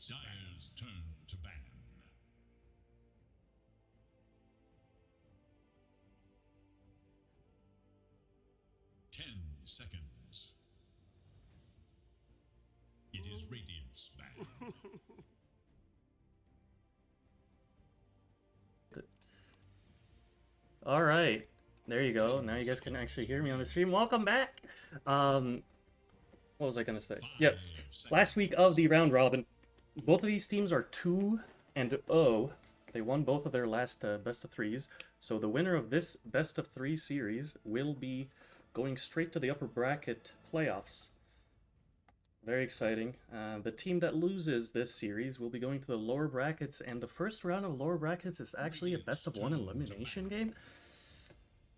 Dire's turn to ban. 10 seconds. It is Radiant's ban. All right, there you go. Now you guys can actually hear me on the stream. Welcome back. What was I gonna say? Yes, last week of the round robin, both of these teams are 2-0. They won both of their last best of threes. So the winner of this best of three series will be going straight to the upper bracket playoffs. Very exciting. The team that loses this series will be going to the lower brackets, and the first round of lower brackets is actually a best of one elimination game.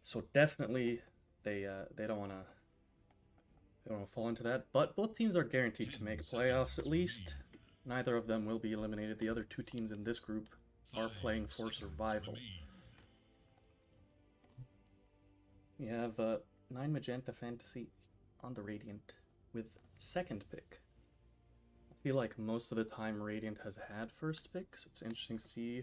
So definitely, they don't want to fall into that. But both teams are guaranteed to make playoffs at least. Neither of them will be eliminated. The other two teams in this group are playing for survival. We have 9 Magenta Fantasy on the Radiant with second pick. I feel like most of the time Radiant has had first pick, so it's interesting to see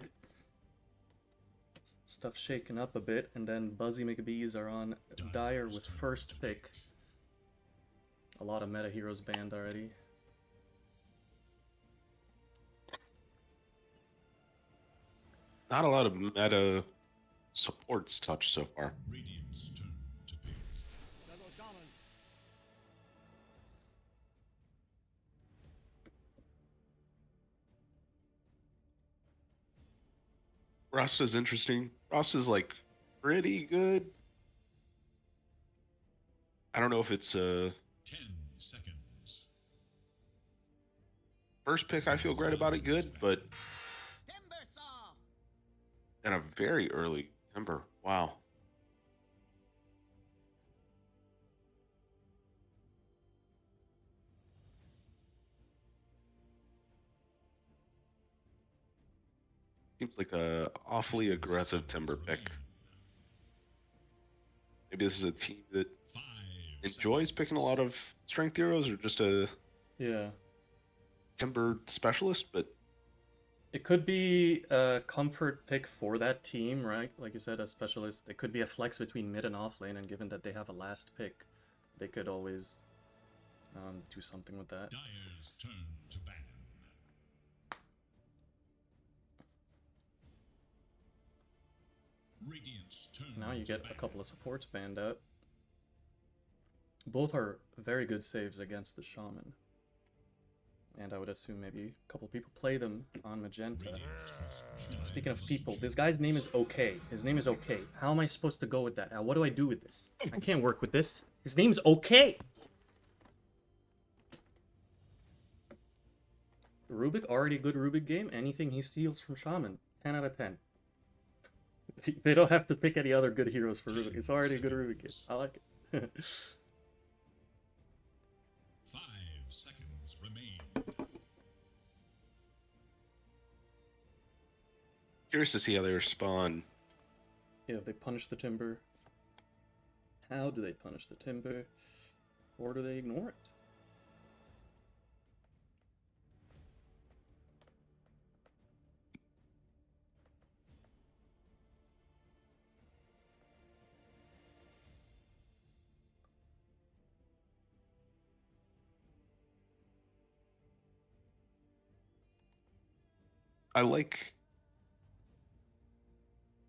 stuff shaken up a bit. And then Buzzy Mcbees are on Dire with first pick. A lot of meta heroes banned already. Not a lot of meta supports touched so far. Radiant's turn to pick. Rasta's interesting. Rasta's like pretty good. I don't know if it's 10 seconds. first pick. I feel great about it. Good, but and a very early Timber. Wow. Seems like a awfully aggressive Timber pick. Maybe this is a team that enjoys picking a lot of strength heroes, or just a Timber specialist, but it could be a comfort pick for that team, right? Like you said, a specialist. It could be a flex between mid and off lane, and given that they have a last pick, they could always do something with that. Dire's turn to ban. Radiant's turn. Now you get a couple of supports banned out. Both are very good saves against the Shaman. And I would assume maybe a couple people play them on Magenta. Speaking of people, this guy's name is OK. His name is OK. How am I supposed to go with that? What do I do with this? I can't work with this. His name's OK. Rubik, already a good Rubik game. Anything he steals from Shaman, 10 out of 10. They don't have to pick any other good heroes for Rubik. It's already a good Rubik game. I like it. 5 seconds remain. curious to see how they respond. Yeah, if they punish the Timber. How do they punish the Timber? Or do they ignore it? I like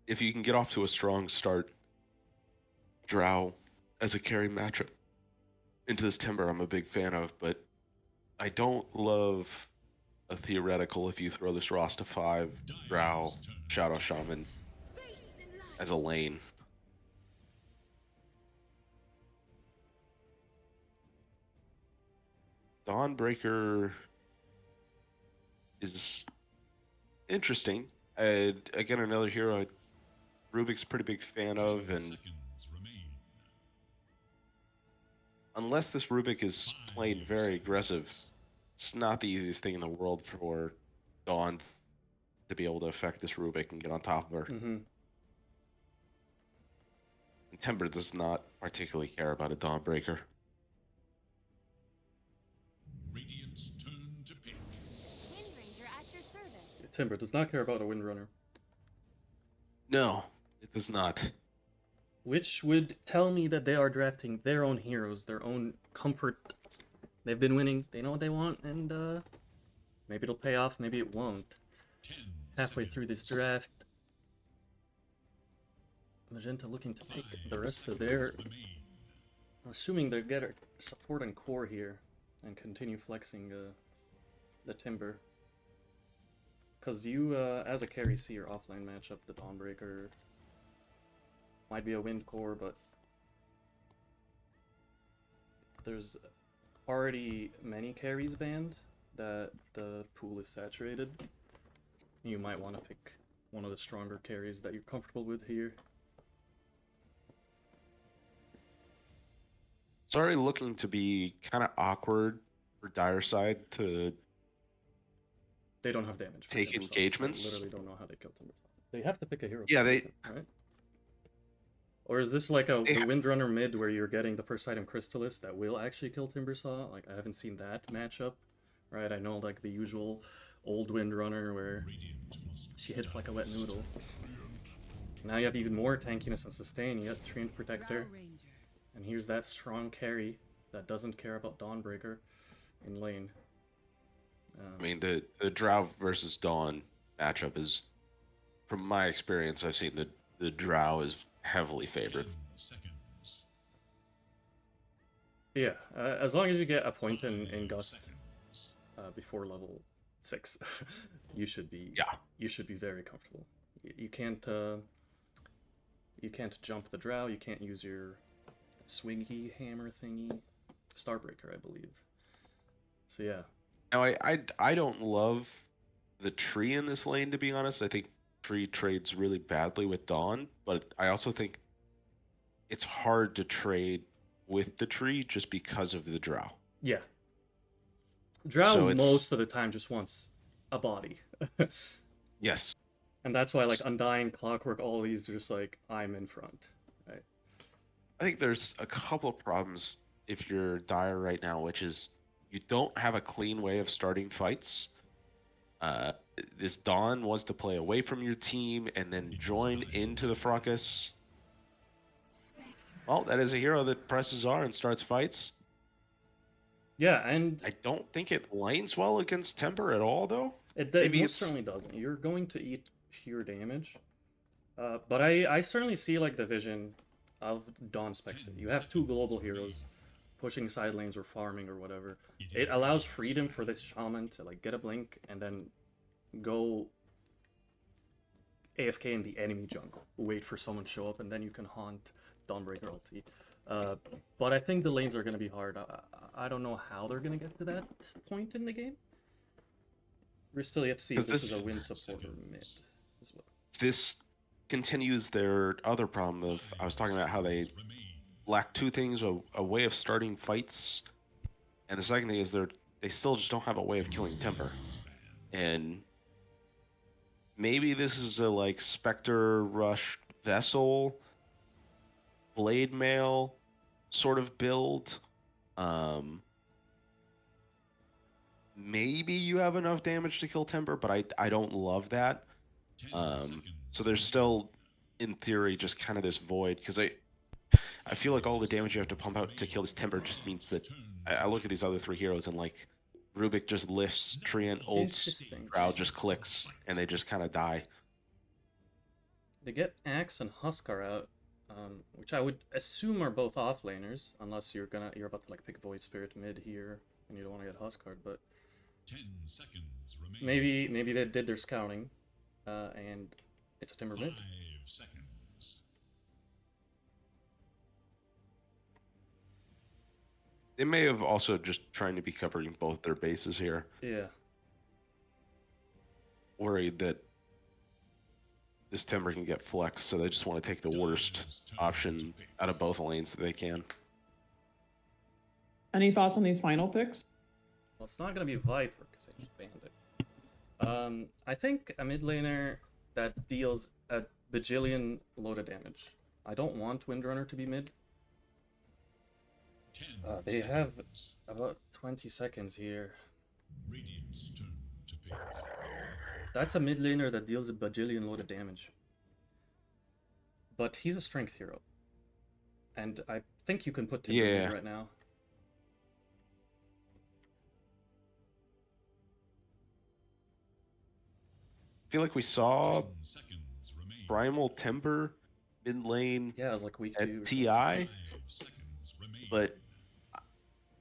if you can get off to a strong start, Drow as a carry matchup into this Timber. I'm a big fan of, but I don't love a theoretical if you throw this Rasta 5 Drow Shadow Shaman as a lane. Dawnbreaker is interesting. Again, another hero Rubik's a pretty big fan of, and unless this Rubik is playing very aggressive, it's not the easiest thing in the world for Dawn to be able to affect this Rubik and get on top of her. Mm-hmm. And Timber does not particularly care about a Dawnbreaker. Radiant's turn to pick. Timber does not care about a Windrunner. No, it does not. Which would tell me that they are drafting their own heroes, their own comfort. They've been winning, they know what they want, and maybe it'll pay off, maybe it won't. 10 Halfway through this seconds. draft, Magenta looking to pick 5 the rest of seconds their... remain. Assuming they get a support and core here, and continue flexing the Timber. Because you, as a carry, see your offline matchup, the Dawnbreaker might be a wind core, but there's already many carries banned that the pool is saturated. You might want to pick one of the stronger carries that you're comfortable with here. It's already looking to be kind of awkward for Dire side to They don't have damage. for take Timbersaw. engagements. I literally don't know how they kill Timbersaw. They have to pick a hero. Yeah, for they- this, right? Or is this like the Windrunner mid where you're getting the first item Crystallis that will actually kill Timbersaw? Like, I haven't seen that matchup, right? I know, like, the usual old Windrunner where Radiant must she hits like a wet noodle. Now you have even more tankiness and sustain. You got Treant Protector. And here's that strong carry that doesn't care about Dawnbreaker in lane. I mean, the Drow versus Dawn matchup is, from my experience, I've seen the Drow is heavily favored. 10 seconds. Yeah, as long as you get a point in Gust Seconds. before level 6, you should be very comfortable. You can't jump the Drow. You can't use your swingy hammer thingy, Starbreaker, I believe. So yeah. Now, I don't love the tree in this lane, to be honest. I think tree trades really badly with Dawn, but I also think it's hard to trade with the tree just because of the Drow. Yeah. Drow So it's- most of the time just wants a body. Yes. And that's why, like, Undying, Clockwork, all these are just like, I'm in front. Right? I think there's a couple of problems if you're Dire right now, which is you don't have a clean way of starting fights. This Dawn wants to play away from your team and then join into the fracas. Well, that is a hero that presses R and starts fights. Yeah, and I don't think it lanes well against Timber at all, though. it maybe most it's- certainly doesn't. You're going to eat pure damage. But I certainly see, like, the vision of Dawn Spectre. You have two global heroes pushing side lanes or farming or whatever. It allows freedom for this shaman to, like, get a blink and then go AFK in the enemy jungle, wait for someone to show up, and then you can haunt Dawnbreaker ulti. But I think the lanes are going to be hard. I don't know how they're going to get to that point in the game. We're still yet to see if this is a win support or mid as well. This continues their other problem of I was talking about how they lack two things: a way of starting fights, and the second thing is they still just don't have a way of killing Timber. And maybe this is a like Spectre Rush Vessel Blade Mail sort of build. Maybe you have enough damage to kill Timber, but I don't love that. So there's still, in theory, just kind of this void, because I feel like all the damage you have to pump out to kill this Timber just means that I look at these other three heroes and like Rubik just lifts, Treant ults, Interesting. Drow just clicks, and they just kind of die. They get Axe and Huskar out, which I would assume are both offlaners, unless you're about to like pick Void Spirit mid here and you don't want to get Huskar. But 10 seconds remain. maybe they did their scouting, and it's a Timber 5 mid. seconds. They may have also just trying to be covering both their bases here, Yeah. worried that this Timber can get flexed, so they just want to take the worst option out of both lanes that they can. Any thoughts on these final picks? Well, it's not gonna be Viper because they just banned it. I think a mid laner that deals a bajillion load of damage. I don't want Windrunner to be mid. 10 They have seconds. about 20 seconds here. Radiant's turn to pick. That's a mid laner that deals a bajillion load of damage. But he's a strength hero. And I think you can put Timber Yeah. mid right now. I feel like we saw 10 seconds remain. Primal Timber mid lane Yeah, it was like week at 2 or TI, 5 seconds remain. but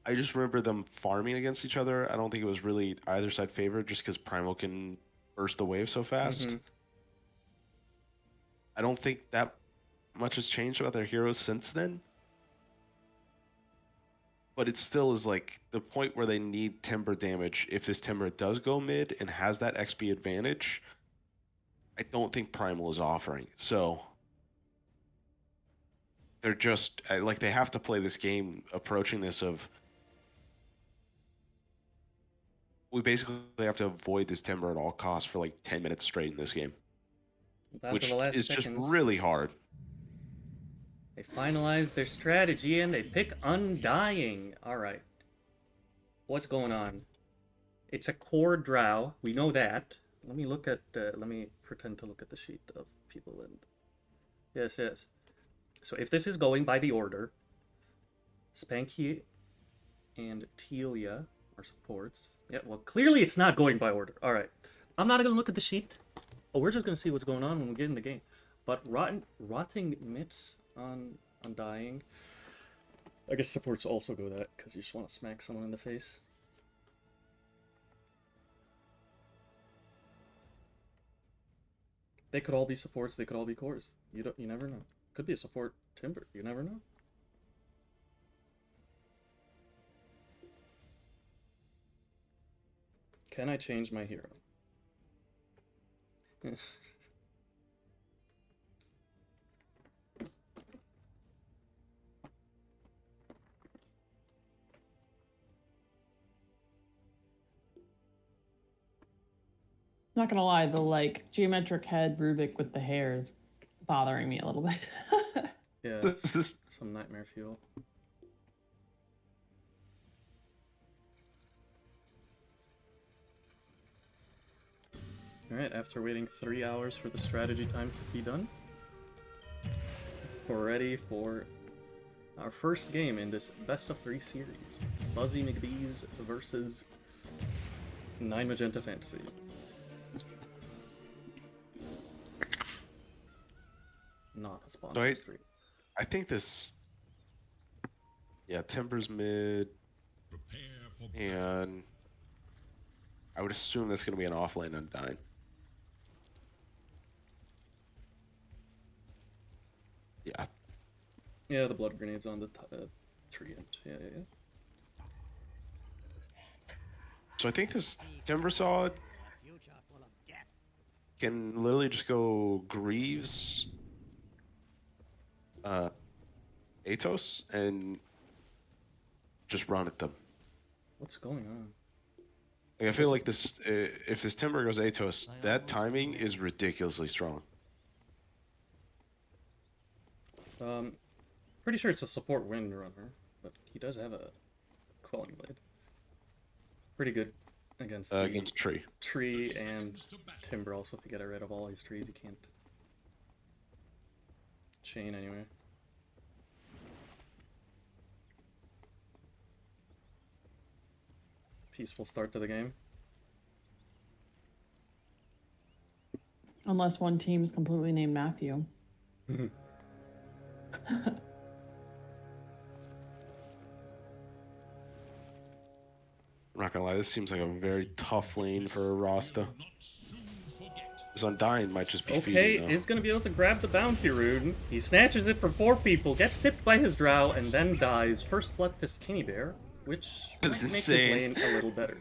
I just remember them farming against each other. I don't think it was really either side favored just because Primal can burst the wave so fast. Mhm. I don't think that much has changed about their heroes since then. But it still is like the point where they need Timber damage. If this Timber does go mid and has that XP advantage, I don't think Primal is offering. So they're just like they have to play this game approaching this of we basically have to avoid this Timber at all costs for like 10 minutes straight in this game, Down to which the last is seconds. just really hard. They finalize their strategy and they pick Undying. Alright. What's going on? It's a core drow. We know that. Let me look at let me pretend to look at the sheet of people and yes. So if this is going by the order, Spanky and Telia are supports. Yeah, well clearly it's not going by order. Alright. I'm not gonna look at the sheet. Oh, we're just gonna see what's going on when we get in the game. But rotting mitts on Undying. I guess supports also go that because you just want to smack someone in the face. They could all be supports. They could all be cores. You never know. Could be a support Timber. You never know. Can I change my hero? Not gonna lie, the like geometric head Rubik with the hairs bothering me a little bit. Yeah, This is some nightmare fuel. Alright, after waiting 3 hours for the strategy time to be done, we're ready for our first game in this best of 3 series. Buzzy Mcbees versus 9 Magenta Fantasy. Not a sponsored Right. stream. I think this Timber's mid Prepare for and I would assume that's gonna be an offlane Undying. Yeah. Yeah, the blood grenade's on the tree. Yeah. So I think this Timber Saw can literally just go Greaves, Atos, and just run at them. What's going on? Like, I feel like this, if this Timber goes Atos, that timing is ridiculously strong. Pretty sure it's a support wind runner, but he does have a quelling blade. Pretty good against the Against Tree. tree and timber. Also, if you get rid of all these trees, you can't chain anyway. Peaceful start to the game. Unless one team's completely named Matthew. I'm not gonna lie, this seems like a very tough lane for Rasta. not soon forget. This Undying might just be Okay, feeding, though. is gonna be able to grab the bounty rune. He snatches it from 4 people, gets tipped by his drow, and then dies. First blood to Skinny Bear, which That's might make his insane. lane a little better.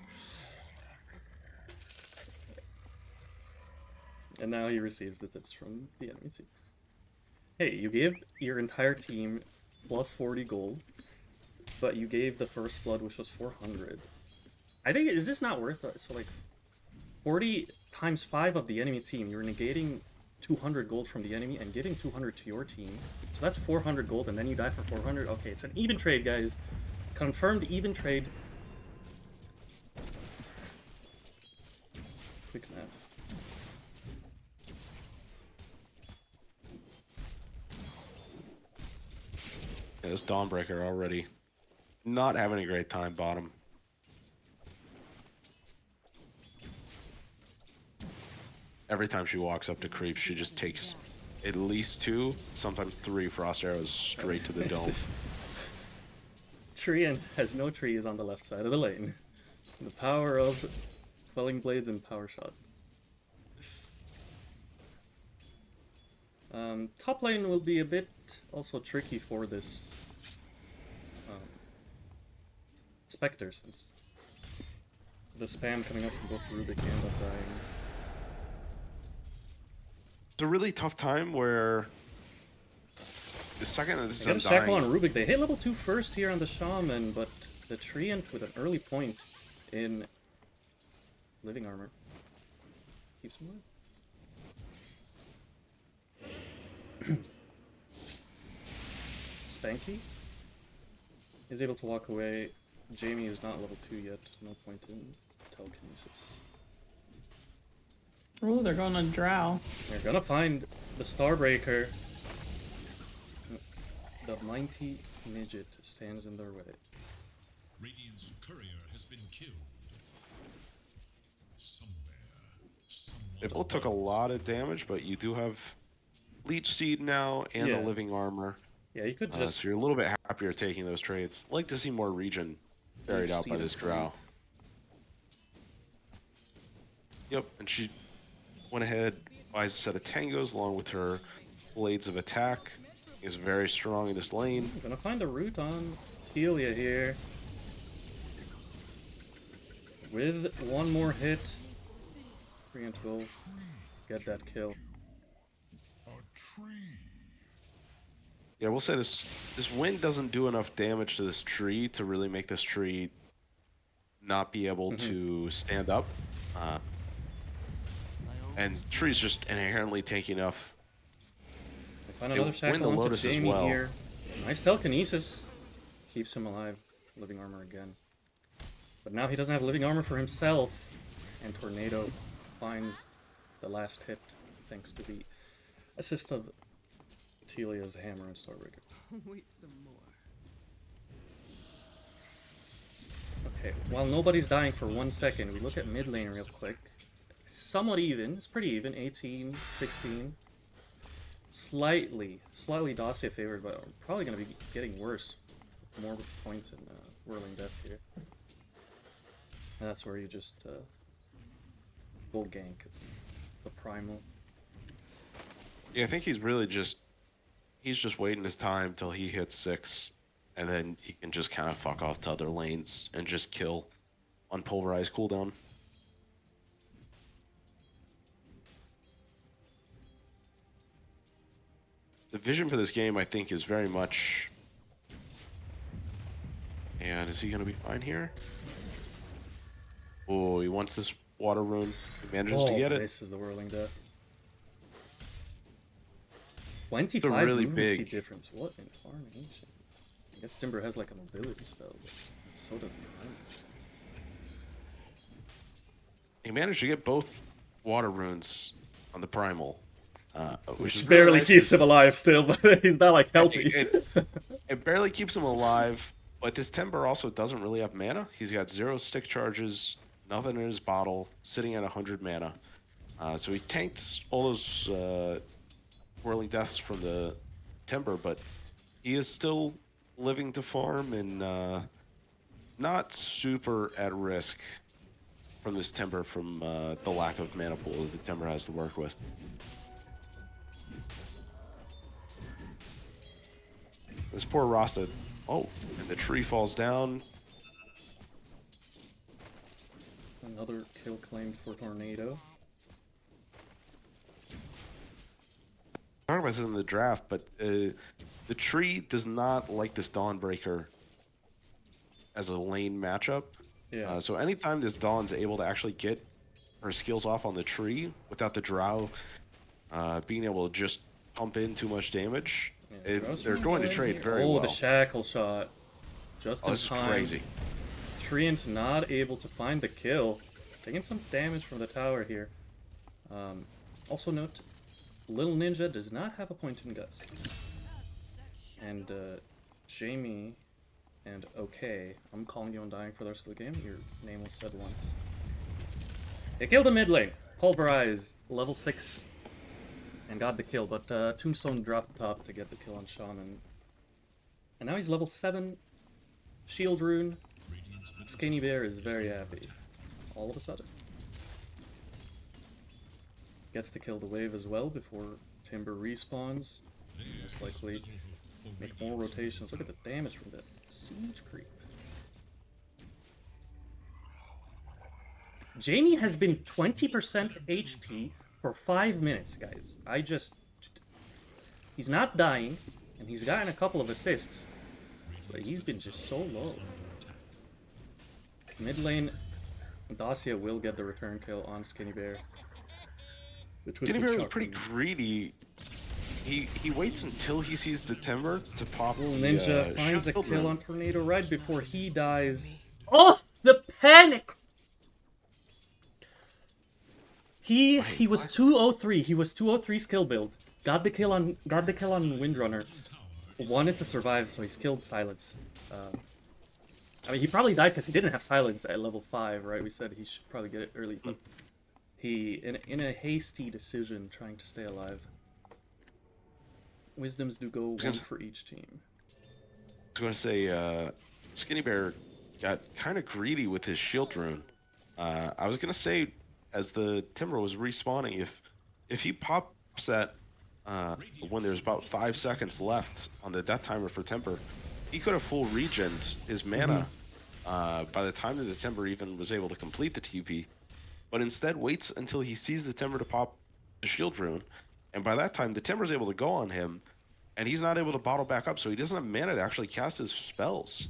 And now he receives the tips from the enemy team. Hey, you gave your entire team plus 40 gold, but you gave the first blood, which was 400. I think, is this not worth it? So, like, 40 times 5 of the enemy team, you're negating 200 gold from the enemy and giving 200 to your team. So that's 400 gold, and then you die for 400. Okay, it's an even trade, guys. Confirmed even trade. Quick maths. Yeah, this Dawnbreaker already not having a great time bottom. Every time she walks up to creep, she just takes at least 2, sometimes 3 frost arrows straight to the This dome. is- Treant has no trees on the left side of the lane. The power of Quelling Blades and Power Shot. Top lane will be a bit also tricky for this Spectre, since the spam coming up from both Rubik and Undying. It's a really tough time where the second that this They got a is Shackle on Undying, Rubik. They hit level 2 first here on the Shaman, but the Treant with an early point in Living Armor keeps him alive. Spanky is able to walk away. Jamie is not level 2 yet. No point in telekinesis. Oh, they're going on Drow. They're gonna find the Starbreaker. The mighty midget stands in their way. Radiant's courier has been killed. Somewhere, they someone both took a lot of damage, but you do have Leech Seed now and Yeah. the Living Armor. Yeah, you could just So you're a little bit happier taking those trades. Like to see more regen buried Leech out by Seed this is Drow. Yep, and she went ahead, buys a set of tangos along with her blades of attack. Is very strong in this lane. gonna find a root on Telia here. With one more hit, Treant will get that kill. Yeah, we'll say this wind doesn't do enough damage to this tree to really make this tree not be able to stand up. And the tree's just inherently taking enough. They find It another win shackle the onto Lotus as Jamie well. here. Nice telekinesis. Keeps him alive. Living armor again. But now he doesn't have living armor for himself. And Tornado finds the last hit thanks to the assist of Telia's hammer and Starbreaker. Weep some more. Okay, while nobody's dying for 1 second, we look at mid lane real quick. Somewhat even. It's pretty even. 18, 16. Slightly Dacia favored, but probably going to be getting worse. More points in Whirling Death here. And that's where you just go gank. It's the primal. Yeah, I think he's really just waiting his time till he hits 6, and then he can just kind of fuck off to other lanes and just kill on pulverized cooldown. The vision for this game, I think, is very much. And is he gonna be fine here? Oh, he wants this water rune. He manages to get it. This is the Whirling Death. 25 really rune big- speed difference. What in tarnation? I guess Timber has like a mobility spell, but so does Primal. He managed to get both water runes on the primal, which is Barely really nice keeps him because alive still, but he's not like healthy. it barely keeps him alive, but this Timber also doesn't really have mana. He's got 0 stick charges, nothing in his bottle, sitting at 100 mana. So he tanked all those Whirling Deaths from the Timber, but he is still living to farm and not super at risk from this Timber from the lack of mana pool that the Timber has to work with. This poor Rasta. Oh, and the tree falls down. Another kill claimed for Tornado. I talked about this in the draft, but the tree does not like this Dawnbreaker as a lane matchup. Yeah. So anytime this Dawn's able to actually get her skills off on the tree without the Drow being able to just pump in too much damage, Yeah, Drow's they're really going to good trade here. very Oh, well. the shackle shot. Just Oh, in this is time. crazy. Treant not able to find the kill. Taking some damage from the tower here. Also note, Little Ninja does not have a point in Guts. And Jamie and okay, I'm calling you Undying for the rest of the game. Your name was said once. They killed the mid lane. Pulverize, level 6, and got the kill, but Tombstone dropped top to get the kill on Sean, and now he's level 7. Shield rune. Skinny Bear is very happy. All of a sudden. Gets to kill the wave as well before Timber respawns. Most likely make more rotations. Look at the damage from that siege creep. Jamie has been 20% HP for 5 minutes, guys. He's not dying, and he's gotten a couple of assists, but he's been just so low. Mid lane, Dacia will get the return kill on Skinny Bear. Skinny Bear was pretty greedy. He waits until he sees the Timber to pop. Ninja finds a shield kill rune. on Tornado right before he dies. Oh, the panic! He was 203. He was 203 skill build. Got the kill on Windrunner. Wanted to survive, so he's killed Silence. I mean, he probably died because he didn't have Silence at level 5, right? We said he should probably get it early, but he, in a hasty decision, trying to stay alive. Wisdoms do go one for each team. I was going to say, Skinny Bear got kind of greedy with his shield rune. I was going to say, as the Timber was respawning, if he pops that when there's about 5 seconds left on the death timer for Timber, he could have full regened his mana by the time that the Timber even was able to complete the TP, but instead waits until he sees the Timber to pop the shield rune, and by that time the Timber's able to go on him, and he's not able to bottle back up, so he doesn't have mana to actually cast his spells.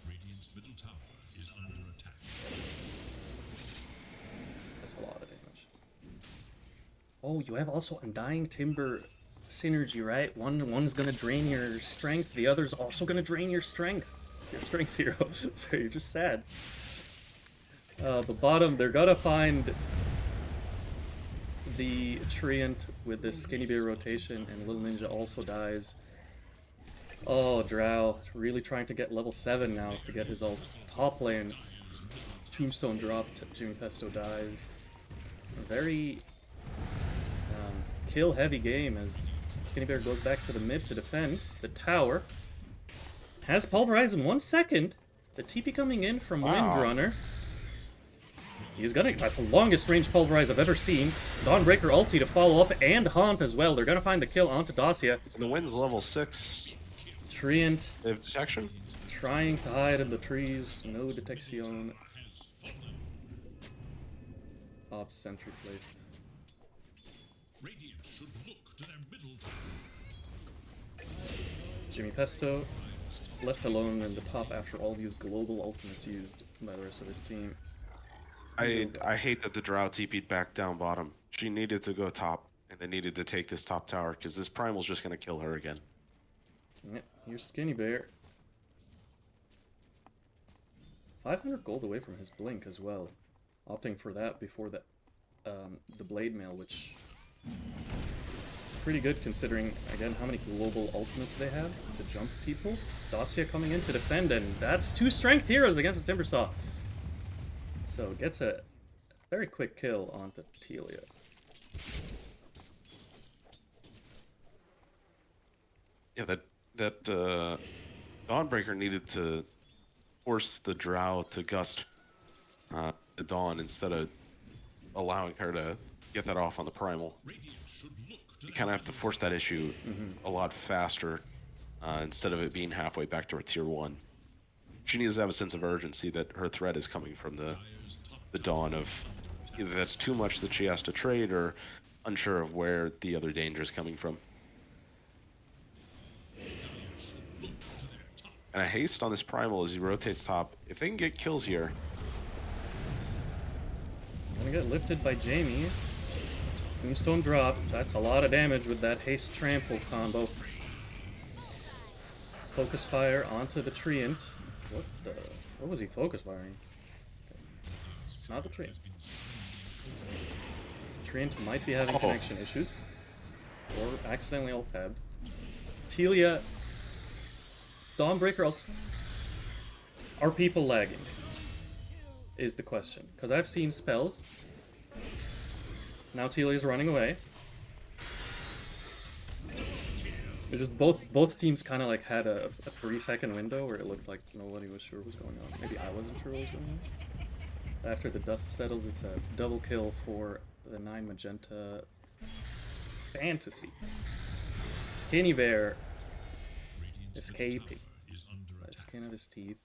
Radiant's middle tower is under attack. That's a lot of damage. Oh, you have also Undying Timber synergy, right? One's gonna drain your strength, the other's also gonna drain your strength. Your strength 0. So you're just sad. The bottom, they're gonna find the Treant with the Skinny Bear rotation, and Little Ninja also dies. Oh, Drow, really trying to get level 7 now to get his ult. Top lane, Tombstone dropped, Jimmy Pesto dies. A very kill-heavy game as Skinny Bear goes back to the mid to defend. The tower has Pulverize in 1 second. The TP coming in from Windrunner. He's gonna. That's the longest range Pulverize I've ever seen. Dawnbreaker ulti to follow up, and Haunt as well. They're gonna find the kill onto Dacia. And the wind's level 6. Treant They have detection? trying to hide in the trees. No detection. Ops sentry placed. Radiant should look to their middle tower. Jimmy Pesto left alone in the top after all these global ultimates used by the rest of his team. I hate that the Drow TP'd back down bottom. She needed to go top, and they needed to take this top tower, because this Primal's just going to kill her again. Yeah, here's Skinny Bear. 500 gold away from his blink as well. Opting for that before the Blade Mail, which is pretty good considering, again, how many global ultimates they have to jump people. Dacia coming in to defend, and that's 2 strength heroes against the Timbersaw. So gets a very quick kill onto Telia. Yeah, that Dawnbreaker needed to force the Drow to gust the Dawn instead of allowing her to get that off on the Primal. Radiant should look to You kind of have to force that issue a lot faster instead of it being halfway back to a tier 1. She needs to have a sense of urgency that her threat is coming from the Dawn of either that's too much that she has to trade or unsure of where the other danger is coming from. And a haste on this Primal as he rotates top. If they can get kills here, Gonna get lifted by Jamie. Tombstone drop. That's a lot of damage with that haste trample combo. Focus fire onto the Treant. What was he focus firing? Okay. It's not the Treant. Treant might be having Oh. connection issues. Or accidentally ult-tabbed. Telia... Dawnbreaker ult... Are people lagging? Is the question. Because I've seen spells. Now Telia's running away. It's just both teams kind of like had a 3-second window where it looked like nobody was sure what was going on. Maybe I wasn't sure what was going on. After the dust settles, it's a double kill for the 9 Magenta Fantasy. Skinny Bear Radiant's escaping middle tower is under by the attack. skin of his teeth.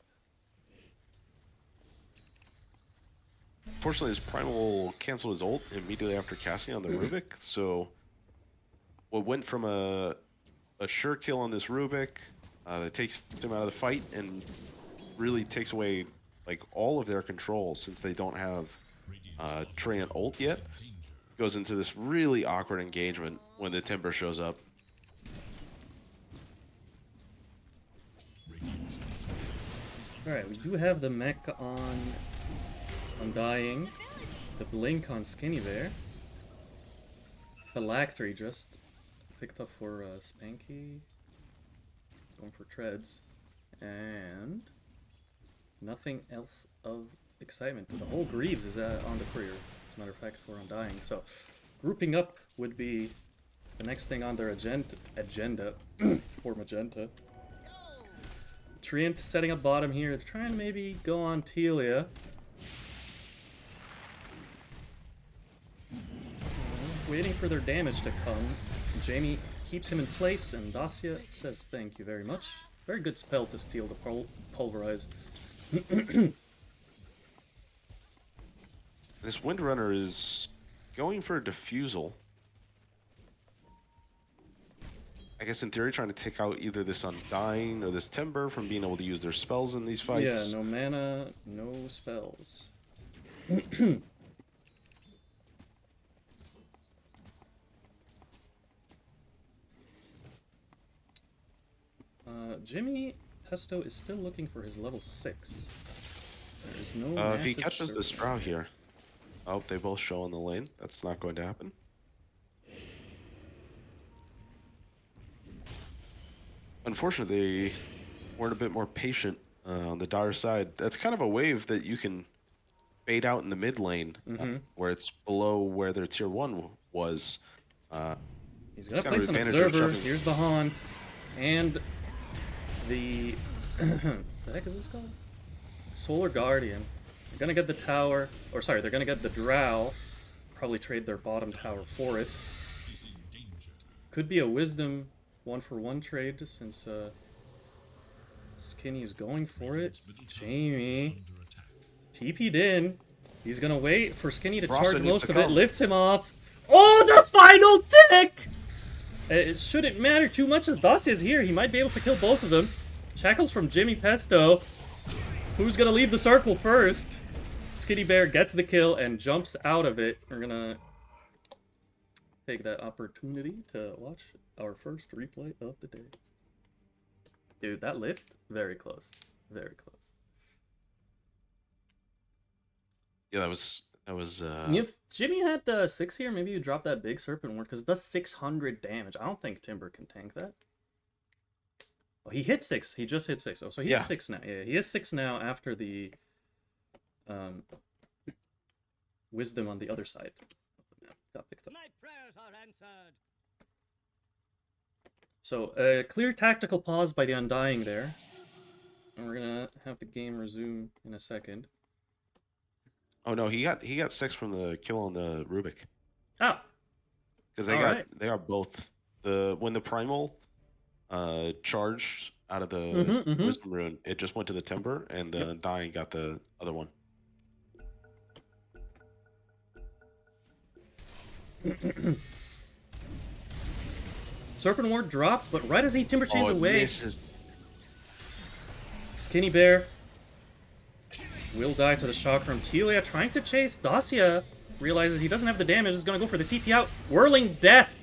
Fortunately, his Primal canceled his ult immediately after casting on the Rubik, so what went from a sure kill on this Rubik that takes him out of the fight and really takes away like all of their control since they don't have Treant ult yet, goes into this really awkward engagement when the Timber shows up. Alright, we do have the mech on Undying, the blink on Skinny Bear. Phylactery just picked up for Spanky. It's going for Treads. And nothing else of excitement. The whole Greaves is on the courier, as a matter of fact, for Undying. So grouping up would be the next thing on their agenda for Magenta. Treant setting up bottom here, trying to maybe go on Telia. Waiting for their damage to come. Jamie keeps him in place, and Dacia says thank you very much. Very good spell to steal the pulverize. This Windrunner is going for a defusal. I guess in theory trying to take out either this Undying or this Timber from being able to use their spells in these fights. Yeah, no mana, no spells. Jimmy Pesto is still looking for his level 6. There is no If he massive catches this circle. Drow here. Oh, they both show on the lane. That's not going to happen. Unfortunately, they weren't a bit more patient on the Dire side. That's kind of a wave that you can bait out in the mid lane, where it's below where their tier 1 was. He's gonna got an place an advantage of observer. jumping. Here's the Haunt. And the... the heck is this called? Solar Guardian. They're gonna get the tower. Or sorry, they're gonna get the Drow. Probably trade their bottom tower for it. Is in danger. Could be a Wisdom 1-for-1 trade since Skinny's going for it. Its middle tower is Jamie under attack. TP'd in. He's gonna wait for Skinny to Frosta charge needs most to of it. come. Lifts him off. Oh, the final tick! It shouldn't matter too much as Dacia's here. He might be able to kill both of them. Shackles from Jimmy Pesto. Who's gonna leave the circle first? Skinny Bear gets the kill and jumps out of it. We're gonna take that opportunity to watch our first replay of the day. Dude, that lift, very close. Very close. Yeah, that was If Jimmy had the 6 here, maybe you drop that big Serpent Ward, because it does 600 damage. I don't think Timber can tank that. Oh, he hit 6. He just hit 6. Oh, so he's 6 now. Yeah, he is 6 now after the Wisdom on the other side of the map got picked up. My prayers are answered. So, a clear tactical pause by the Undying there. And we're gonna have the game resume in a second. Oh no, he got 6 from the kill on the Rubik. Oh! Because Alright. they got both. When the Primal charged out of the Wisdom Rune, it just went to the Timber, and the Undying got the other one. Serpent Ward dropped, but right as he Timber Chains it away, misses. Skinny Bear will die to the shock from Telia, trying to chase. Dacia realizes he doesn't have the damage, is going to go for the TP out. Whirling Death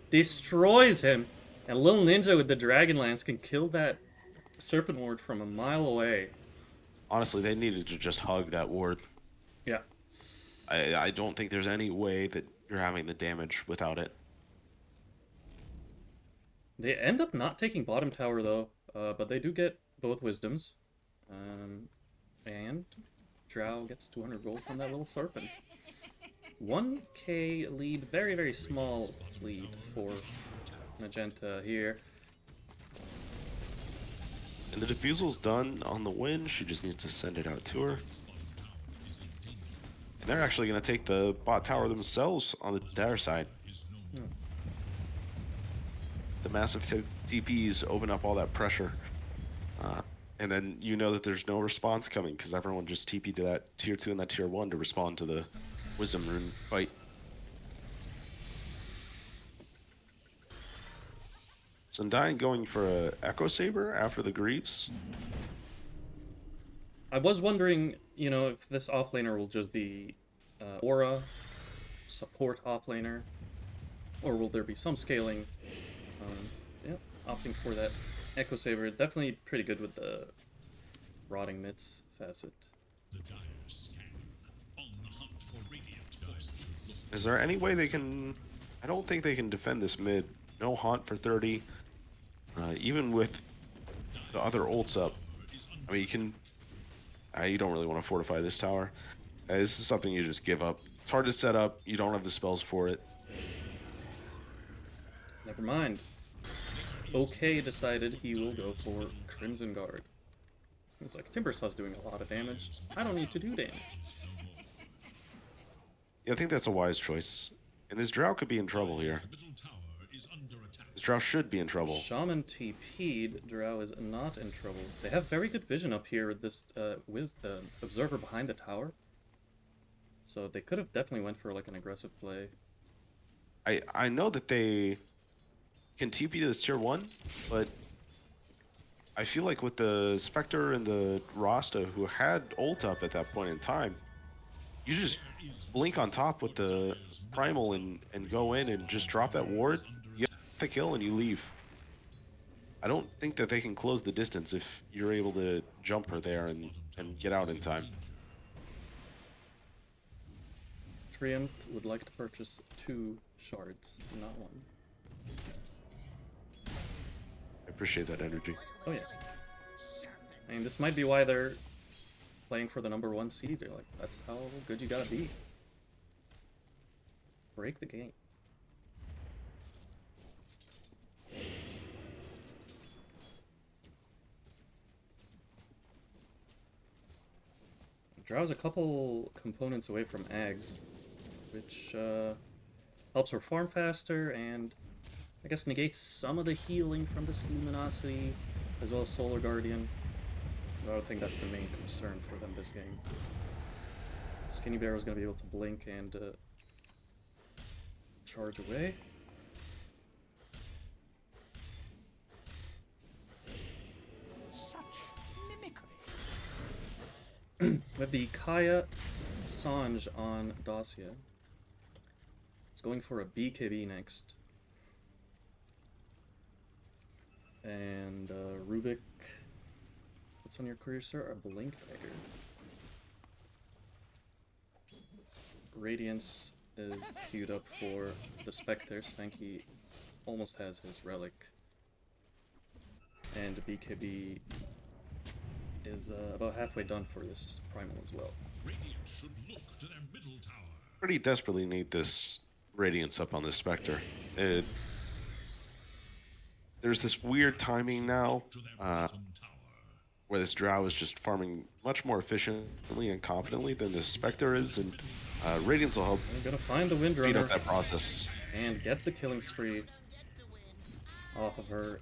destroys him. And Little Ninja with the Dragon Lance can kill that Serpent Ward from a mile away. Honestly, they needed to just hug that ward. Yeah. I don't think there's any way that you're having the damage without it. They end up not taking bottom tower though, but they do get both wisdoms. And Drow gets 200 gold from that little serpent. 1k lead, very, very small lead for Magenta here. And the diffusal's done on the win. She just needs to send it out to her. And they're actually going to take the bot tower themselves on their side. The massive TPs open up all that pressure. And then you know that there's no response coming because everyone just TP'd to that tier 2 and that tier 1 to respond to the Wisdom Rune fight. Sundyne going for a Echo Saber after the Greaves. I was wondering, you know, if this offlaner will just be Aura, support offlaner, or will there be some scaling? Yeah, opting for that Echo Saber. Definitely pretty good with the Rotting Mitts facet. The dire scan. On the hunt for radiant forces. Is there any way they can... I don't think they can defend this mid. No haunt for 30. Even with the other ults up. I mean, you can... you don't really want to fortify this tower. This is something you just give up. It's hard to set up. You don't have the spells for it. Never mind. OK decided he will go for Crimson Guard. He's like, Timbersaw's doing a lot of damage. I don't need to do damage. Yeah, I think that's a wise choice. And this Drow could be in trouble here. Middle tower is under attack. This Drow should be in trouble. Shaman TP'd. Drow is not in trouble. They have very good vision up here with this with the observer behind the tower. So they could have definitely went for like an aggressive play. I know that they can TP to this tier 1, but I feel like with the Spectre and the Rasta who had ult up at that point in time, you just blink on top with the Primal and go in and just drop that ward, you get the kill, and you leave. I don't think that they can close the distance if you're able to jump her there and get out in time. Triumph would like to purchase 2 shards, not 1. I appreciate that energy. Oh yeah. I mean, this might be why they're playing for the #1 seed. They're like, that's how good you gotta be. Break the game. Drow's a couple components away from Ags, which helps her farm faster and I guess negates some of the healing from this Luminosity, as well as Solar Guardian. But I don't think that's the main concern for them this game. Skinny Bear was going to be able to blink and charge away. Such mimicry. With the Kaya Sanj on Dacia. It's going for a BKB next. And Rubik, what's on your career, sir? A Blink Dagger. Radiance is queued up for the Spectre. Spanky almost has his Relic. And BKB is about halfway done for this Primal as well. Radiant should look to their middle tower. Pretty desperately need this Radiance up on this Spectre. There's this weird timing now To their bottom tower. where this Drow is just farming much more efficiently and confidently than the Spectre is, and Radiance will help We're gonna find the speed Windrunner up that process. and get the killing spree off of her.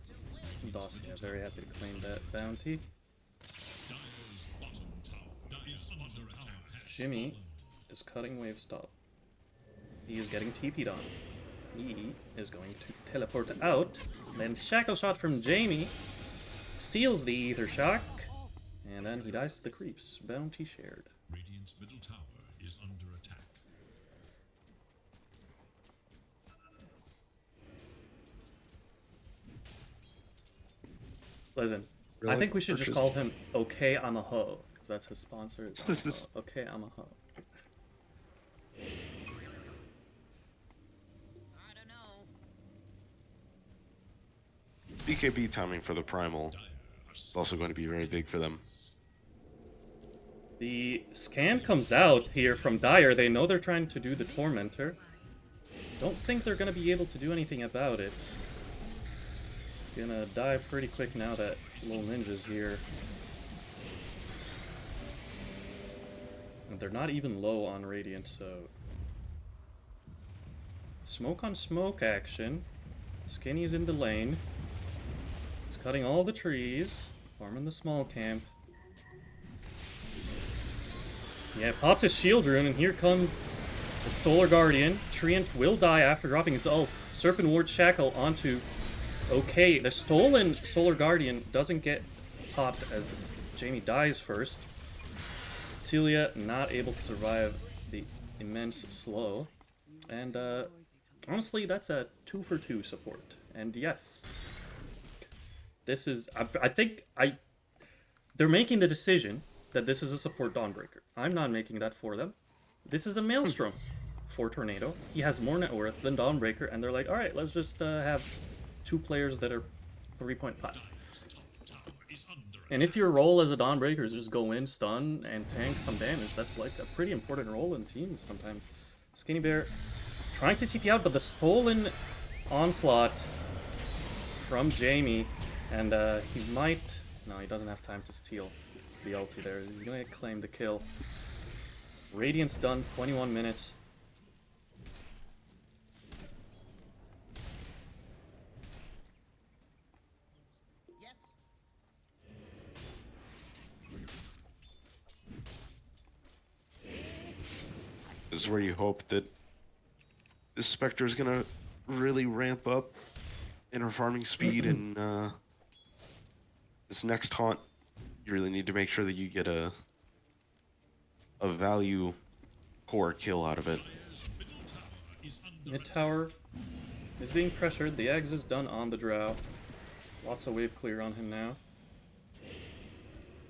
Dacia, very happy to claim that bounty. Dire's bottom tower is under attack. Jimmy is cutting wave stop. He is getting TP'd on. He is going to teleport out. Then shackle shot from Jamie. Steals the Ether Shock. And then he dies to the creeps. Bounty shared. Radiant's middle tower is under attack. Listen, I Really? think we should just Purchase- call him Okay I'm a Ho. Because that's his sponsor. It's This is- Okay I'm a Ho. BKB timing for the Primal is also going to be very big for them. The scan comes out here from Dire. They know they're trying to do the Tormentor. Don't think they're going to be able to do anything about it. It's gonna die pretty quick now that little ninja's here. And they're not even low on Radiant, so... Smoke on smoke action. Skinny's in the lane. He's cutting all the trees. Farming the small camp. Yeah, pops his shield rune, and here comes the Solar Guardian. Treant will die after dropping his ult. Serpent Ward Shackle onto... Okay, the stolen Solar Guardian doesn't get popped as Jamie dies first. Telia not able to survive the immense slow. And, honestly, that's a 2 for 2 support. And yes, this is... I think they're making the decision that this is a support Dawnbreaker. I'm not making that for them. This is a Maelstrom for Tornado. He has more net worth than Dawnbreaker, and they're like, alright, let's just have 2 players that are 3.5. And if your role as a Dawnbreaker is just go in, stun, and tank some damage, that's like a pretty important role in teams sometimes. Skinny Bear trying to TP out, but the stolen onslaught from Jamie, and he might... No, he doesn't have time to steal the ulti there. He's gonna claim the kill. Radiant's done, 21 minutes. Yes. This is where you hope that this Spectre is gonna really ramp up in her farming speed, and this next haunt, you really need to make sure that you get a value core kill out of it. Mid tower is being pressured. The eggs is done on the Drow. Lots of wave clear on him now.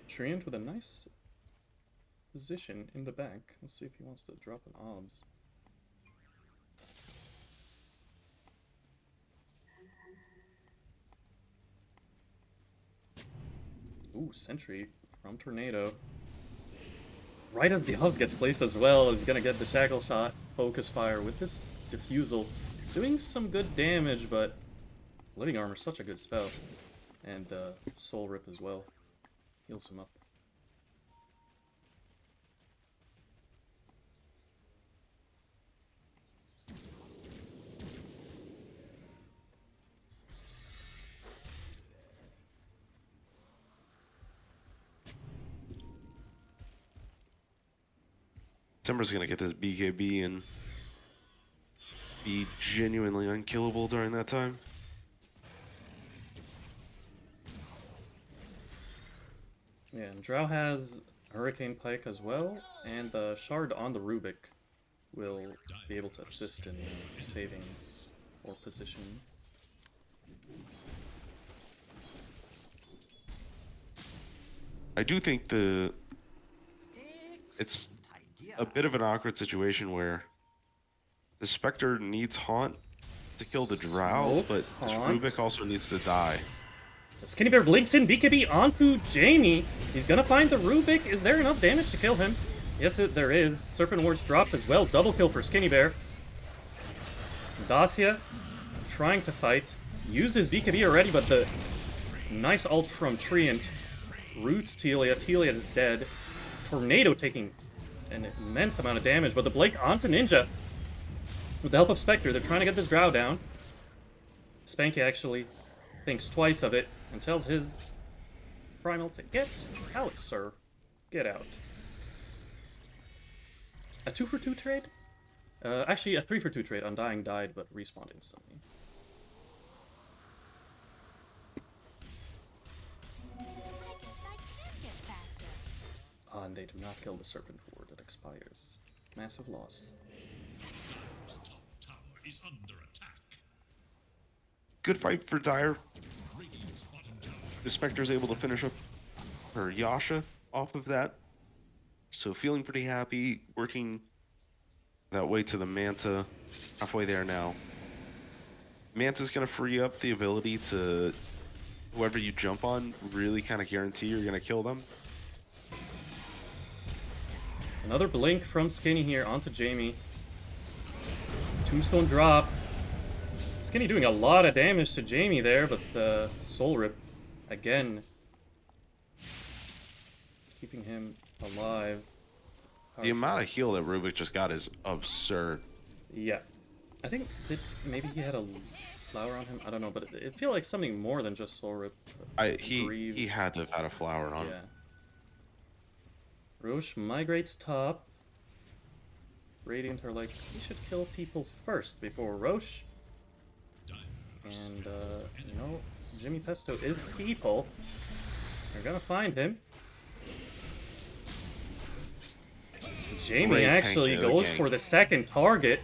Treant with a nice position in the bank. Let's see if he wants to drop an obs. Ooh, sentry from Tornado. Right as the obs gets placed as well, he's gonna get the shackle shot, focus fire with this diffusal. Doing some good damage, but Living Armor is such a good spell. And Soul Rip as well. Heals him up. Timber's gonna get this BKB and be genuinely unkillable during that time. Yeah, and Drow has Hurricane Pike as well, and the Shard on the Rubik will be able to assist in saving or positioning. I do think it's a bit of an awkward situation where the Spectre needs Haunt to kill the Drow, Nope, but this Haunt. Rubik also needs to die. Skinny Bear blinks in, BKB onto Jamie. He's gonna find the Rubik. Is there enough damage to kill him? Yes, there is. Serpent Ward's dropped as well. Double kill for Skinny Bear. Dacia trying to fight. Used his BKB already, but the nice ult from Treant roots Telia. Telia is dead. Tornado taking an immense amount of damage, but the Blake onto Ninja. With the help of Spectre, they're trying to get this Drow down. Spanky actually thinks twice of it and tells his Primal to get out, sir. Get out. A 2 for 2 trade? Actually, a 3 for 2 trade. Undying died, but respawned instantly. I guess I can get faster. Ah, and they do not kill the Serpent Ward. It expires. Massive loss. Dire's top tower is under attack. Good fight for Dire. Radiant's bottom tower The Spectre's able to finish up her Yasha off of that. So feeling pretty happy, working that way to the Manta. Halfway there now. Manta's going to free up the ability to whoever you jump on really kind of guarantee you're gonna kill them. Another blink from Skinny here onto Jamie. Tombstone drop. Skinny doing a lot of damage to Jamie there, but the Soul Rip again keeping him alive. The amount of heal that Rubik just got is absurd. Yeah. I think maybe he had a flower on him? I don't know, but it feel like something more than just Soul Rip. He Greaves. had to have had a flower on. Yeah. Roche migrates top. Radiant are like, we should kill people first before Roche. And, you know, Jimmy Pesto is people. They're gonna find him. Jamie Great actually tanking of the goes gang. for the second target.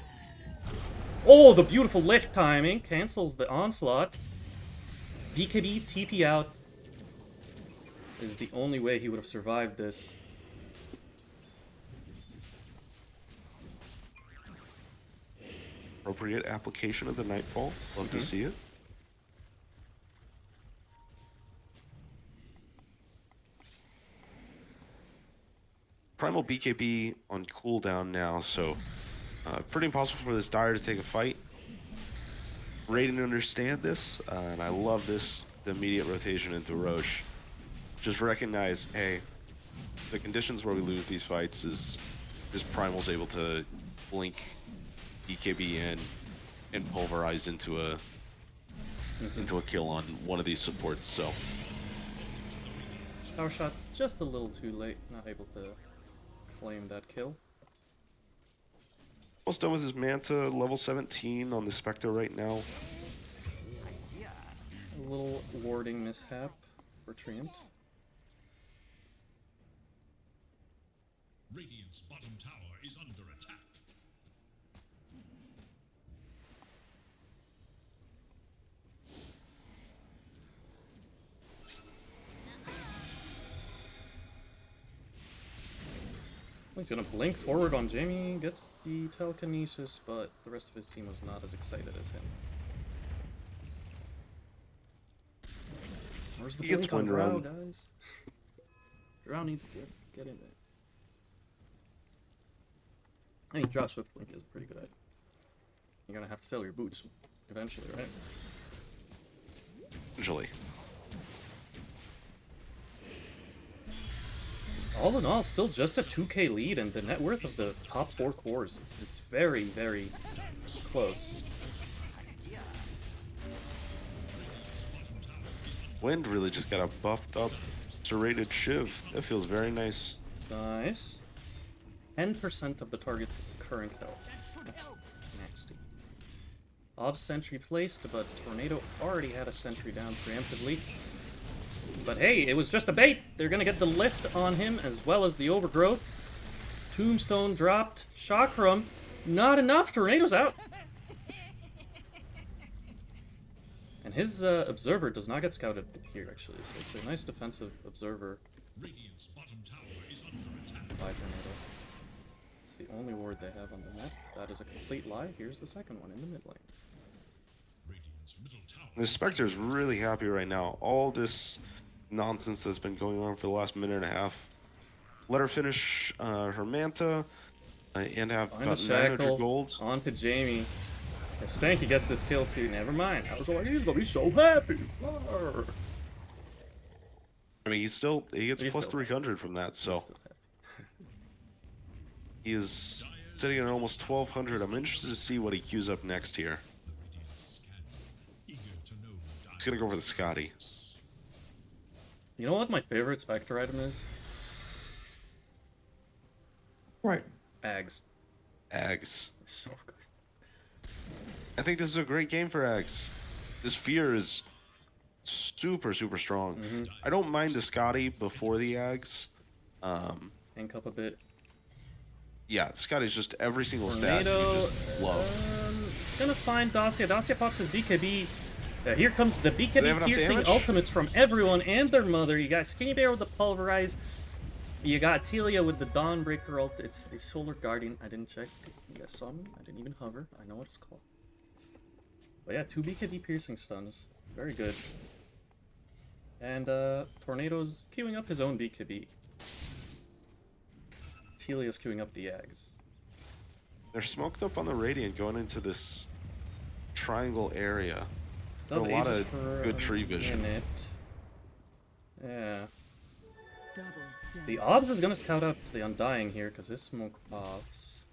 Oh, the beautiful lift timing. Cancels the onslaught. BKB TP out is the only way he would have survived this. Appropriate application of the Nightfall. Love to see it. Primal BKB on cooldown now, so pretty impossible for this Dire to take a fight. Raiden understand this, and I love this, the immediate rotation into Roche. Just recognize, hey, the conditions where we lose these fights is this Primal's able to blink BKB in and pulverize into a kill on one of these supports, so Power shot just a little too late, not able to claim that kill. almost done with his Manta, level 17 on the Spectre right now. A little warding mishap for Treant. Radiant's bottom tower is under attack. He's gonna blink forward on Jamie, gets the telekinesis, but the rest of his team was not as excited as him. Where's the He gets blink on wind Drow, run. guys? Drow needs to get in there. I think Drow Swift Blink is a pretty good idea. You're gonna have to sell your boots eventually, right? Usually. All in all, still just a 2k lead, and the net worth of the top 4 cores is very, very close. Wind really just got a buffed up, serrated Shiv. That feels very nice. Nice. 10% of the target's current health. That's nasty. Ob sentry placed, but Tornado already had a sentry down preemptively. But hey, it was just a bait. They're gonna get the lift on him as well as the overgrowth. Tombstone dropped. Chakram. Not enough. Tornado's out. And his observer does not get scouted here, actually. So it's a nice defensive observer Radiant's bottom tower is under attack. by Tornado. It's the only ward they have on the map. That is a complete lie. Here's the second one in the mid lane. Radiant's middle tower. The Spectre's really happy right now. All this nonsense that's been going on for the last minute and a half. Let her finish her Manta and have Find about a 900 shackle. gold. On to Jamie. If Spanky gets this kill too, never mind. I was like, he's gonna be so happy. Arr. I mean, he gets He's plus still 300 from that, so He's still happy. he is sitting at almost 1200. I'm interested to see what he queues up next here. Eager to know He's gonna go for the Scotty. You know what my favorite Spectre item is? Right. Ags. Ags. It's so good. I think this is a great game for Ags. This fear is super, super strong. I don't mind the Scotty before the Ags. Tank up a bit. Yeah, Scotty's just every single stat you Tornado. just love. It's gonna find Dacia. Dacia pops his BKB. Here comes the they have BKB enough piercing damage? ultimates from everyone and their mother. You got Skinny Bear with the Pulverize. You got Telia with the Dawnbreaker ult. It's the Solar Guardian. I didn't check. You guys saw me. I didn't even hover. I know what it's called. But yeah, 2 BKB piercing stuns. Very good. And Tornado's queuing up his own BKB. Telia's queuing up the eggs. They're smoked up on the Radiant going into this triangle area. Still a lot ages of for good a tree vision. minute. Yeah. Double The Obs is gonna scout out the Undying here because his smoke pops.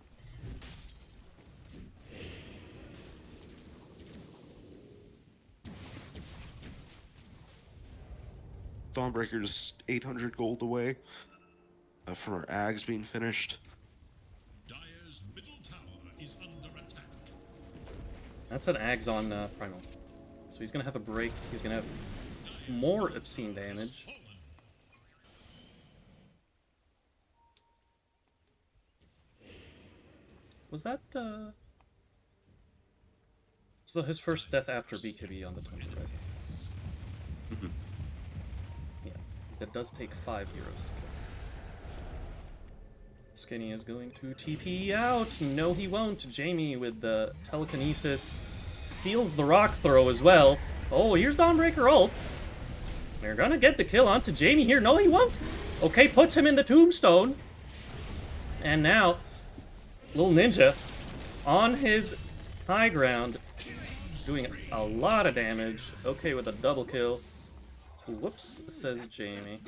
Dawnbreaker just 800 gold away from her Ags being finished. Dire's middle tower is under attack. That's an Ags on Primal. So he's gonna have a break. He's gonna have more obscene damage. Fallen. Was that so his first death after BKB on the Temple, right? Mhm. Yeah. That does take 5 heroes to kill. Skinny is going to TP out. No, he won't. Jamie with the telekinesis steals the rock throw as well. Oh, here's Dawnbreaker ult. They're gonna get the kill onto Jamie here. No, he won't. Okay, puts him in the tombstone. And now, Little Ninja on his high ground, doing a lot of damage. Okay, with a double kill. Whoops, says Jamie.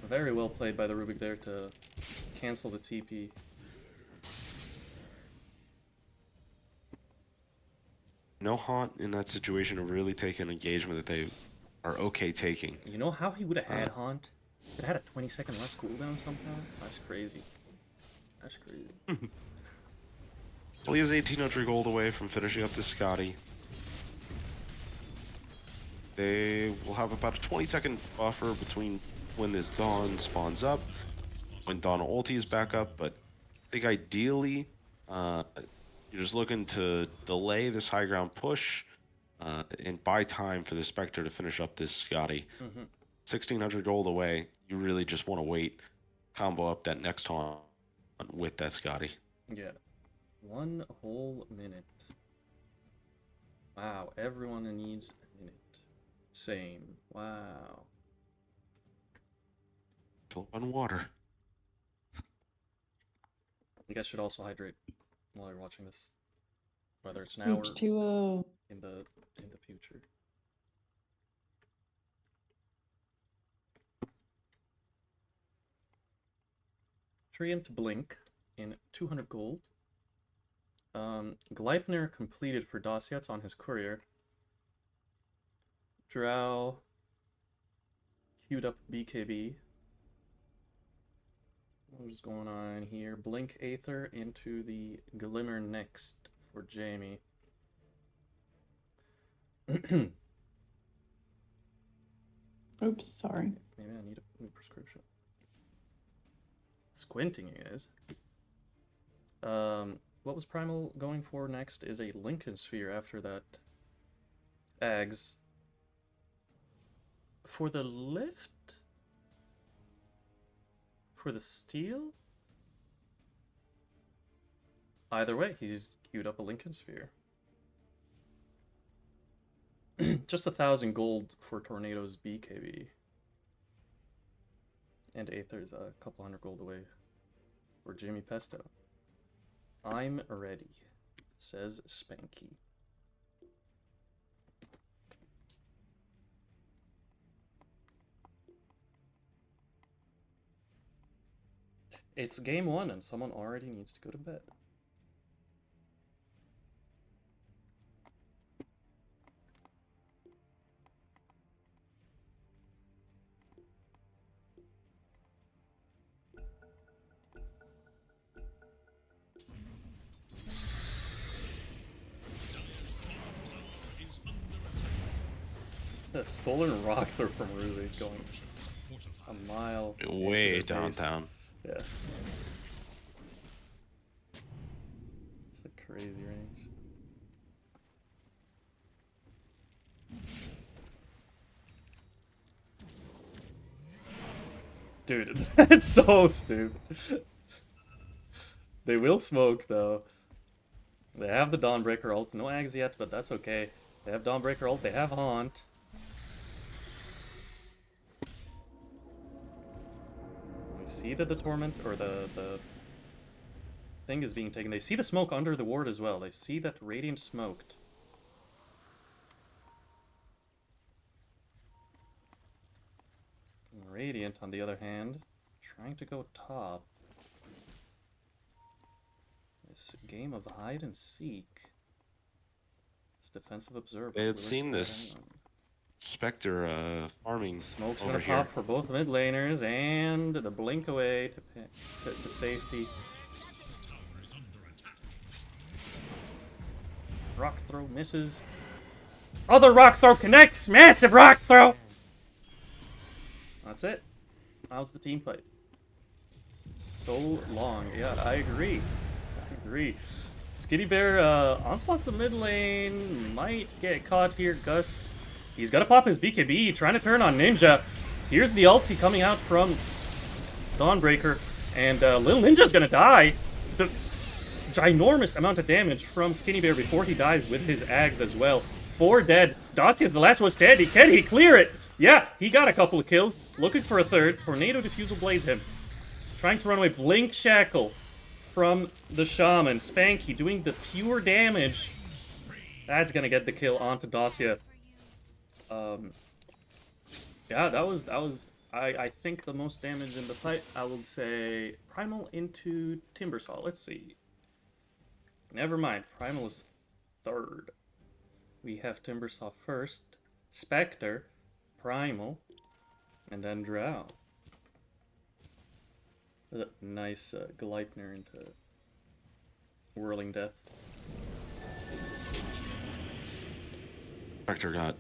Very well played by the Rubik there to cancel the TP. No Haunt in that situation to really take an engagement that they are okay taking. You know how he would have had Haunt? It had a 20-second less cooldown somehow? That's crazy. That's crazy. Well, he is 1800 gold away from finishing up this Scotty. They will have about a 20-second buffer between when this Dawn spawns up, when Dawn ulti is back up, but I think ideally, you're just looking to delay this high ground push and buy time for the Spectre to finish up this Scotty. 1600 gold away, you really just want to wait, combo up that next taunt with that Scotty. Yeah. 1 whole minute. Wow, everyone needs a minute. Same. Wow. Fill up on water. You guys should also hydrate while you're watching this. Whether it's now or H2O. in the future. Treant Blink in 200 gold. Gleipnir completed for Dossiets on his courier. Drow queued up BKB. What is going on here? Blink Aether into the Glimmer next for Jamie. Oops, sorry. Maybe I need a new prescription. Squinting, you guys. What was Primal going for next is a Lincoln Sphere after that. Ags. For the lift? For the steal? Either way, he's queued up a Lincoln Sphere. Just 1,000 gold for Tornado's BKB. And Aether's a couple hundred gold away for Jimmy Pesto. I'm ready, says Spanky. It's game 1 and someone already needs to go to bed. A stolen rock throw from Rubik going a mile. Way into their base. downtown. Yeah. It's a crazy range. Dude, it's so stupid. They will smoke though. They have the Dawnbreaker ult. No Ags yet, but that's okay. They have Dawnbreaker ult. They have Haunt. see that the torment or the thing is being taken. They see the smoke under the ward as well. They see that Radiant smoked. And Radiant, on the other hand, trying to go top. This game of hide and seek. This defensive observer. They had seen this Spectre farming Smoke's over gonna here. pop for both mid laners, and the blink away to safety. Tower is under attack. Rock throw misses. Other rock throw connects! Massive rock throw! That's it. How's the team fight? So long. Yeah, I agree. I agree. Skinny Bear onslaughts the mid lane. Might get caught here. Gust. He's got to pop his BKB. Trying to turn on Ninja. Here's the ulti coming out from Dawnbreaker. And Little Ninja's going to die. The ginormous amount of damage from Skinny Bear before he dies with his Ags as well. 4 dead. Dacia's the last one standing. Can he clear it? Yeah, he got a couple of kills. Looking for a third. Tornado Diffusal Blaze him. Trying to run away. Blink Shackle from the Shaman. Spanky doing the pure damage. That's going to get the kill onto Dacia. Yeah, that was I think the most damage in the fight. I would say Primal into Timbersaw. Let's see. Never mind. Primal is third. We have Timbersaw first, Spectre, Primal, and then Drow. A nice Gleipnir into Whirling Death. Spectre got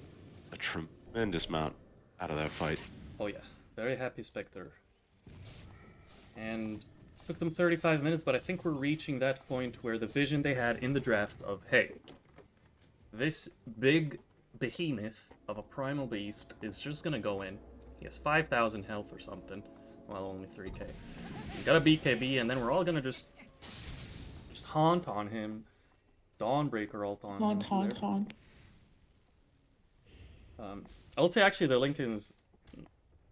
a tremendous amount out of that fight. Oh yeah, very happy Spectre. And took them 35 minutes, but I think we're reaching that point where the vision they had in the draft of, hey, this big behemoth of a primal beast is just gonna go in. He has 5,000 health or something. Well, only 3k. You got a BKB, and then we're all gonna just haunt on him. Dawnbreaker ult on him. Haunt. I would say actually the Lincolns.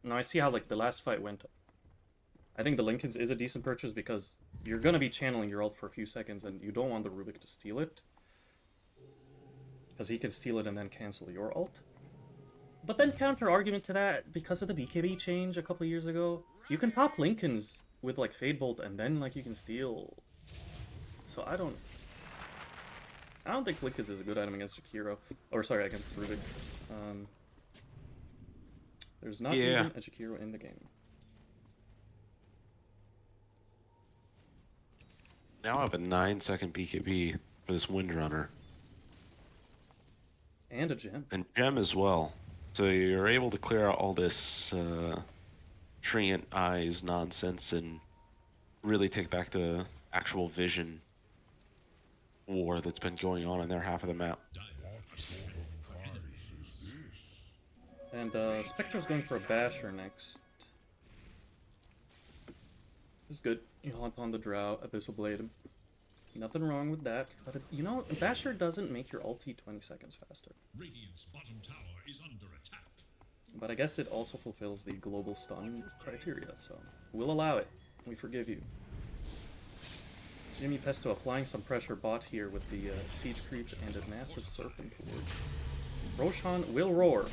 No, I see how like the last fight went. I think the Lincolns is a decent purchase because you're gonna be channeling your ult for a few seconds, and you don't want the Rubik to steal it, because he can steal it and then cancel your ult. But then counter argument to that, because of the BKB change a couple of years ago, you can pop Lincolns with like Fade Bolt and then like you can steal. So I don't think Lincolns is a good item against Jakiro. Or sorry, against Rubik. There's not even a Jakiro in the game. Now I have a 9-second BKB for this Windrunner. And a gem. And gem as well. So you're able to clear out all this Treant Eyes nonsense and really take back the actual vision war that's been going on in their half of the map. And Spectre's going for a Basher next. It's good. You haunt on the Drow, Abyssal Blade him. Nothing wrong with that. But, you know, Basher doesn't make your ulti 20 seconds faster. Radiant's bottom tower is under attack. But I guess it also fulfills the global stun criteria, so we'll allow it. We forgive you. Jimmy Pesto applying some pressure bot here with the Siege Creep and a massive Serpent Ward. Roshan will roar.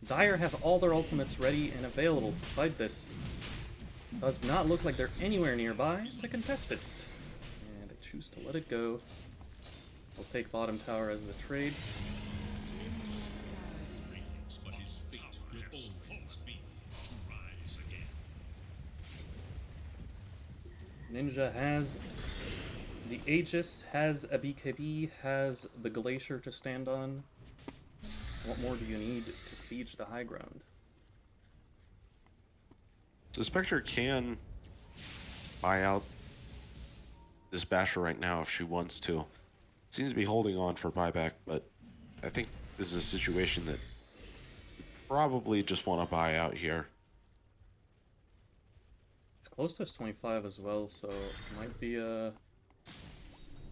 Dire have all their ultimates ready and available to fight this. Does not look like they're anywhere nearby to contest it. And they choose to let it go. We'll take bottom tower as the trade. But his fate will always be to rise again. Ninja has the Aegis, has a BKB, has the Glacier to stand on. What more do you need to siege the high ground? So Spectre can buy out this Basher right now if she wants to. Seems to be holding on for buyback, but I think this is a situation that you probably just want to buy out here. It's close to S25 as well, so it might be a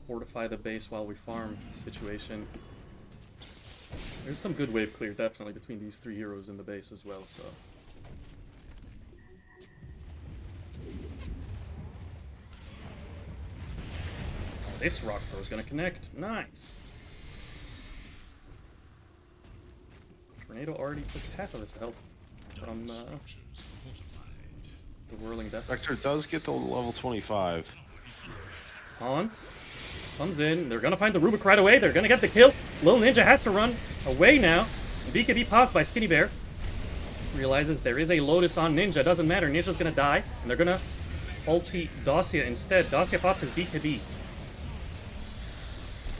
fortify the base while we farm situation. There's some good wave clear definitely between these three heroes in the base as well, so. This rock throw is gonna connect. Nice. Tornado already took half of his health from the whirling death. Spectre does get to level 25. Haunt comes in. They're gonna find the Rubik right away. They're gonna get the kill. Little Ninja has to run away now. BKB popped by Skinny Bear. Realizes there is a Lotus on Ninja. Doesn't matter. Ninja's gonna die. And they're gonna ulti Dacia instead. Dacia pops his BKB.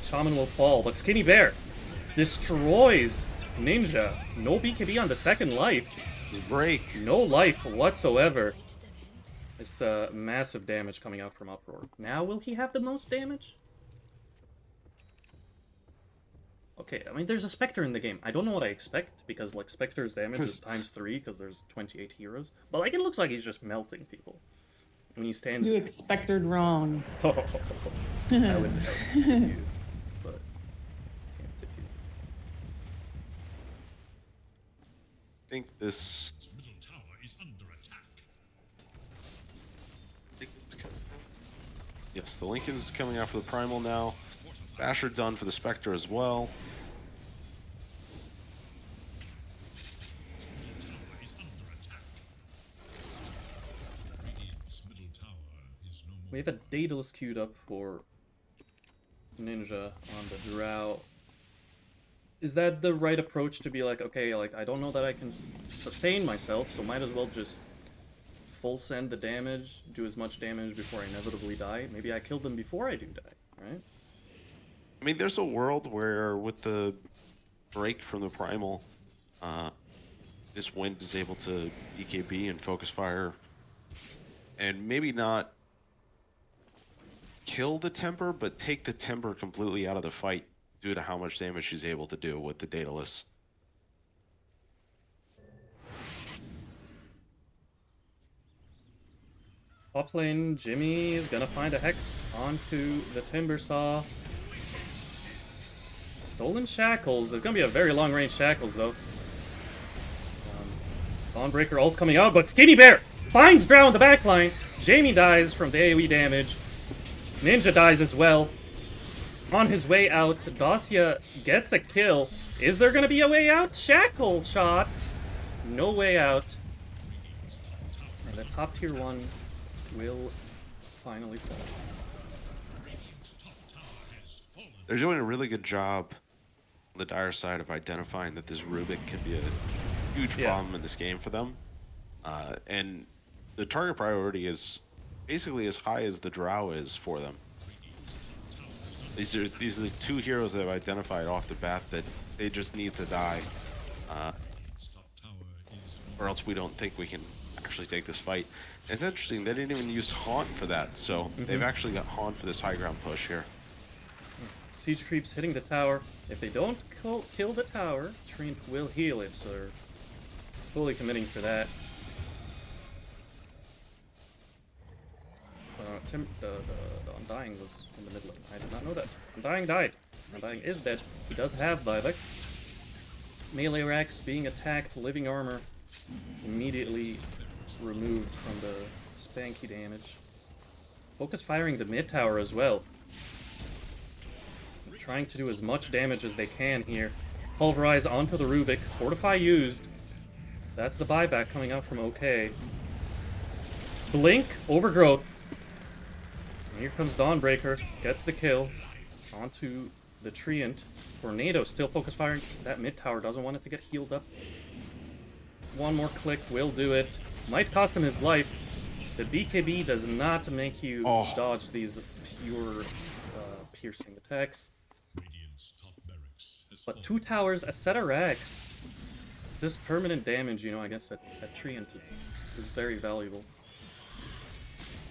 Shaman will fall. But Skinny Bear destroys Ninja. No BKB on the second life. Break. No life whatsoever. It's massive damage coming out from Uproar. Now, will he have the most damage? Okay, I mean, there's a Spectre in the game. I don't know what I expect, because, like, Spectre's damage is ×3, because there's 28 heroes. But, like, it looks like he's just melting people. When he stands... You expected wrong. I would tip you, but can't tip you. I think this... Middle tower is under attack. Yes, the Lincoln's coming out for the Primal now. Basher done for the Spectre as well. Tower is under attack. Radiant's middle tower is no more. We have a Daedalus queued up for Ninja on the Drow. Is that the right approach to be like, okay, like, I don't know that I can sustain myself, so might as well just full send the damage, do as much damage before I inevitably die? Maybe I killed them before I do die, right? I mean, there's a world where with the break from the Primal, this Wind is able to EKB and focus fire, and maybe not kill the Temper, but take the Temper completely out of the fight due to how much damage she's able to do with the Daedalus. Top lane, Jimmy is gonna find a Hex onto the Timber Saw. Stolen Shackles. There's gonna be a very long range Shackles though. Dawnbreaker ult coming out, but Skinny Bear finds Drow in the backline. Jamie dies from the AoE damage. Ninja dies as well. On his way out, Dacia gets a kill. Is there gonna be a way out? Shackle shot. No way out. And the top tier 1 will finally fall. They're doing a really good job on the Dire side of identifying that this Rubik can be a huge problem in this game for them. And the target priority is basically as high as the Drow is for them. These are the two heroes that have identified off the bat that they just need to die, or else we don't think we can actually take this fight. And it's interesting, they didn't even use Haunt for that, so they've actually got Haunt for this high ground push here. Siege creeps hitting the tower. If they don't kill the tower, Treant will heal it, so they're fully committing for that. The Undying was in the middle. I did not know that. Undying died. Undying is dead. He does have Vivek. Melee Rax being attacked, living armor immediately removed from the spanky damage. Focus firing the mid tower as well. Trying to do as much damage as they can here. Pulverize onto the Rubik. Fortify used. That's the buyback coming out from OK. Blink, Overgrowth. And here comes Dawnbreaker. Gets the kill. Onto the Treant. Tornado still focus firing. That mid tower doesn't want it to get healed up. One more click will do it. Might cost him his life. The BKB does not make you dodge these pure piercing attacks. But 2 towers, a set of racks. This permanent damage, you know, I guess at Treant is very valuable.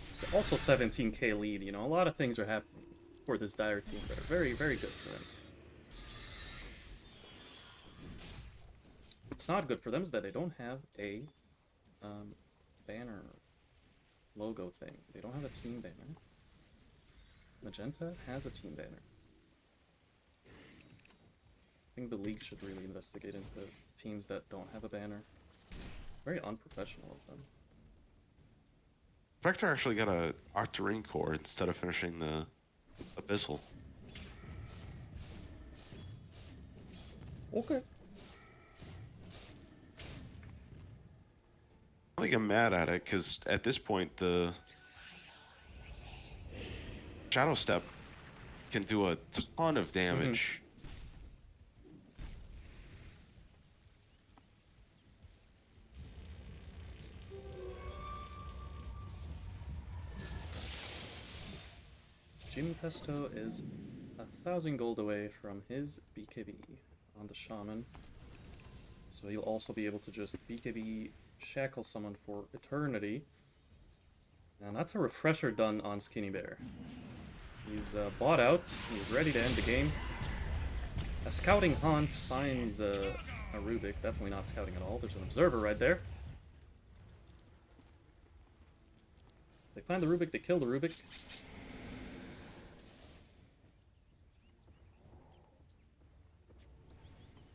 It's also 17k lead, you know, a lot of things are happening for this Dire team that are very, very good for them. What's not good for them is that they don't have a banner logo thing. They don't have a team banner. Magenta has a team banner. I think the league should really investigate into teams that don't have a banner. Very unprofessional of them. Vector actually got a Octarine core instead of finishing the Abyssal. Okay. I think I'm mad at it because at this point the Shadow Step can do a ton of damage. Jimmy Pesto is 1,000 gold away from his BKB on the Shaman. So he'll also be able to just BKB shackle someone for eternity. And that's a refresher done on Skinny Bear. He's bought out, he's ready to end the game. A scouting hunt finds a Rubik, definitely not scouting at all. There's an observer right there. They find the Rubik, they kill the Rubik.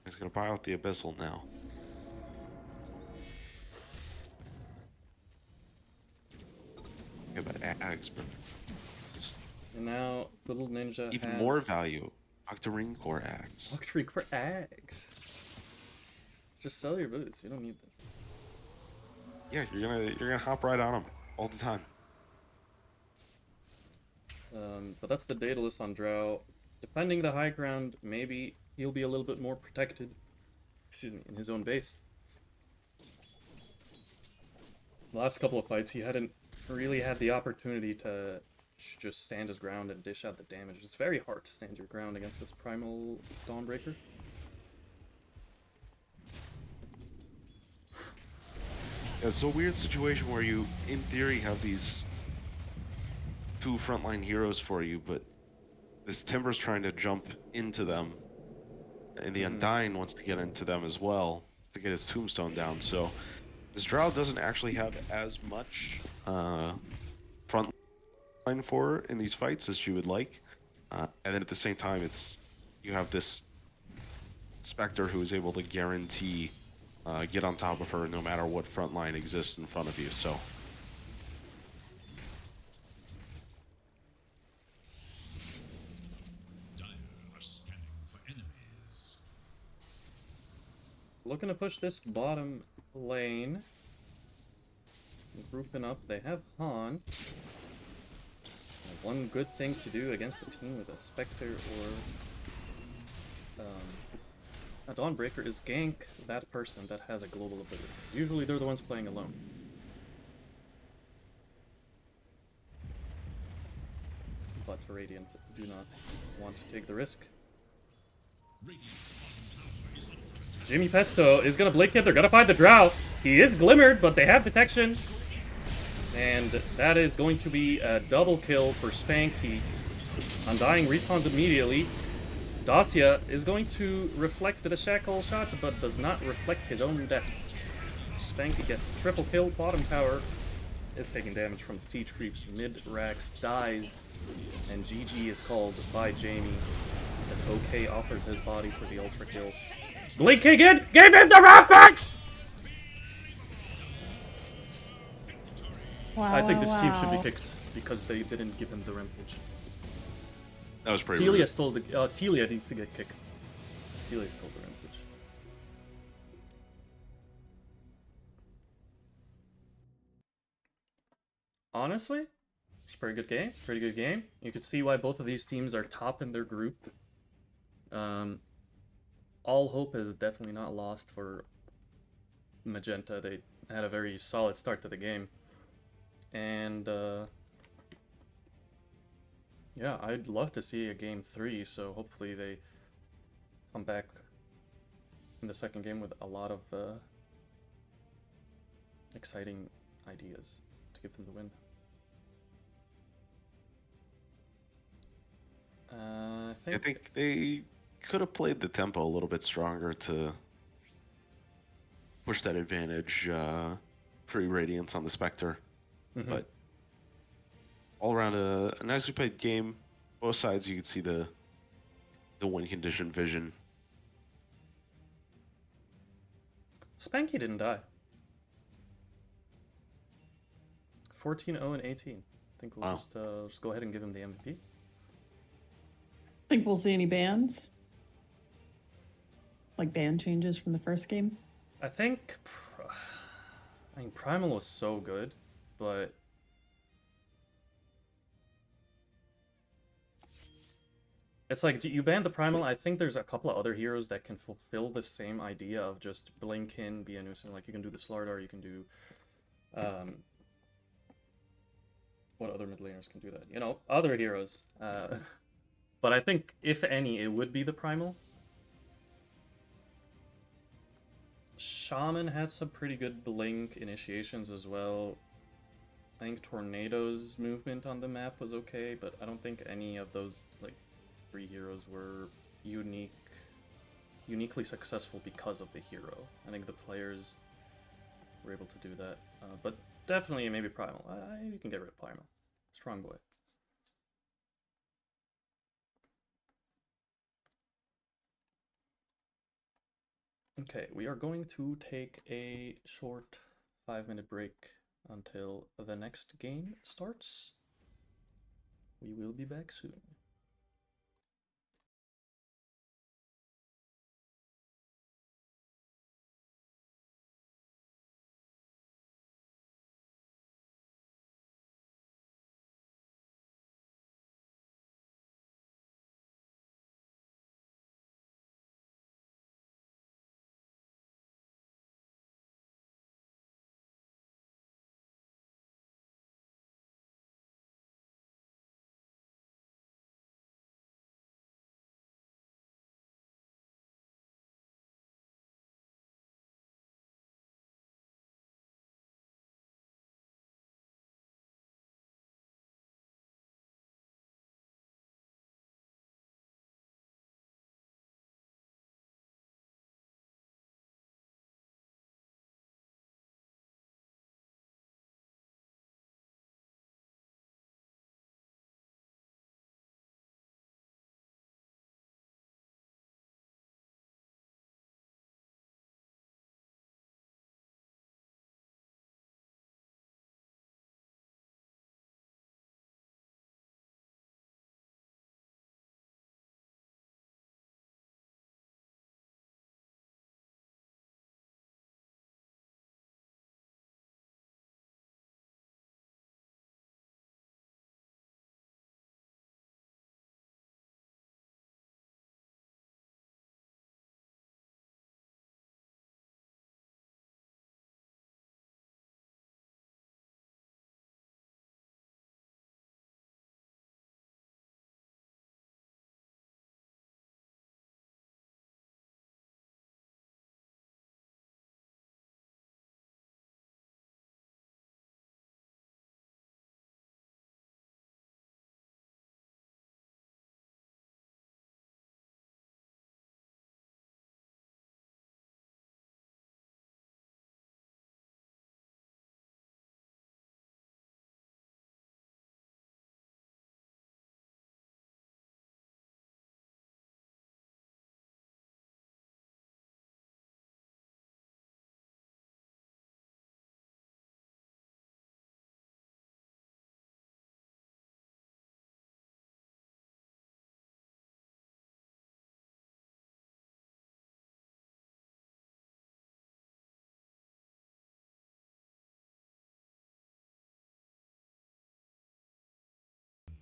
He's gonna buy out the Abyssal now. Yeah, but Ags, but And now the little ninja even has more value. Octarine Core Ags. Octarine for eggs. Just sell your boots. You don't need them. Yeah, you're gonna hop right on them all the time. But that's the Daedalus on Drow. Defending the high ground, maybe he'll be a little bit more protected. Excuse me, in his own base. The last couple of fights, he hadn't really had the opportunity to just stand his ground and dish out the damage. It's very hard to stand your ground against this Primal Dawnbreaker. It's a weird situation where you, in theory, have these two frontline heroes for you, but this Timber's trying to jump into them, and the Undying wants to get into them as well to get his tombstone down. So this Drow doesn't actually have as much front line for her in these fights as you would like, and then at the same time, you have this Spectre who is able to guarantee get on top of her no matter what front line exists in front of you. So Dire are scanning for enemies. Looking to push this bottom lane. Grouping up, they have Han. One good thing to do against a team with a Spectre or a Dawnbreaker is gank that person that has a global ability. Because usually they're the ones playing alone. But Radiant do not want to take the risk. Radiant's bottom tower is under attack. Jimmy Pesto is gonna blink it, they're gonna find the Drow. He is glimmered, but they have detection. And that is going to be a double kill for Spanky. Undying respawns immediately. Dacia is going to reflect the shackle shot, but does not reflect his own death. Spanky gets a triple kill. Bottom tower is taking damage from siege creeps. Mid-Rax dies, and GG is called by Jamie as OK offers his body for the ultra kill. Blink again! Give him the rockets! Wow, I think this team wow. should be kicked because they didn't give him the rampage. that was pretty Telia rude. stole the. Telia needs to get kicked. Telia stole the rampage. Honestly, it's a pretty good game. Pretty good game. You can see why both of these teams are top in their group. All hope is definitely not lost for Magenta. They had a very solid start to the game. And, yeah, I'd love to see a game 3, so hopefully they come back in the second game with a lot of exciting ideas to give them the win. I think they could have played the tempo a little bit stronger to push that advantage pre-Radiance on the Spectre. But all around a nicely played game. Both sides you could see the win condition vision. Spanky didn't die. 14-0 and 18. I think we'll Wow. just go ahead and give him the MVP. Think we'll see any bans? Like ban changes from the first game? I think, I mean, Primal was so good, but it's like you ban the Primal. I think there's a couple of other heroes that can fulfill the same idea of just blink in, be a nuisance. Like you can do the Slardar, you can do, what other mid laners can do that? You know, other heroes. But I think if any, it would be the Primal. Shaman had some pretty good blink initiations as well. I think Tornado's movement on the map was okay, but I don't think any of those like 3 heroes were uniquely successful because of the hero. I think the players were able to do that, but definitely maybe Primal. You can get rid of Primal. Strong boy. Okay, we are going to take a short 5-minute break until the next game starts. We will be back soon.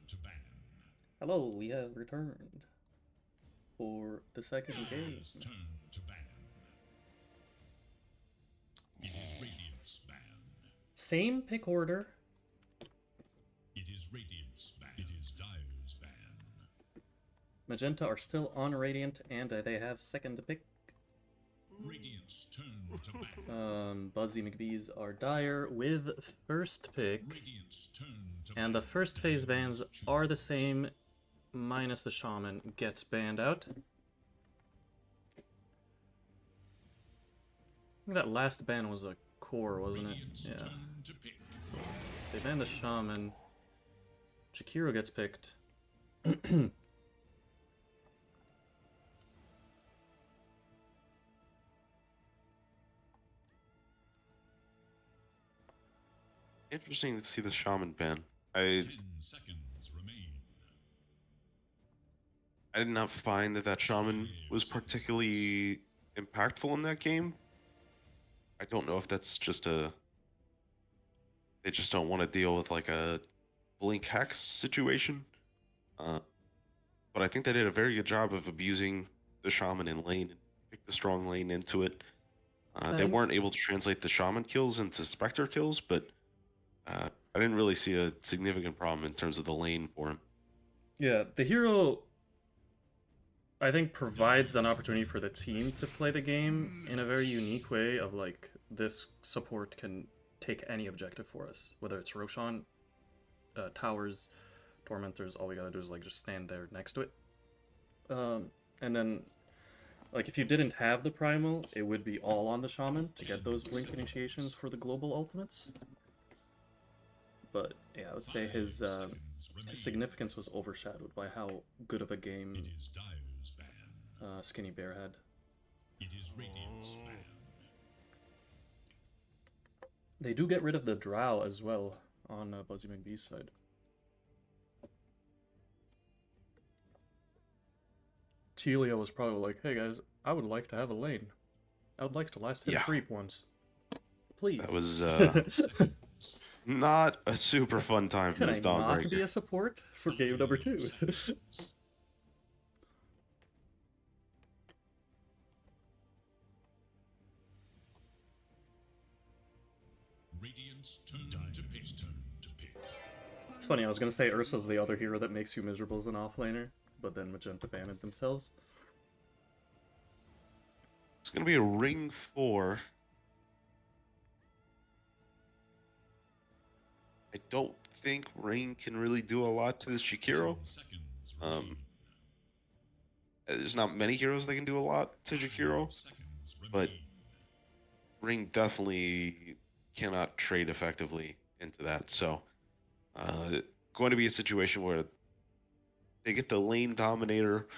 To ban. Hello, we have returned for the second game. His turn to ban. It is Radiant's ban. Same pick order. It is Radiant's ban. It is Dire's ban. Magenta are still on Radiant, and they have second pick. Radiant's turn to ban. Buzzy Mcbees are Dire with first pick. Radiant's turn to And ban. the first phase bans are the same, minus the Shaman gets banned out. I think that last ban was a core, wasn't it? Radiant's Yeah. turn to pick. So they ban the Shaman. Jakiro gets picked. Interesting to see the Shaman ban. 10 seconds remain. I did not find that shaman was particularly impactful in that game. I don't know if that's just they just don't want to deal with like a blink hex situation. Uh, but I think they did a very good job of abusing the shaman in lane and pick the strong lane into it. They And- weren't able to translate the shaman kills into specter kills, but I didn't really see a significant problem in terms of the lane for him. Yeah, the hero, I think, provides an opportunity for the team to play the game in a very unique way of like, this support can take any objective for us, whether it's Roshan, towers, tormentors. All we gotta do is like just stand there next to it. And then, like, if you didn't have the primal, it would be all on the shaman to get those blink initiations for the global ultimates. But yeah, I would say his significance was overshadowed by how good of a game It is Dire's ban. Skinny Bear had. It is Radiant's ban. They do get rid of the Drow as well on Buzzy Mcbees' side. Telia was probably like, hey guys, I would like to have a lane. I would like to last hit a Yeah. creep once. Please. That was not a super fun time for Can I this not be Dawnbreaker. a support for game number 2? Radiant's turn to pick. It's funny, I was gonna say Ursa's the other hero that makes you miserable as an offlaner, but then Magenta banned it themselves. It's going to be a ring 4. I don't think Rain can really do a lot to this Jakiro. Seconds Um, There's not many heroes that can do a lot to Jakiro, seconds but remain. Ring definitely cannot trade effectively into that. So, going to be a situation where they get the lane dominator.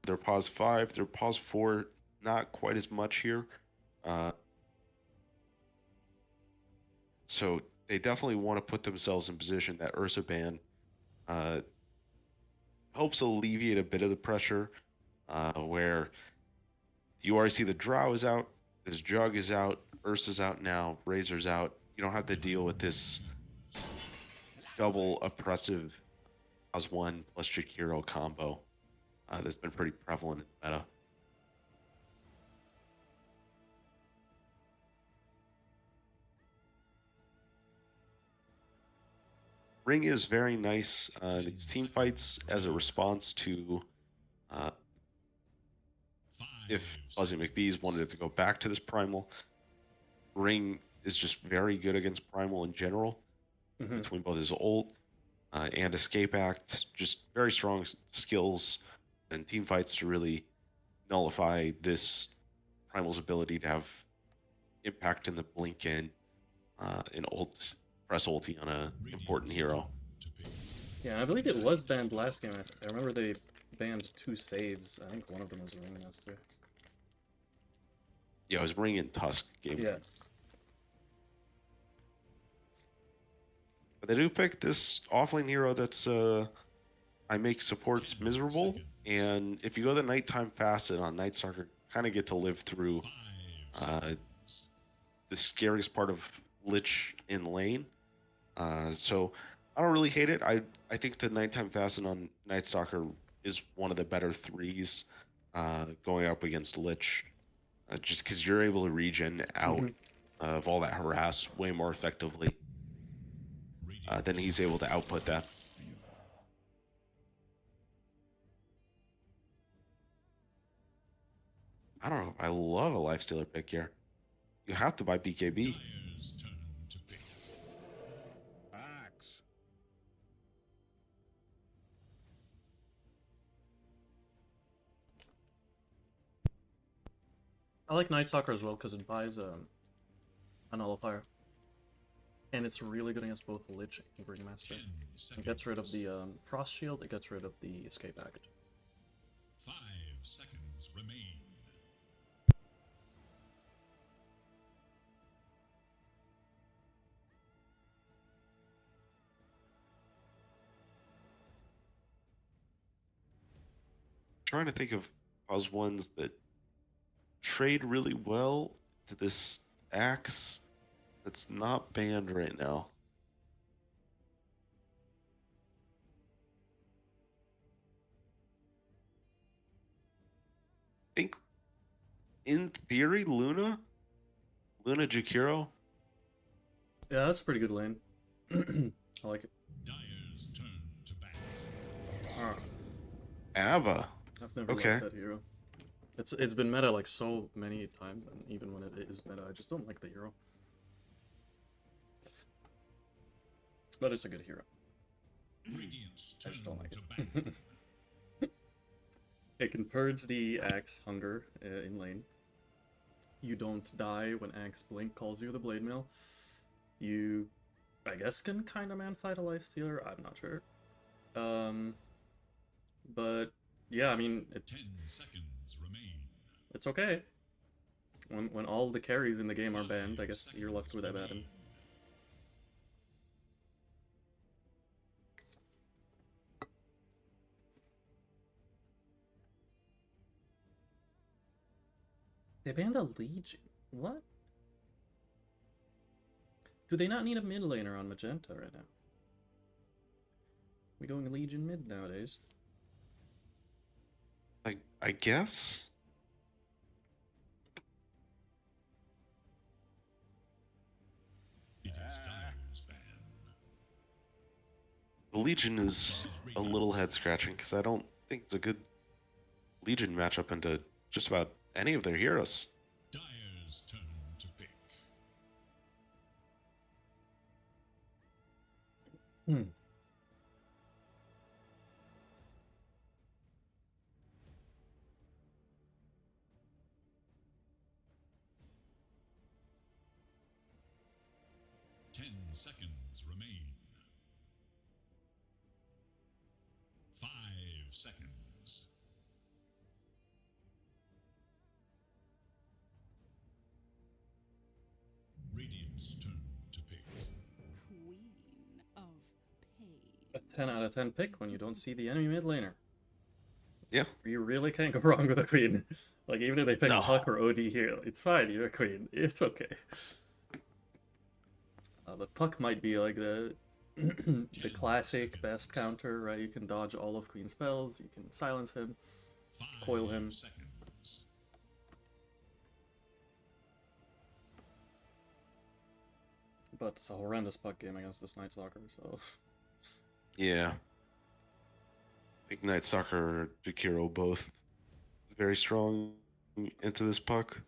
They're pause 5, they're pause 4, not quite as much here. So they definitely want to put themselves in position that Ursa ban helps alleviate a bit of the pressure, where you already see the Drow is out, this Jug is out, Ursa's out now, Razor's out. You don't have to deal with this double oppressive pause 1 plus Jakiro combo that's been pretty prevalent in the meta. Ring is very nice these team fights as a response to if Buzzy Mcbees wanted to go back to this Primal. Ring is just very good against Primal in general, between both his ult and Escape Act. Just very strong skills and team fights to really nullify this Primal's ability to have impact in the blink and ult, press ulti on an important hero. Yeah, I believe it was banned last game. I remember they banned 2 saves. I think one of them was Ringmaster. Yeah, it was Ring and Tusk game. Yeah. But they do pick this offlane hero that's I make supports miserable, and if you go the nighttime facet on Night Stalker, kind of get to live through the scariest part of Lich in lane. So I don't really hate it. I think the nighttime facet on Night Stalker is one of the better 3s going up against Lich, just because you're able to regen out of all that harass way more effectively than he's able to output that. I don't know. I love a Lifestealer pick here. You have to buy BKB. Dire's turn to pick. Axe. I like Night Stalker as well because it buys a nullifier. And it's really good against both Lich and Ringmaster. It gets rid of the Frost Shield, it gets rid of the Escape Act. 5 seconds remain. trying to think of Pause ones that trade really well to this axe that's not banned right now. I think, in theory, Luna Jakiro. Yeah, that's a pretty good lane. I like it. Dyer's turn to bat. Ah, Ava. I've never Okay. liked that hero. It's been meta like so many times, and even when it is meta, I just don't like the hero. But it's a good hero. Radiant's I turn just don't like to it. bat. It can purge the axe hunger in lane. You don't die when axe blink calls you the blade mail. You, I guess, can kind of man fight a lifestealer. I'm not sure. But yeah, I mean, 10 seconds remain. it's okay. When all the carries in the game are banned, I guess you're left with Abaddon. They banned the Legion. What? Do they not need a mid laner on Magenta right now? We going Legion mid nowadays. I guess. It is Dyer's ban. The Legion is a little head scratching because I don't think it's a good Legion matchup into just about any of their heroes. Dyer's turn to pick. Hmm. Ten seconds remain. 5 seconds. Radiant's turn to pick. Queen of Pain. A 10 out of 10 pick when you don't see the enemy mid laner. Yeah. You really can't go wrong with a queen. Like, even if they pick No. Puck or OD here, it's fine, you're a queen. It's okay. But Puck might be like the the classic best counter, right? You can dodge all of Queen's spells, you can silence him, 5 coil him. seconds. But it's a horrendous Puck game against this Night Stalker, so... Yeah. Ignite Soccer, Jakiro both very strong into this puck.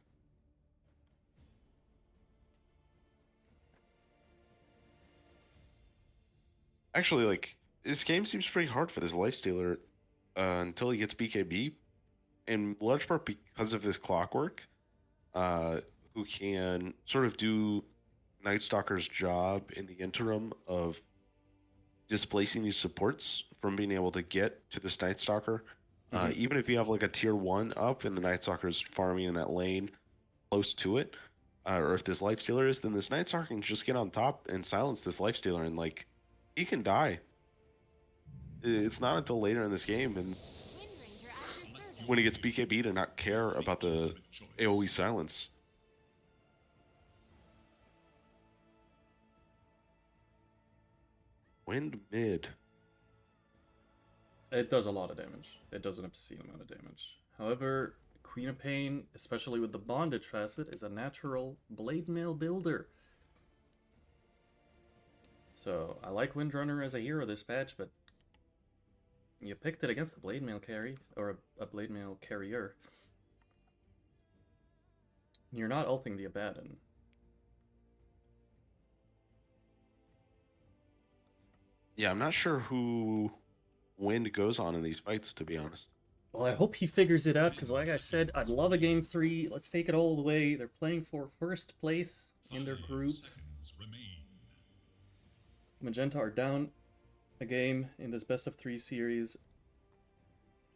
Actually, like, this game seems pretty hard for this lifestealer until he gets BKB, in large part because of this clockwork, who can sort of do Night Stalker's job in the interim of displacing these supports from being able to get to this Night Stalker. Even if you have like a tier 1 up and the Night Stalker's farming in that lane close to it, or if this Lifestealer is, then this Night Stalker can just get on top and silence this Lifestealer, and like, he can die. It's not until later in this game and Wind Ranger at your service. when he gets BKB to not care about the AoE silence. Wind mid. It does a lot of damage. It does an obscene amount of damage. However, Queen of Pain, especially with the bondage facet, is a natural blade mail builder. So, I like Windrunner as a hero this patch, but you picked it against the blade mail carry, or a blade mail carrier. You're not ulting the Abaddon. Yeah, I'm not sure who Wind goes on in these fights, to be honest. Well, I hope he figures it out, because like I said, I'd love a game 3. Let's take it all the way. They're playing for first place in their 5 group. seconds remain. Magenta are down a game in this best of 3 series.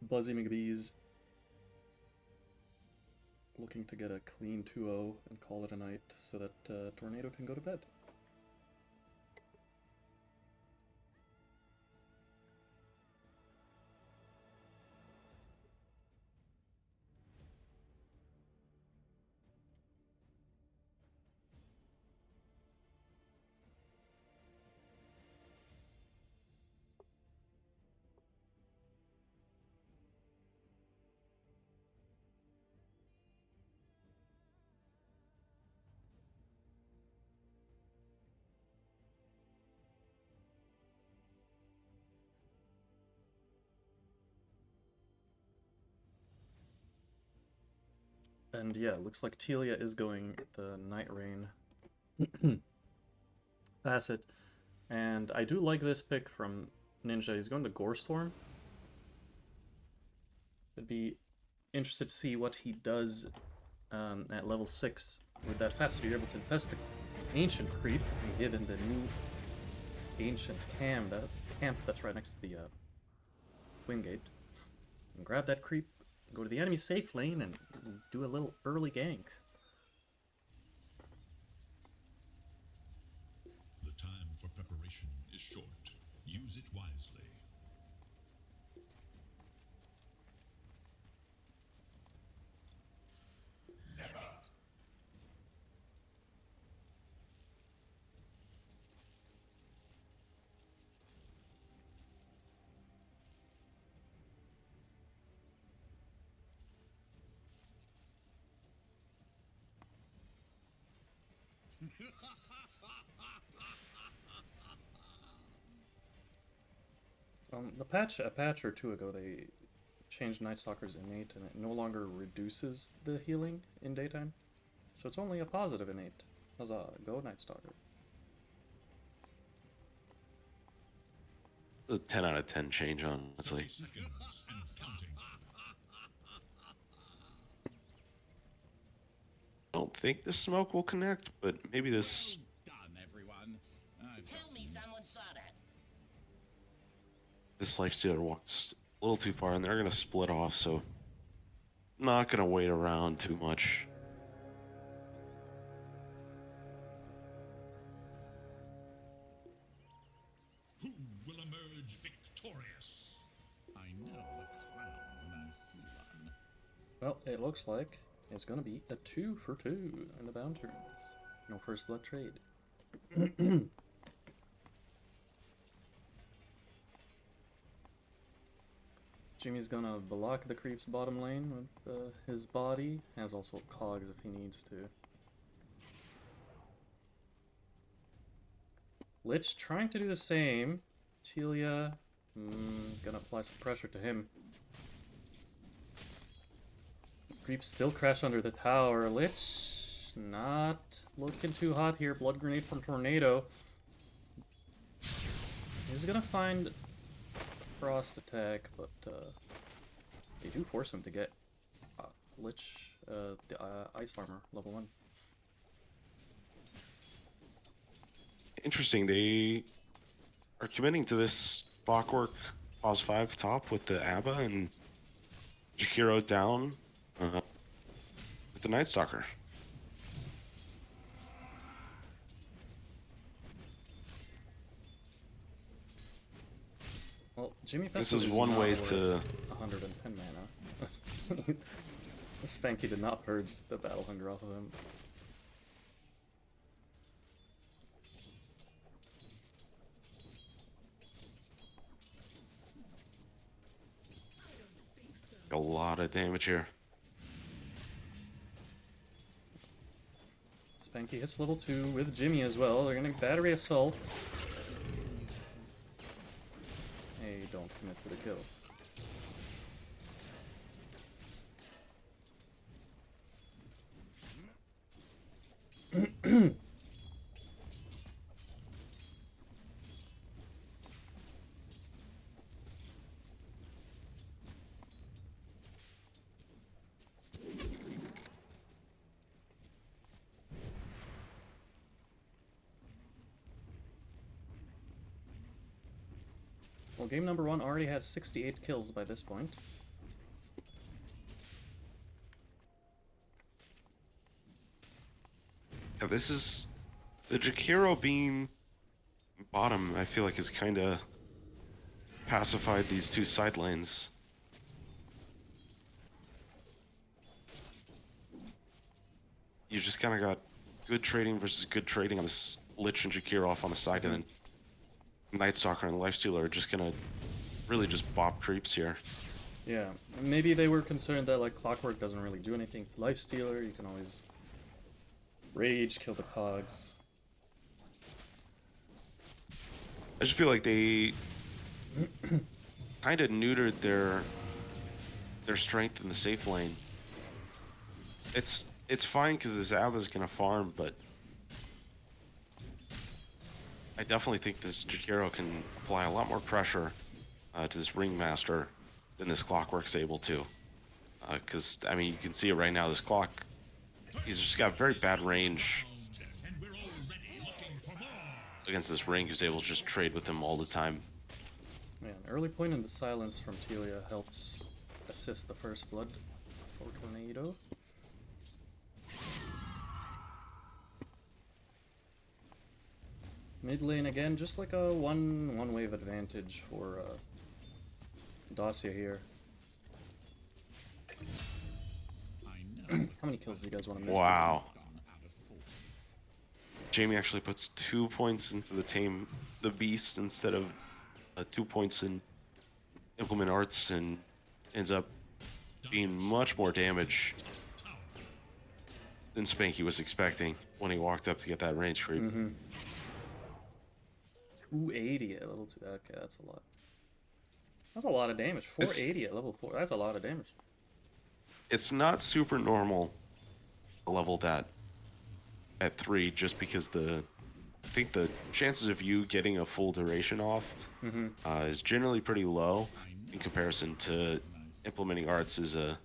Buzzy Mcbees looking to get a clean 2-0 and call it a night so that Tornado can go to bed. And yeah, looks like Telia is going the Night Rain facet. And I do like this pick from Ninja. He's going the Gore Storm. I'd be interested to see what he does at level 6. With that facet, you're able to infest the Ancient Creep, and given the new Ancient camp that's right next to the Twin Gate. And grab that creep, go to the enemy safe lane, and do a little early gank. The time for preparation is short. Use it wisely. A patch or two ago, they changed Night Stalker's innate, and it no longer reduces the healing in daytime. So it's only a positive innate. Huzzah, go Night Stalker. It's a 10 out of 10 change, honestly. Seconds and counting. I don't think the smoke will connect, but maybe this... Done, everyone. Tell me someone saw that. This Lifestealer walks a little too far, and they're going to split off, so... Not going to wait around too much. Who will emerge victorious? I know a clown when I see one. Well, it looks like it's gonna be a 2 for 2 in the bound turns. No first blood trade. Jimmy's gonna block the creep's bottom lane with his body. Has also cogs if he needs to. Lich trying to do the same. Telia gonna apply some pressure to him. Creep still crash under the tower. Lich not looking too hot here. Blood grenade from Tornado. He's gonna find frost attack, but they do force him to get Lich the ice armor level 1. Interesting, they are committing to this Clockwork pause 5 top with the Abba, and Jakiro's down with the Night Stalker. Well, Jimmy This Pesto is one way not to... worth 110 mana. Spanky did not purge the battle hunger off of him. A lot of damage here. Spanky hits level 2 with Jimmy as well. They're gonna battery assault. Hey, don't commit to the kill. Well, game number 1 already has 68 kills by this point. Yeah, this is... The Jakiro being bottom, I feel like, has kind of pacified these two side lanes. You just kind of got good trading versus good trading on this Lich and Jakiro off on the side, and then Night Stalker and Lifestealer are just gonna really just bop creeps here. Yeah, maybe they were concerned that like Clockwork doesn't really do anything. Lifestealer, you can always rage, kill the cogs. I just feel like they kind of neutered their strength in the safe lane. It's fine because this Ab is gonna farm, but I definitely think this Jakiro can apply a lot more pressure to this Ringmaster than this Clockwork's able to. Because I mean, you can see it right now. This Clock, he's just got very bad range against this Ring, who's able to just trade with him all the time. Man, early point in the silence from Telia helps assist the first blood for Tornado. Mid lane again, just like a one wave advantage for Dacia here. How many kills do you guys want to miss? Wow. Jamie actually puts 2 points into the beast instead of 2 points in implement arts, and ends up being much more damage than Spanky was expecting when he walked up to get that range creep. 280 at level 2. Okay, that's a lot. That's a lot of damage. 480 at level 4. That's a lot of damage. It's not super normal to level that at 3, just because I think the chances of you getting a full duration off is generally pretty low in comparison to implementing arts is a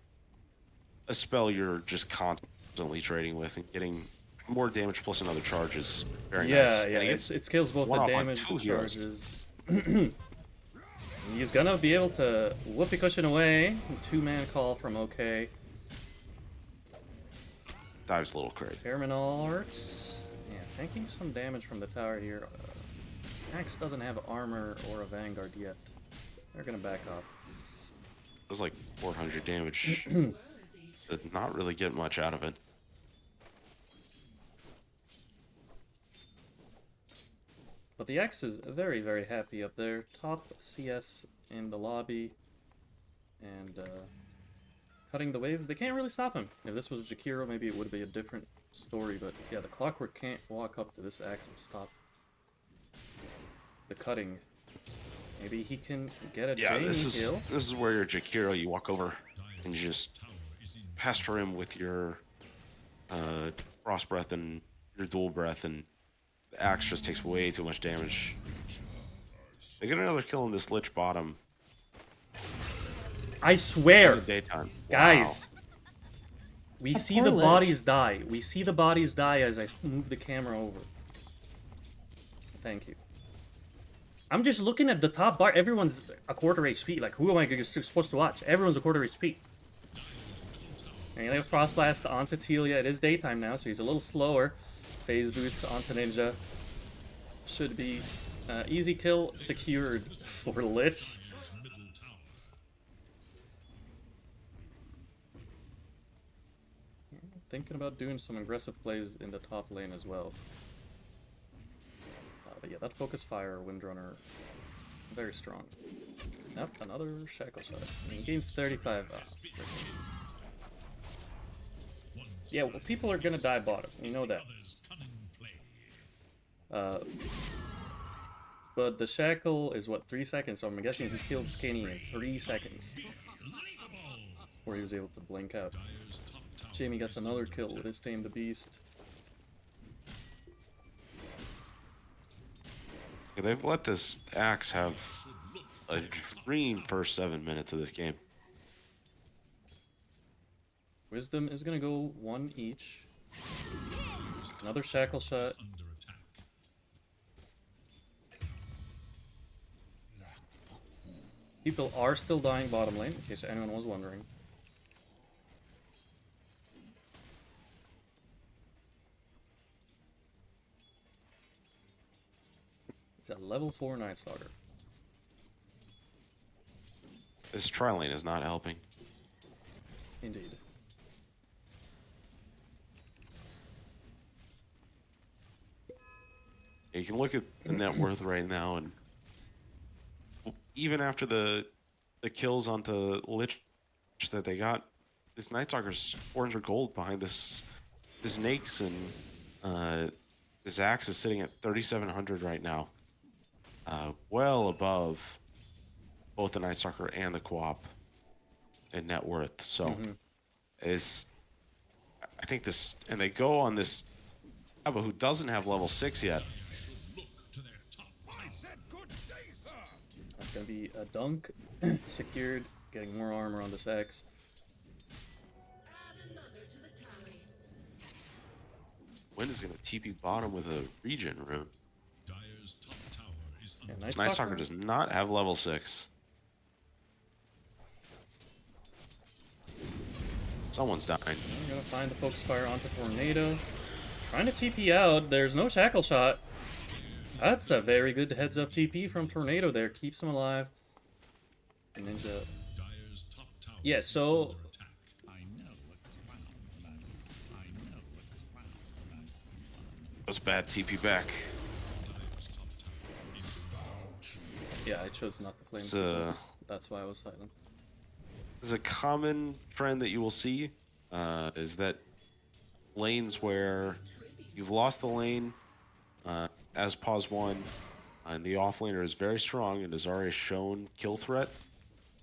spell you're just constantly trading with, and getting more damage plus another charge is very nice. Yeah, it scales both the damage and charges. He's gonna be able to whoopee cushion away. 2-man call from OK. Dives a little crazy. Terminal arts. Yeah, tanking some damage from the tower here. Axe doesn't have armor or a vanguard yet. They're gonna back off. Does like 400 damage. Did not really get much out of it. But the Axe is very, very happy up there. Top CS in the lobby. And cutting the waves. They can't really stop him. If this was Jakiro, maybe it would be a different story. But yeah, the Clockwork can't walk up to this Axe and stop the cutting. Maybe he can get a Jamie kill. This is where you're Jakiro. You walk over and you just pester him with your Frost Breath and your Dual Breath, and the Axe just takes way too much damage. They get another kill in this Lich bottom. I swear, In the daytime. guys, Wow. we That see poor the Lich. bodies die. We see the bodies die as I move the camera over. Thank you. I'm just looking at the top bar. Everyone's a quarter HP. Like, who am I supposed to watch? Everyone's a quarter HP. And there's Frost Blast onto Telia. It is daytime now, so he's a little slower. Phase Boots onto Ninja. Should be easy kill secured for Lich. Thinking about doing some aggressive plays in the top lane as well. But yeah, that Focus Fire Windrunner, very strong. Yep, another Shackle Shot. I mean, he gains 35. Yeah, well, people are gonna die bottom. You know that. But the Shackle is what, 3 seconds, so I'm guessing he killed Skinny in 3 seconds. Where he was able to blink out. Jamie gets another kill with his Tame the Beast. Yeah, they've let this Axe have a dream first 7 minutes of this game. Wisdom is gonna go 1 each. Just another Shackle Shot. People are still dying bottom lane, in case anyone was wondering. It's a level 4 Night Stalker. This tri-lane is not helping. Indeed. You can look at the net worth right now, and even after the kills onto Lich that they got, this Night Stalker's 400 gold behind this Nakes, and this Axe is sitting at 3,700 right now. Well above both the Night Stalker and the Co-op in net worth. So I think this, and they go on this Abba who doesn't have level 6 yet. Look to their top tower. That's gonna be a dunk. Secured. Getting more armor on this X. Wind is going to TP bottom with a regen rune. Dyer's top tower is Yeah, under Night Night Stalker Stalker does not have level 6. Someone's dying. I'm gonna find the focus fire onto Tornado. Trying to TP out. There's no shackle shot. That's a very good heads up TP from Tornado there. Keeps him alive. Ninja. Dyer's top tower Yeah, is so under attack. I know a clown when I see. I know a clown when I see one. That was bad TP back. Dyer's top tower in yeah, I chose not to flame. It's, people. That's why I was silent. This is a common trend that you will see, is that lanes where you've lost the lane as pause 1, and the offlaner is very strong and has already shown kill threat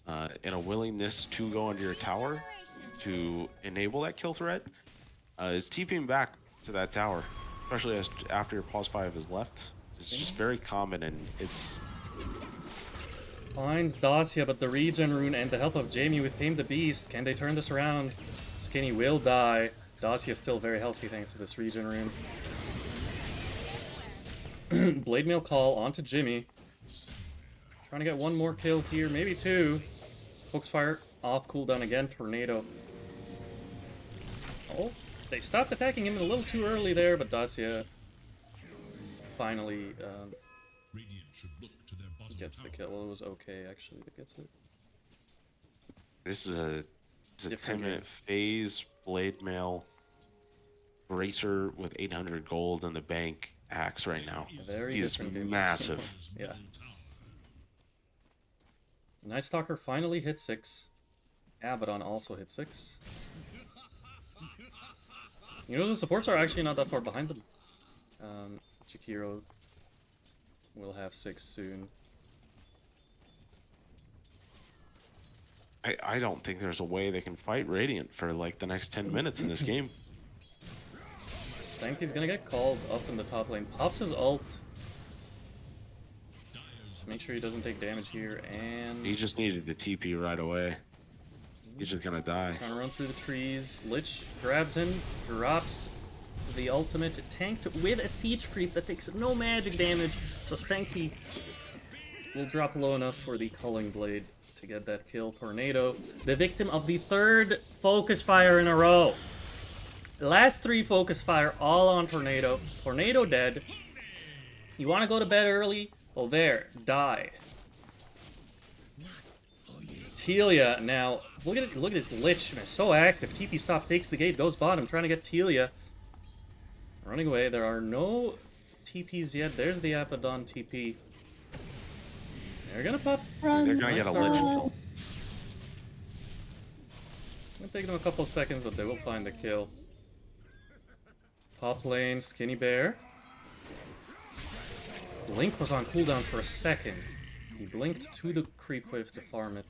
and a willingness to go into your tower to enable that kill threat, is TPing back to that tower, especially after your pause 5 is left. It's just very common, and it's... Finds Dacia, but the regen rune and the help of Jamie with Tame the Beast. Can they turn this around? Skinny will die. Dacia is still very healthy thanks to this regen rune. Blade Mail call onto Jimmy. Trying to get one more kill here, maybe two. Focus fire off cooldown again. Tornado. Oh, they stopped attacking him a little too early there, but Dacia finally Radiant should look to their bottom gets the tower. kill. It was okay actually, but gets it. This is a Different 10-minute phase, blade mail, bracer with 800 gold in the bank axe right now. A very He is different game. massive. Yeah. Night Stalker finally hit 6. Abaddon also hit 6. You know, the supports are actually not that far behind them. Chikiro will have 6 soon. I don't think there's a way they can fight Radiant for like the next 10 minutes in this game. Spanky's gonna get called up in the top lane. Pops his ult. Just make sure he doesn't take damage here, and He just needed the TP right away. He's just gonna die. trying to run through the trees. Lich grabs him, drops the ultimate, tanked with a siege creep that takes no magic damage. So Spanky will drop low enough for the Culling Blade to get that kill. Tornado, the victim of the 3rd focus fire in a row. The last 3 focus fire all on Tornado. Tornado dead. You want to go to bed early? Well, there, die. Telia now. Look at it. Look at this Lich. Man, so active. TP stop takes the gate, goes bottom, trying to get Telia. Running away. There are no TPs yet. There's the Abaddon TP. They're gonna pop. Run. They're gonna get a Nice Lich start. kill. It's gonna take them a couple seconds, but they will find the kill. Top lane, Skinny Bear. Blink was on cooldown for a second. He blinked to the creep wave to farm it.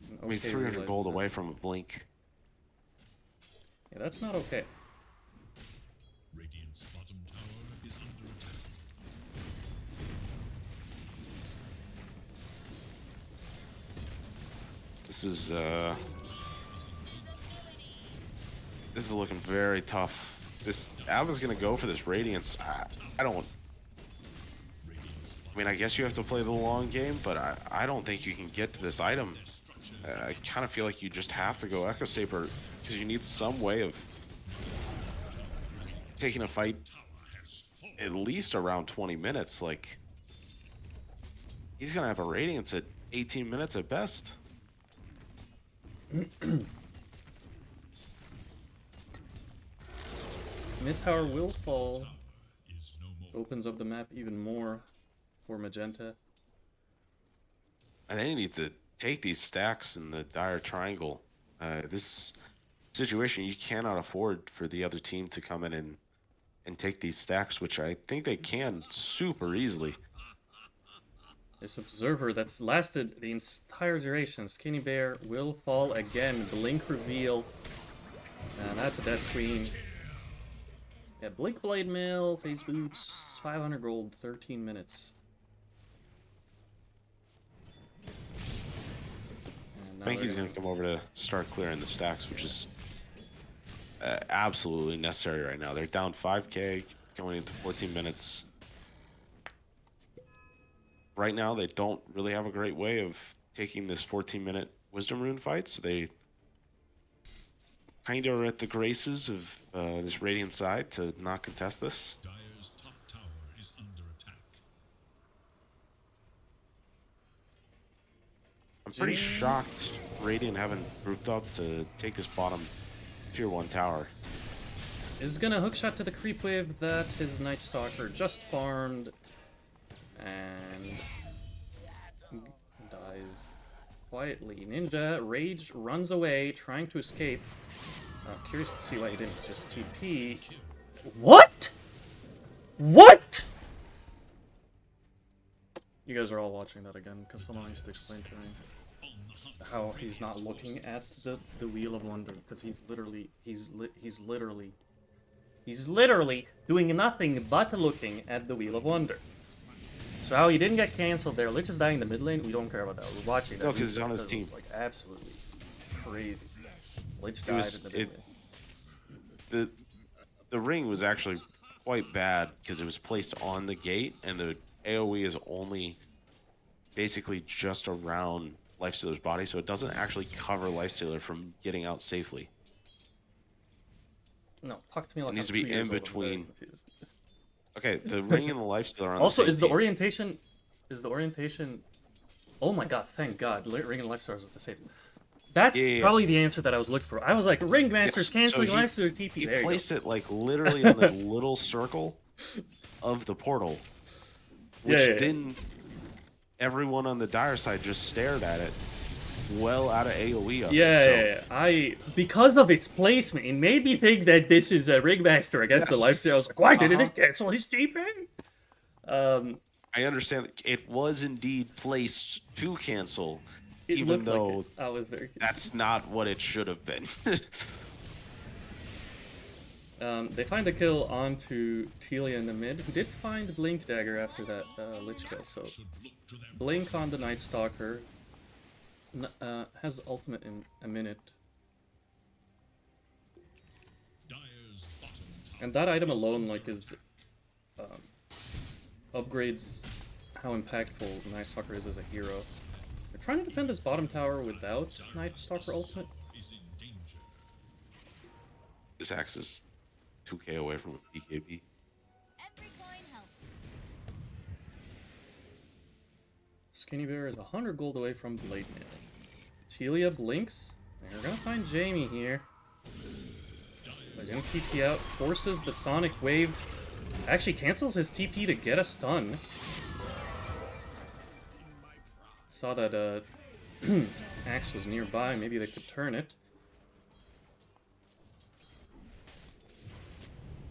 And I mean, okay 300 realizes gold that. away from a blink. Yeah, that's not okay. Radiant's bottom tower is under attack. This is looking very tough. This Abba's gonna go for this Radiance. I don't. I mean, I guess you have to play the long game, but I don't think you can get to this item. I kind of feel like you just have to go Echo Saber because you need some way of taking a fight at least around 20 minutes. Like, he's gonna have a Radiance at 18 minutes at best. Mid tower will fall. Is no more. Opens up the map even more for Magenta. And then you need to take these stacks in the dire triangle. This situation, you cannot afford for the other team to come in and take these stacks, which I think they can super easily. This observer that's lasted the entire duration. Skinny Bear will fall again. Blink reveal. And that's a dead queen. Yeah, Blink Blade Mail, Phase Boots, 500 gold, 13 minutes. And now I think they're he's going to come over to start clearing the stacks, which is absolutely necessary right now. They're down 5k going into 14 minutes. Right now, they don't really have a great way of taking this 14-minute Wisdom Rune fight, so they kind of are at the graces of this Radiant side to not contest this. Dire's top tower is under attack. I'm pretty shocked Radiant haven't grouped up to take this bottom tier 1 tower. Is gonna hookshot to the creep wave that his Night Stalker just farmed. And dies quietly. Ninja Rage runs away, trying to escape. Curious to see why he didn't just TP. What? What? You guys are all watching that again because someone needs to explain to me how he's not looking at the Wheel of Wonder, because he's literally doing nothing but looking at the Wheel of Wonder. So how he didn't get cancelled there. Lich is dying in the mid lane. We don't care about that. We're watching that. No, because he's on his team. It's like absolutely crazy. Lich died in the mid lane. The ring was actually quite bad because it was placed on the gate, and the AoE is only basically just around Lifestealer's body, so it doesn't actually cover Lifestealer from getting out safely. No, talk to me like It needs I'm to be 2 years in old. I'm very between. confused. Okay, the ring and the Lifestealer are on Also, the same is the team. orientation? Oh my god! Thank God, ring and Lifestealer is the same. That's Yeah. probably the answer that I was looking for. I was like, Ringmaster's canceling so Lifestealer TP. He There you go. placed it like literally in the little circle of the portal, which Yeah. then everyone on the Dire side just stared at it, well out of AoE of it. So, Because of its placement, it made me think that this is a Ringmaster against the Yes. Lifestealer. I was like, why didn't it cancel his TP? I understand that it was indeed placed to cancel, It even looked though like it. I was very confused. that's not what it should have been. They find the kill onto Telia in the mid, who did find Blink Dagger after that Lich kill. So Blink on the Night Stalker has ultimate in a minute. Dire's bottom tower And that item alone, like, is upgrades how impactful Night Stalker is as a hero. They're trying to defend this bottom tower without Night Stalker ultimate. is in danger. This axe is 2k away from BKB. Every coin helps. Skinny Bear is 100 gold away from Blade Mail. Telia blinks. And we're gonna find Jamie here. He's gonna TP out, forces the Sonic Wave. Actually cancels his TP to get a stun. Saw that Axe was nearby, maybe they could turn it.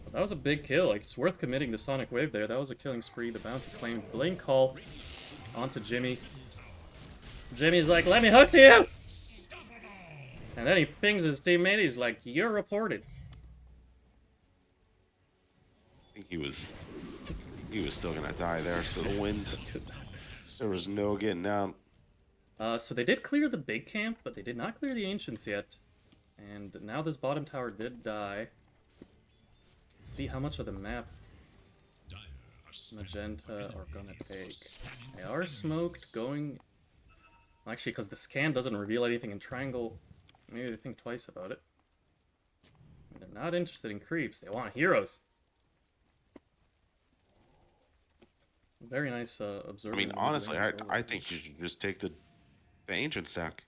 But that was a big kill, like it's worth committing the Sonic Wave there. That was a killing spree. The bounty claim Blink Call onto Jimmy. Jimmy's like, let me hook to you! And then he pings his teammate, he's like, you're reported. I think he was still gonna die there. So the wind, there was no getting out. So they did clear the big camp, but they did not clear the Ancients yet. And now this bottom tower did die. See how much of the map Dire are Magenta are gonna take. They are smoked, going... Actually, because the scan doesn't reveal anything in Triangle, maybe they think twice about it. They're not interested in creeps, they want heroes. Very nice I observing. mean, honestly, I think you should just take the ancient stack.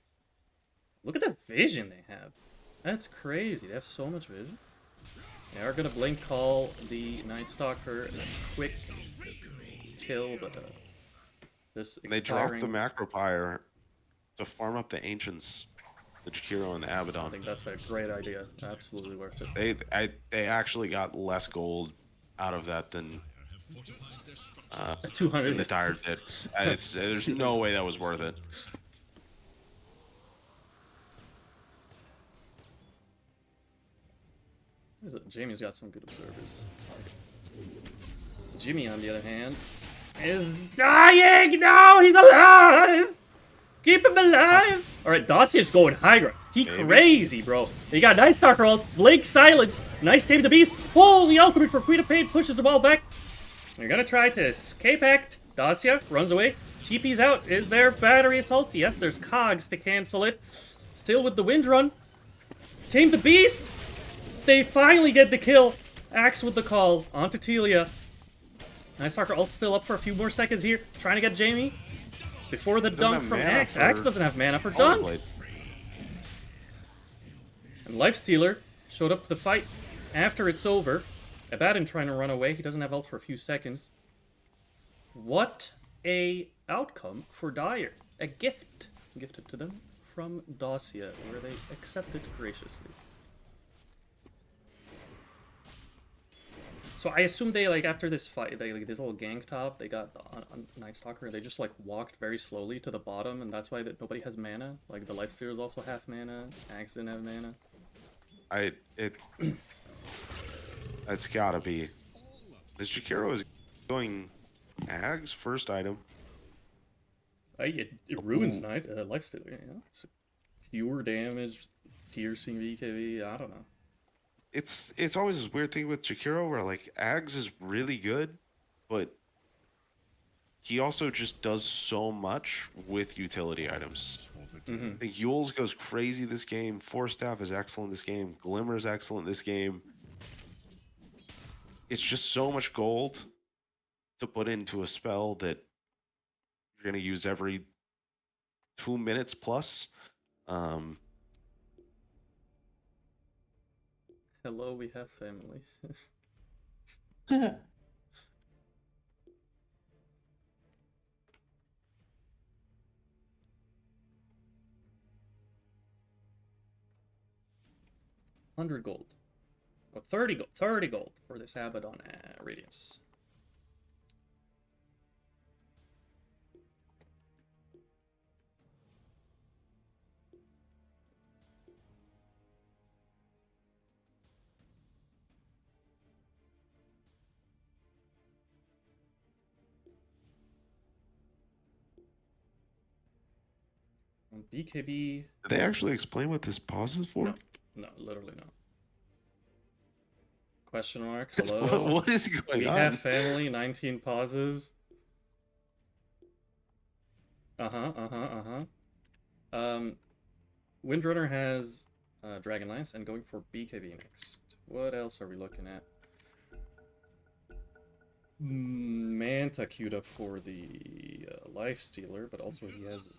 Look at the vision they have. That's crazy. They have so much vision. They are gonna blink call the Night Stalker in a quick kill, but this They dropped expiring... the macro pyre to farm up the ancients, the Jakiro and the I Abaddon. think that's a great idea. Absolutely worth it. They actually got less gold out of that than than 200. the Dire did. There's no way that was worth it. Jamie's got some good observers. Jimmy, on the other hand, is dying! No, he's alive! Keep him alive! Alright, Dossier's going high ground. He crazy, bro. He got Night Stalker ult, Blink Silence, nice Tame the Beast. Whoa, the ultimate for Queen of Pain pushes the ball back. They're gonna try to escape act. Dacia runs away. TP's out. Is there battery assault? Yes, there's cogs to cancel it. Still with the wind run. Tame the Beast! They finally get the kill. Axe with the call. Onto Telia. Night Stalker ult's still up for a few more seconds here. Trying to get Jamie. Before the dunk from Axe. Axe doesn't have mana for dunk. And Lifestealer showed up to the fight after it's over. Abaddon trying to run away. He doesn't have ult for a few seconds. What a outcome for Dire. A gift gifted to them from Dacia, where they accept it graciously. So I assume they, like, after this fight, they, like, this little gang top, they got Night Stalker, they just, like, walked very slowly to the bottom, and that's why nobody has mana. Like, the Lifestealer is also half mana, Axe didn't have mana. That's gotta be. This Jakiro is going Ags first item. It ruins Night Lifestealer, you know? Fewer damage, piercing VKV, I don't know. It's always this weird thing with Jakiro where like Ags is really good, but he also just does so much with utility items. I think Yules goes crazy this game. Force Staff is excellent this game. Glimmer is excellent this game. It's just so much gold to put into a spell that you're going to use every 2 minutes plus. Hello, we have family. $100 gold. Oh, 30 gold. 30 gold for this Abaddon Radiance. BKB. Did they actually explain what this pause is for? No, literally no. Question mark. Hello. What is going we on? We have family. 19 pauses. Windrunner has Dragonlance and going for BKB next. What else are we looking at? Manta queued up for the Lifestealer, but also he has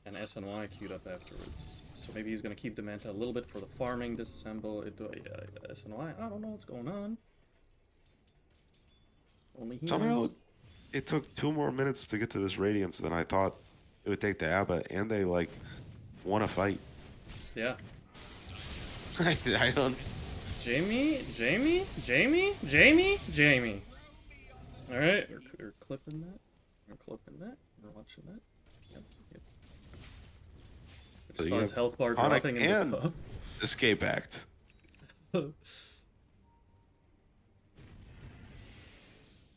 an SNY queued up afterwards. So maybe he's going to keep the Manta a little bit for the farming, disassemble, SNY. I don't know what's going on. Only he Somehow knows. It took 2 more minutes to get to this Radiance than I thought it would take the Abba, and they, like, won a fight. Yeah. I don't... Jamie. Alright, we're clipping that. We're watching that. Yep. So saw his health bar dropping in the top. Escape Act. Yeah,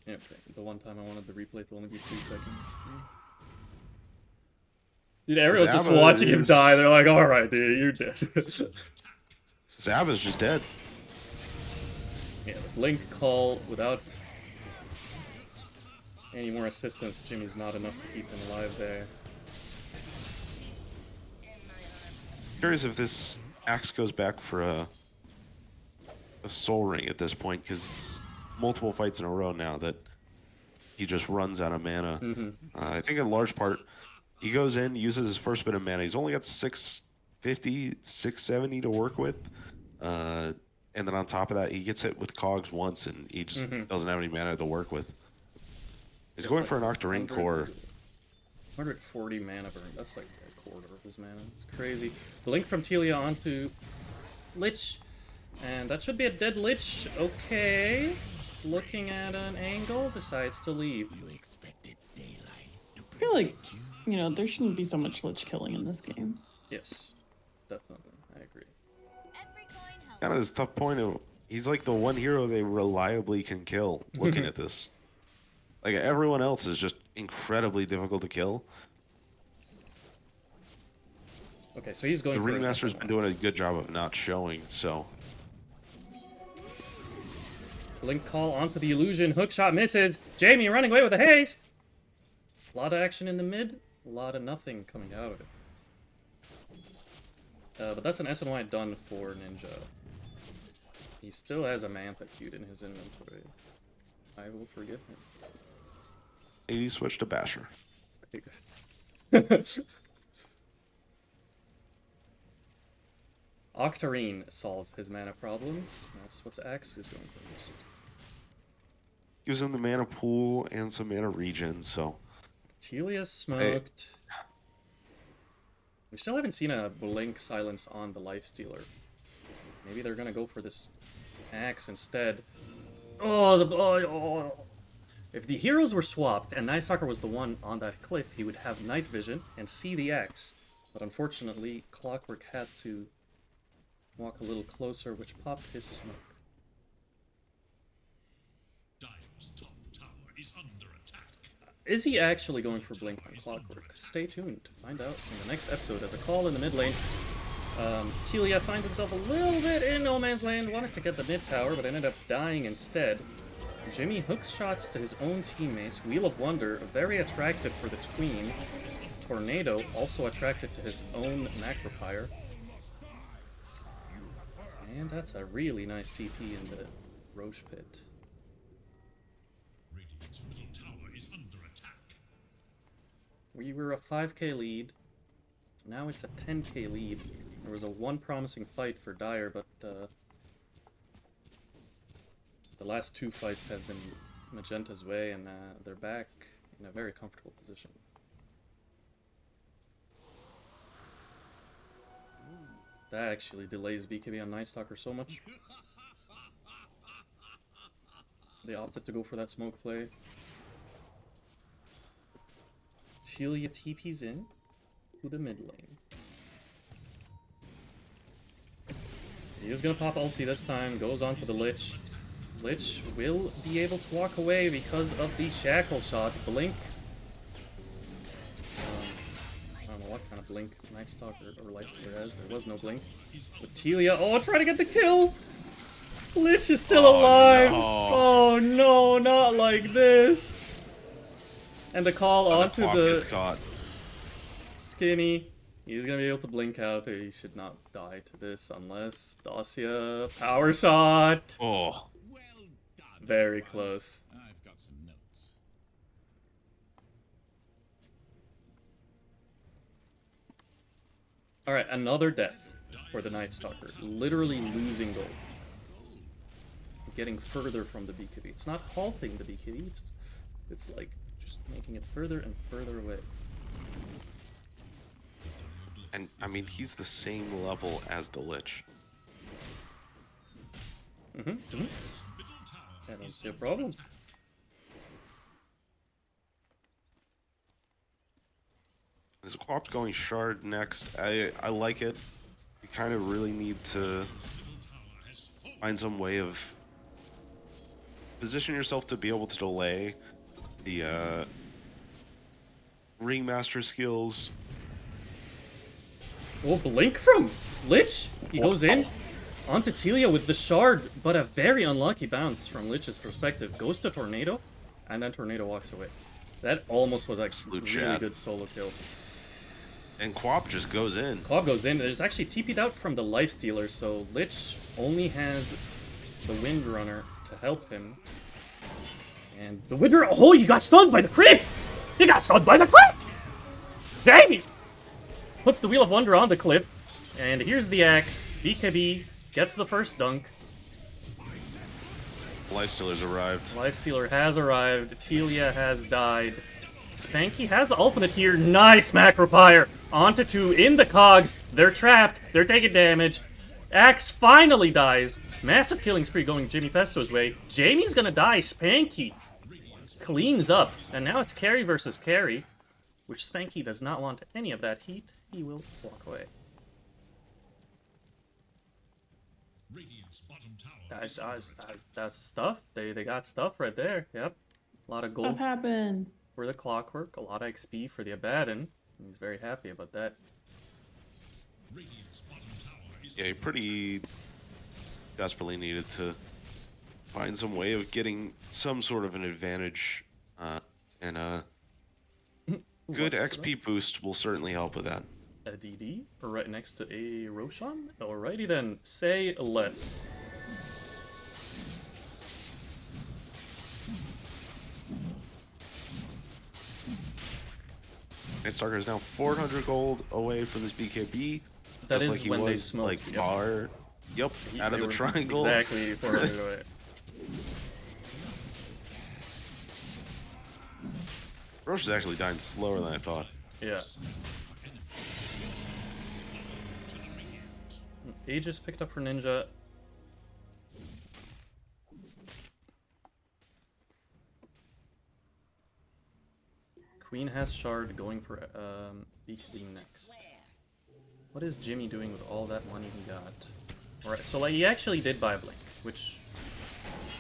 okay. The one time I wanted the replay to only be 3 seconds. Dude, everyone's just watching him die. They're like, alright, dude, you're dead. Zaba's just dead. Yeah, the blink call without any more assistance, Jimmy's not enough to keep him alive there. Curious if this Axe goes back for a soul ring at this point, because it's multiple fights in a row now that he just runs out of mana. I think in large part, he goes in, uses his first bit of mana. He's only got 650, 670 to work with. And then on top of that, he gets hit with Cogs once, and he just doesn't have any mana to work with. He's going for an Octarine Core. 140 mana burn. That's like a quarter of his mana. It's crazy. The link from Telia onto Lich. And that should be a dead Lich. Okay. Looking at an angle, decides to leave. I feel like, you know, there shouldn't be so much Lich killing in this game. Yes. Definitely. I agree. Every coin helps. Kind of this tough point of he's like the one hero they reliably can kill. Looking at this, like everyone else is just incredibly difficult to kill. Okay, so he's The going for a Ringmaster's different been one. doing a good job of not showing. So Blink call onto the illusion. Hookshot misses. Jamie running away with a haste. A lot of action in the mid. A lot of nothing coming out of it. But that's an SNY done for Ninja. He still has a Mantha queued in his inventory. I will forgive him. he switched to Basher. Octarine solves his mana problems. That's what's Axe who's going first. Gives him the mana pool and some mana regen. So Telia smoked. We still haven't seen a Blink silence on the Lifestealer. Maybe they're gonna go for this Axe instead. Oh. If the heroes were swapped and Night Stalker was the one on that cliff, he would have night vision and see the Axe. But unfortunately, Clockwork had to walk a little closer, which popped his smoke. Dire's top tower is under attack. Is he actually going for Blink on Clockwork? Stay tuned to find out in the next episode as a call in the mid lane. Telia finds himself a little bit in no man's land, wanted to get the mid tower, but ended up dying instead. Jimmy hooks shots to his own teammates. Wheel of Wonder, very attractive for this queen. Tornado, also attracted to his own Macropyre. And that's a really nice TP in the Roche Pit. Radiant's middle tower is under attack. We were a 5k lead. Now it's a 10k lead. There was a one promising fight for Dire, but the last two fights have been Magenta's way, and they're back in a very comfortable position. That actually delays BKB on Night Stalker so much. They opted to go for that smoke play. Telia TP's in to the mid lane. He is gonna pop ulti this time, goes on for the Lich. Lich will be able to walk away because of the Shackle Shot. Blink. I don't know what kind of blink Night Stalker or Lifestealer has. There was no blink. But Telia, oh, try to get the kill! Lich is still alive! No. Oh no, not like this! And the call onto Quap the gets caught. Skinny. He's gonna be able to blink out. He should not die to this unless Dacia power shot. Oh, Well done. Very everyone. close. I've got some notes. Alright, another death for the Night Stalker. Literally losing gold. Getting further from the BKB. It's not halting the BKB, it's like just making it further and further away. and I mean he's the same level as the Lich. I don't see a problem. This Quap's going Shard next. I like it. You kind of really need to find some way of position yourself to be able to delay the Ringmaster skills. Oh, blink from Lich! He goes in onto Telia with the shard, but a very unlucky bounce from Lich's perspective. Goes to Tornado, and then Tornado walks away. That almost was like Absolute really chat. good solo kill. And Quap just goes in. Claw goes in. There's actually TP'd out from the Lifestealer, so Lich only has the Windrunner to help him. And the Windrunner... Oh, you got stunned by the crit! You got stunned by the crit! Dang! Puts the Wheel of Wonder on the cliff. And here's the axe. BKB gets the first dunk. Lifestealer's arrived. Lifestealer has arrived. Telia has died. Spanky has the ultimate here. Nice Macropyre. Onto two in the cogs. They're trapped. They're taking damage. Axe finally dies. Massive killing spree going Jimmy Pesto's way. Jamie's gonna die. Spanky cleans up. And now it's carry versus carry, which Spanky does not want any of that heat. He will walk away. bottom tower That's stuff. They got stuff right there. Yep. A lot of Stuff gold happened. for the clockwork. A lot of XP for the Abaddon. He's very happy about that. Radiant's bottom tower is Yeah, he pretty desperately needed to find some way of getting some sort of an advantage, and a good What's XP boost will certainly help with that. A DD right next to a Roshan? Alrighty then, say less. Nightstalker is now 400 gold away from this BKB. That just is like he when they was, smoked. like Yep. far. Yep, out of They the were triangle. Exactly 400 away. Roche is actually dying slower than I thought. Yeah. Aegis picked up for Ninja. Queen has Shard going for BKB next. What is Jimmy doing with all that money he got? Alright, so like he actually did buy a Blink, which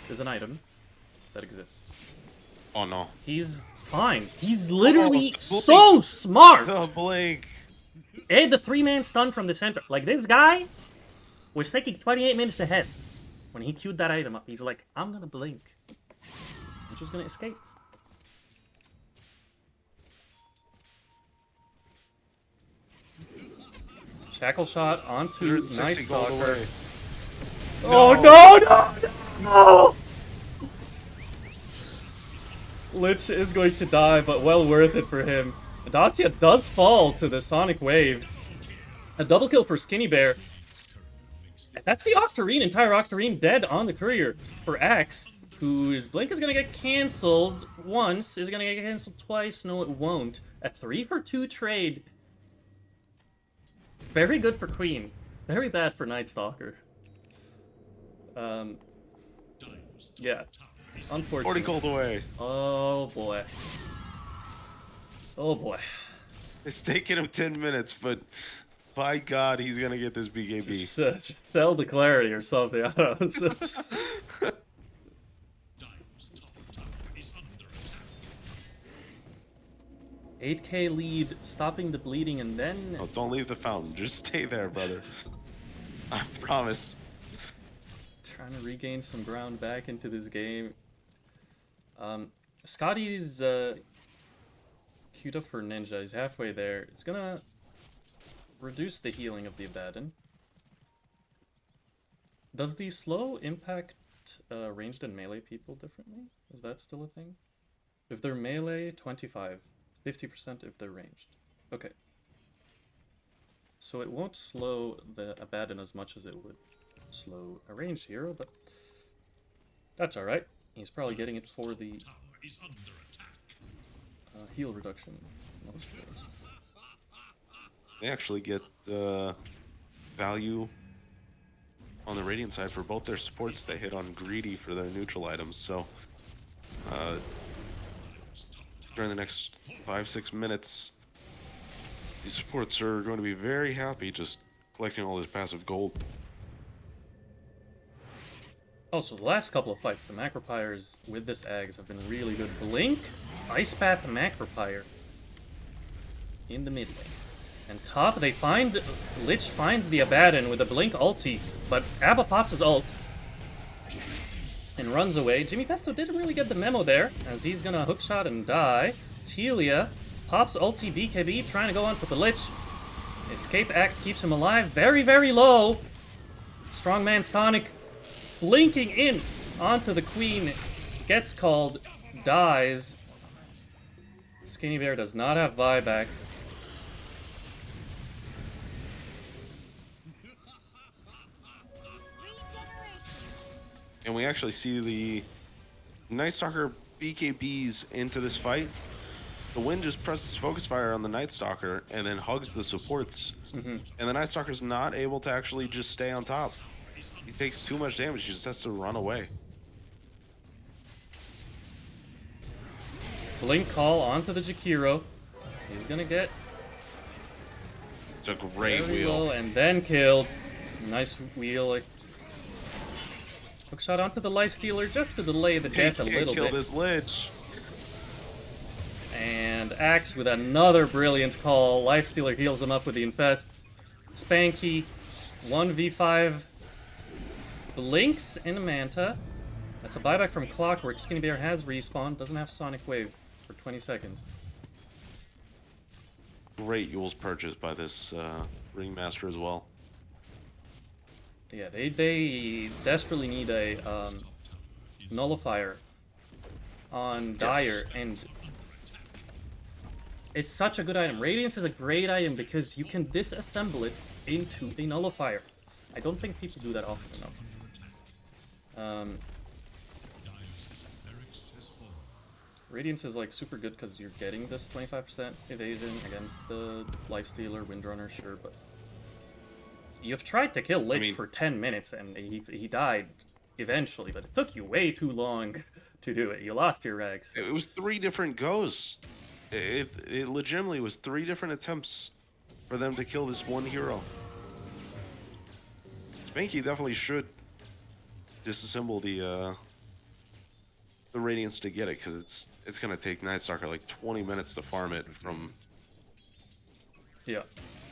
is an item that exists. Oh no. He's fine. He's literally Oh, so smart! The blink. And the 3-man stun from the center. Like, this guy was thinking 28 minutes ahead when he queued that item up. He's like, I'm gonna blink. I'm just gonna escape. Shackle shot onto 160 gold Night Stalker. away. Oh no! Lich is going to die, but well worth it for him. Dacia does fall to the Sonic Wave. A double kill for Skinny Bear. That's the Octarine, entire Octarine dead on the Courier for Axe, whose Blink is going to get cancelled once. Is it going to get cancelled twice? No, it won't. A 3-for-2 trade. Very good for Queen. Very bad for Night Stalker. Yeah. Unfortunate. 40 gold away. Oh boy. Oh boy. It's taking him 10 minutes, but by God, he's gonna get this BKB. Just sell the clarity or something. I don't know. Dire's top tower is under attack. 8k lead, stopping the bleeding, and then Oh, don't leave the fountain. Just stay there, brother. I promise. trying to regain some ground back into this game. Scotty's queued up for Ninja. He's halfway there. It's gonna reduce the healing of the Abaddon. Does the slow impact ranged and melee people differently? Is that still a thing? If they're melee, 25. 50% if they're ranged. Okay. So it won't slow the Abaddon as much as it would slow a ranged hero, but that's alright. He's probably getting it for the Tower is under attack. heal reduction, mostly. They actually get value on the Radiant side for both their supports. They hit on Greedy for their neutral items, so during the next 5-6 minutes, these supports are going to be very happy just collecting all this passive gold. Also, the last couple of fights, the Macropyres with this Ags have been really good. Blink, Ice Path, Macropyre in the mid lane. And top, they find... Lich finds the Abaddon with a Blink ulti, but Abba pops his ult and runs away. Jimmy Pesto didn't really get the memo there, as he's gonna hookshot and die. Telia pops ulti BKB, trying to go onto the Lich. Escape Act keeps him alive, very, very low. Strongman's tonic blinking in onto the Queen, gets called, dies. Skinny Bear does not have buyback. And we actually see the Night Stalker BKBs into this fight. The Wind just presses Focus Fire on the Night Stalker and then hugs the supports. And the Night Stalker's not able to actually just stay on top. He takes too much damage, he just has to run away. Blink call onto the Jakiro. He's gonna get It's a great very wheel. low and then killed. Nice wheel. Hook shot onto the lifestealer just to delay the death a little kill bit. this Lich. And Axe with another brilliant call. Lifestealer heals him up with the Infest. Spanky, 1v5. Blinks in a Manta. That's a buyback from Clockwork. Skinny Bear has respawned. Doesn't have Sonic Wave for 20 seconds. Great Yule's purchase by this Ringmaster as well. Yeah, they desperately need a nullifier on Dire, and it's such a good item. Radiance is a great item because you can disassemble it into a nullifier. I don't think people do that often enough. Radiance is like super good because you're getting this 25% evasion against the Lifestealer, Windrunner, sure, but you've tried to kill Lich for 10 minutes and he died eventually, but it took you way too long to do it. You lost your Rex. It was 3 different goes. It legitimately was 3 different attempts for them to kill this one hero. Spanky definitely should disassemble the Radiance to get it, because it's gonna take Nightstalker like 20 minutes to farm it from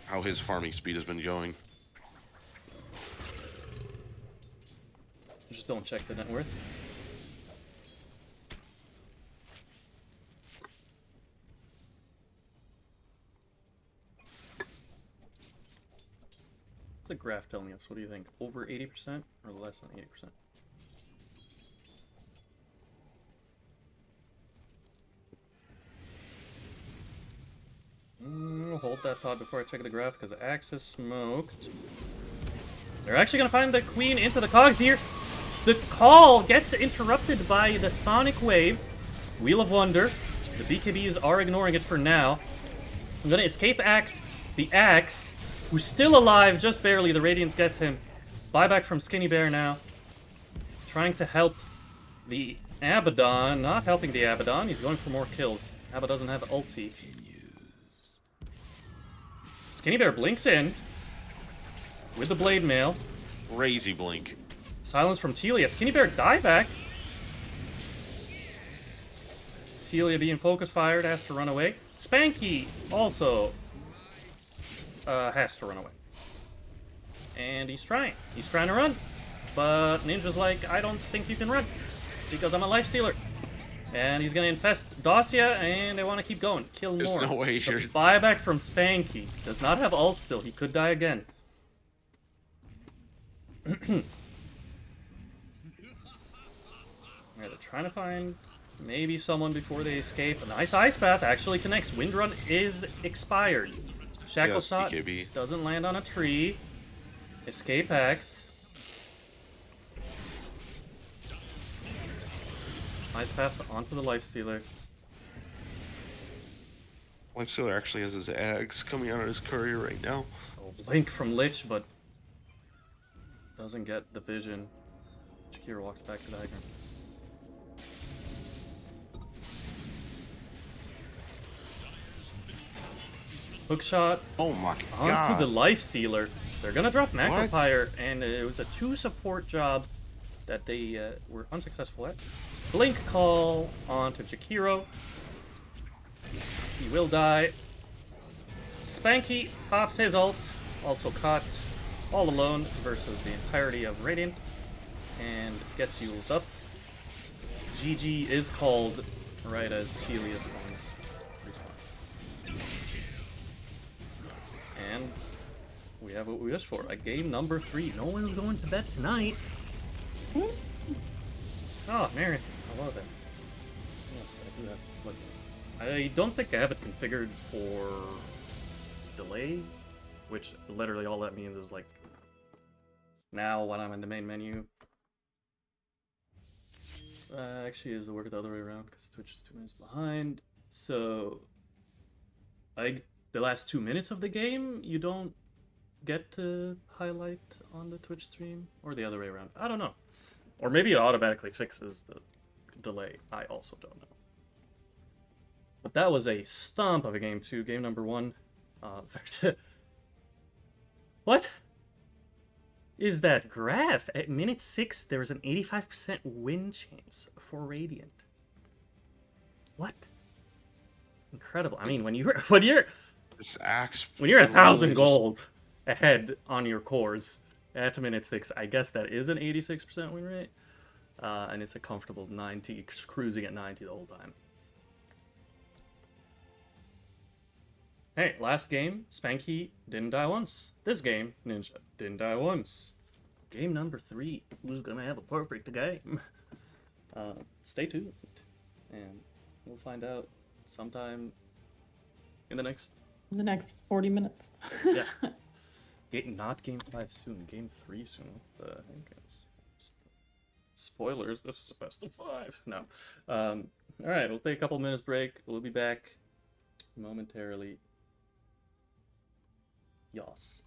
how his farming speed has been going. Just don't check the net worth. What's the graph telling us? What do you think? Over 80% or less than 80%? Hold that thought before I check the graph, because Axe is smoked. They're actually going to find the Queen into the cogs here. The call gets interrupted by the Sonic Wave. Wheel of Wonder. The BKBs are ignoring it for now. I'm going to escape act the Axe, who's still alive, just barely. The Radiance gets him. Buyback from Skinny Bear now. Trying to help the Abaddon. Not helping the Abaddon. He's going for more kills. Abba doesn't have ulti. Skinny Bear blinks in with the Blade Mail. Crazy blink. Silence from Telia. Skinny Bear dieback. Telia being focus fired, has to run away. Spanky also has to run away. And he's trying. He's trying to run. But Ninja's like, I don't think you can run, because I'm a Lifestealer. And he's going to infest Dacia, and they want to keep going. Kill more. There's no way The you're... buyback from Spanky. Does not have ult still. He could die again. Alright, they're trying to find maybe someone before they escape. A nice Ice Path actually connects. Windrun is expired. Shackle Yes, Shot BKB. doesn't land on a tree. Escape Act. Ice Path onto the Lifestealer. Lifestealer actually has his Ags coming out of his courier right now. Oh, blink from Lich, but doesn't get the vision. Shakira walks back to the high ground. Hookshot Oh my onto god. the Lifestealer. They're gonna drop Macropire, and it was a 2 support job that they were unsuccessful at. Blink call onto Jakiro. He will die. Spanky pops his ult, also caught all alone versus the entirety of Radiant, and gets used up. GG is called right as Telia spawns. Respawns. And we have what we wished for. A game number 3. No one's going to bed tonight. Oh, Marathon. I love it. Yes, I do have. Look, I don't think I have it configured for delay, which literally all that means is like now when I'm in the main menu. Actually, is the work the other way around because Twitch is 2 minutes behind. So, the last 2 minutes of the game, you don't get to highlight on the Twitch stream, or the other way around. I don't know. Or maybe it automatically fixes the delay. I also don't know. But that was a stomp of a game 2. Game number 1. What? is that graph. At minute 6, there was an 85% win chance for Radiant. What? Incredible. I mean, when you're This axe. when you're literally 1,000 just- gold ahead on your cores at minute 6, I guess that is an 86% win rate. And it's a comfortable 90, cruising at 90 the whole time. Hey, last game, Spanky didn't die once. This game, Ninja didn't die once. Game number 3, who's gonna have a perfect game? Stay tuned, and we'll find out sometime in the next. In the next 40 minutes. Yeah. Not game 5 soon, game 3 soon. What the heck is... Spoilers, this is a best of 5. No. Alright, we'll take a couple minutes break. We'll be back momentarily. Yas.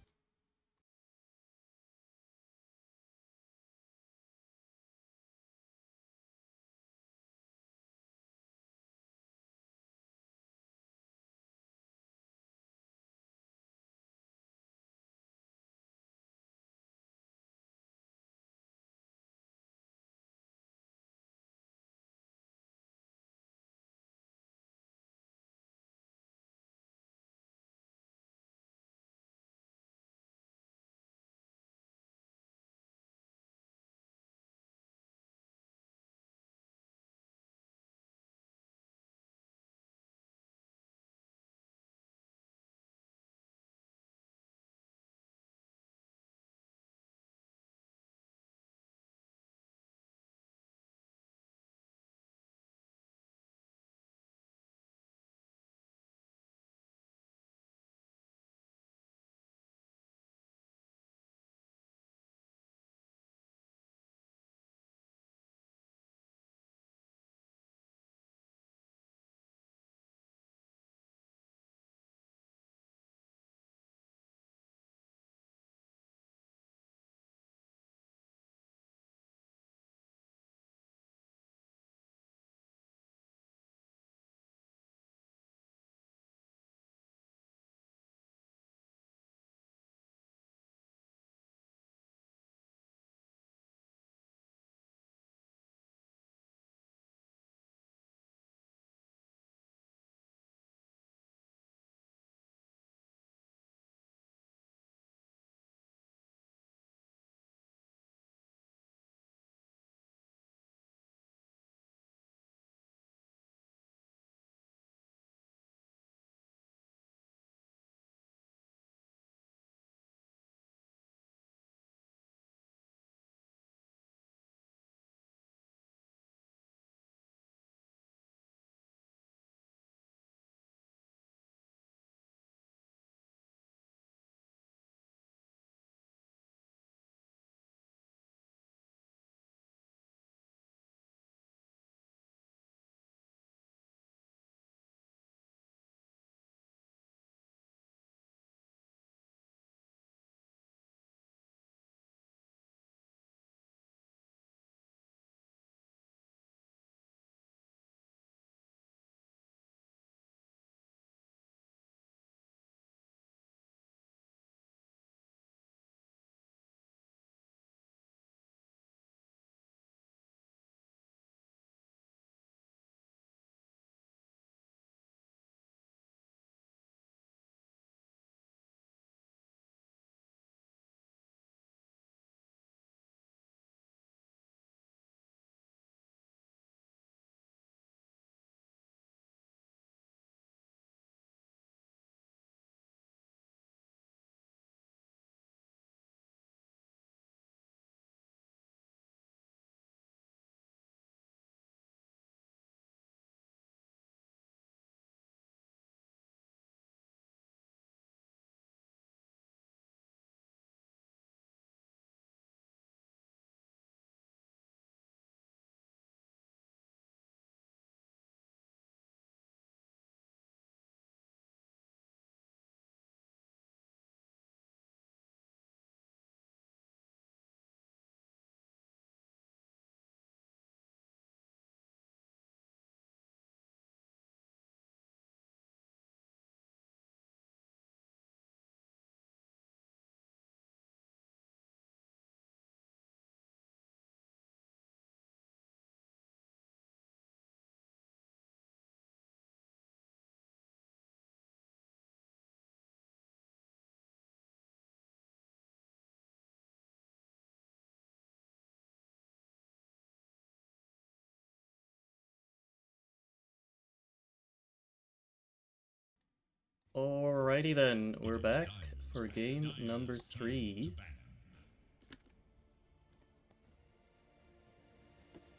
Alrighty then, we're back for game number 3.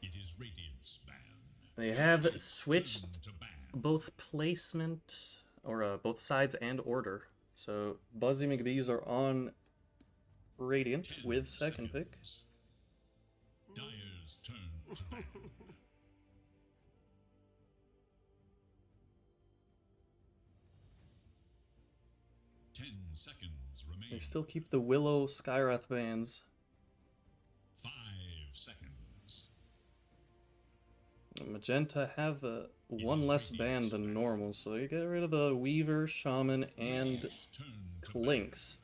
It is Radiant's ban. They have switched both placement, or both sides and order. So Buzzy Mcbees are on Radiant 10 with second pick. seconds. Dire's turn to ban. 10 seconds remain. They still keep the Willow Skywrath bans. 5 seconds. Magenta have one less ban than normal, so you get rid of the Weaver, Shaman, and Radiant's turn to Clinks.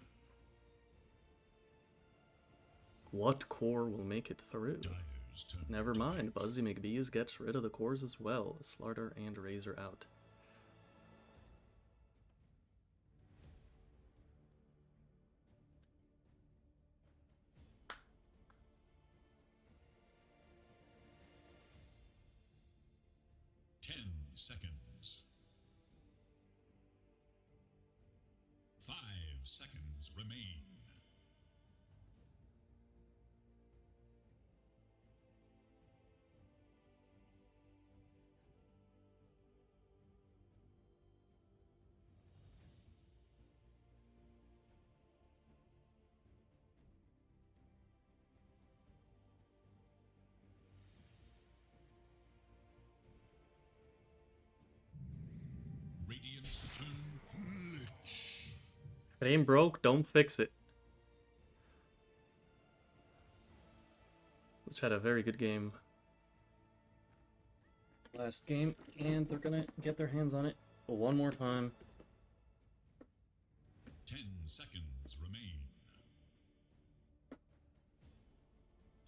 What core will make it through? ban. Dire's turn Never to mind, Buzzy Mcbees gets rid of the cores as well. Slarter and Razor out. ban. 10 seconds. 5 seconds remain. Radiant's turn. If it ain't broke, don't fix it. Which had a very good game last game, and they're gonna get their hands on it one more time. 10 seconds remain.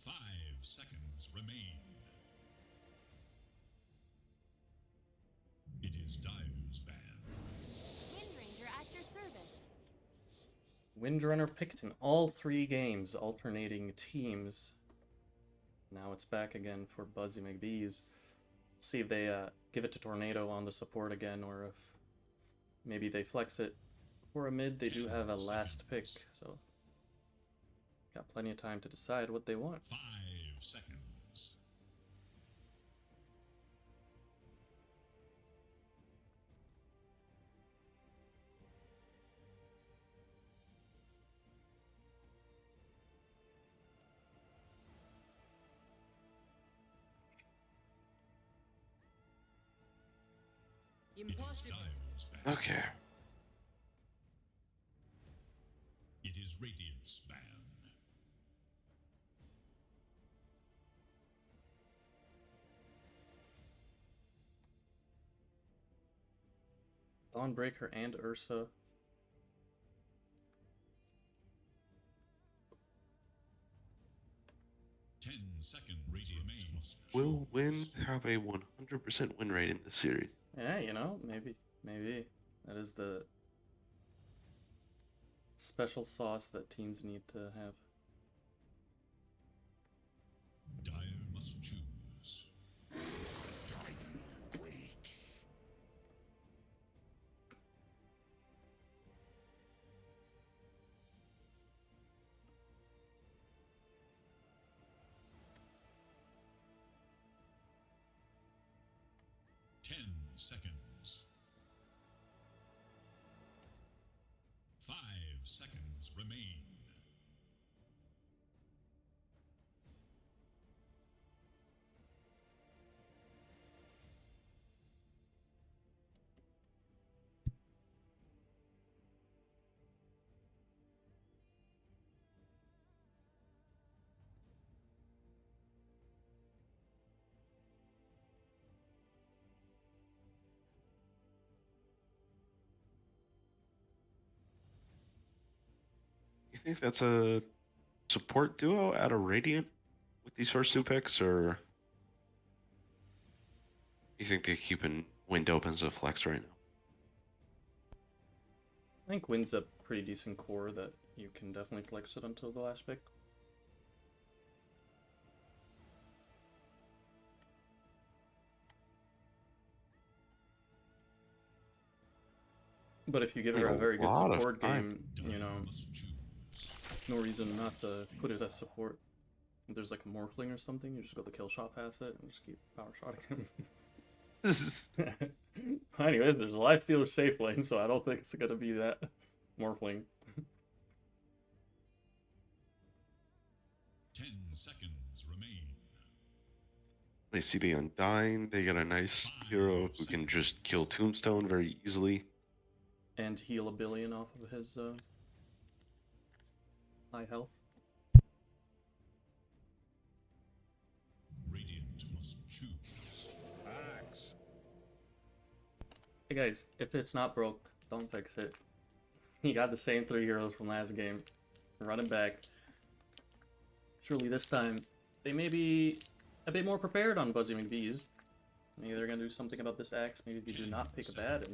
5 seconds remain. It is Dire's ban. Windranger at your service. Windrunner picked in all 3 games, alternating teams. Now it's back again for Buzzy Mcbees. See if they give it to Tornado on the support again, or if maybe they flex it for a mid. They do have a last pick, so got plenty of time to decide what they want. 5 seconds. It is Dire's ban. Okay. It is Radiant's ban. Dawnbreaker and Ursa. 10 seconds remain. Will Win have a 100% win rate in this series? Yeah, you know, maybe. That is the special sauce that teams need to have. Dire must choose. Waits. 10 seconds. 5 seconds remain. You think that's a support duo out of Radiant with these first 2 picks, or you think they're keeping Wind open as a flex right now? I think Wind's a pretty decent core that you can definitely flex it until the last pick. But if you give Like her a a very good lot of support time. game, you know, Must choose. no reason not to put it as support. If there's like a Morphling or something, you just go the kill shot past it and just keep power shotting him. This is Anyways, there's a lifestealer safe lane, so I don't think it's gonna be that Morphling. 10 seconds remain. they see the Undying. They get a nice hero who can just kill Tombstone very easily. And heal a billion off of his high health. Radiant must choose. Axe. Hey guys, if it's not broke, don't fix it. You got the same 3 heroes from last game. Run it back. Surely this time, they may be a bit more prepared on Buzzy Mcbees. Maybe they're gonna do something about this axe. Maybe they do not pick a bad,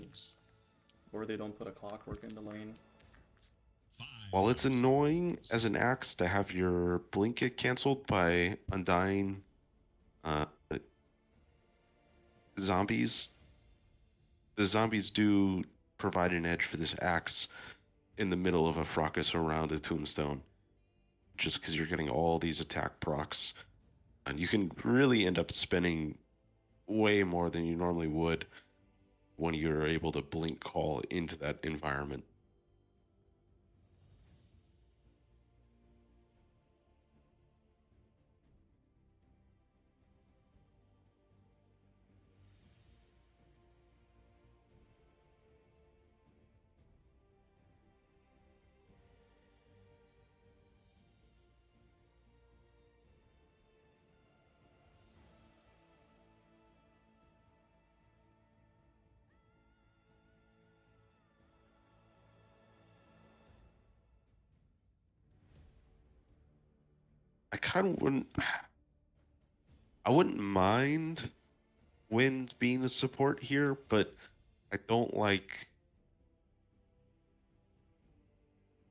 or they don't put a clockwork in the lane. While it's annoying as an axe to have your blink get canceled by Undying uh, zombies, the zombies do provide an edge for this axe in the middle of a Fracas around a Tombstone. Just because you're getting all these attack procs. And you can really end up spending way more than you normally would when you're able to blink call into that environment. I kind of wouldn't. I wouldn't mind Wind being a support here, but I don't like.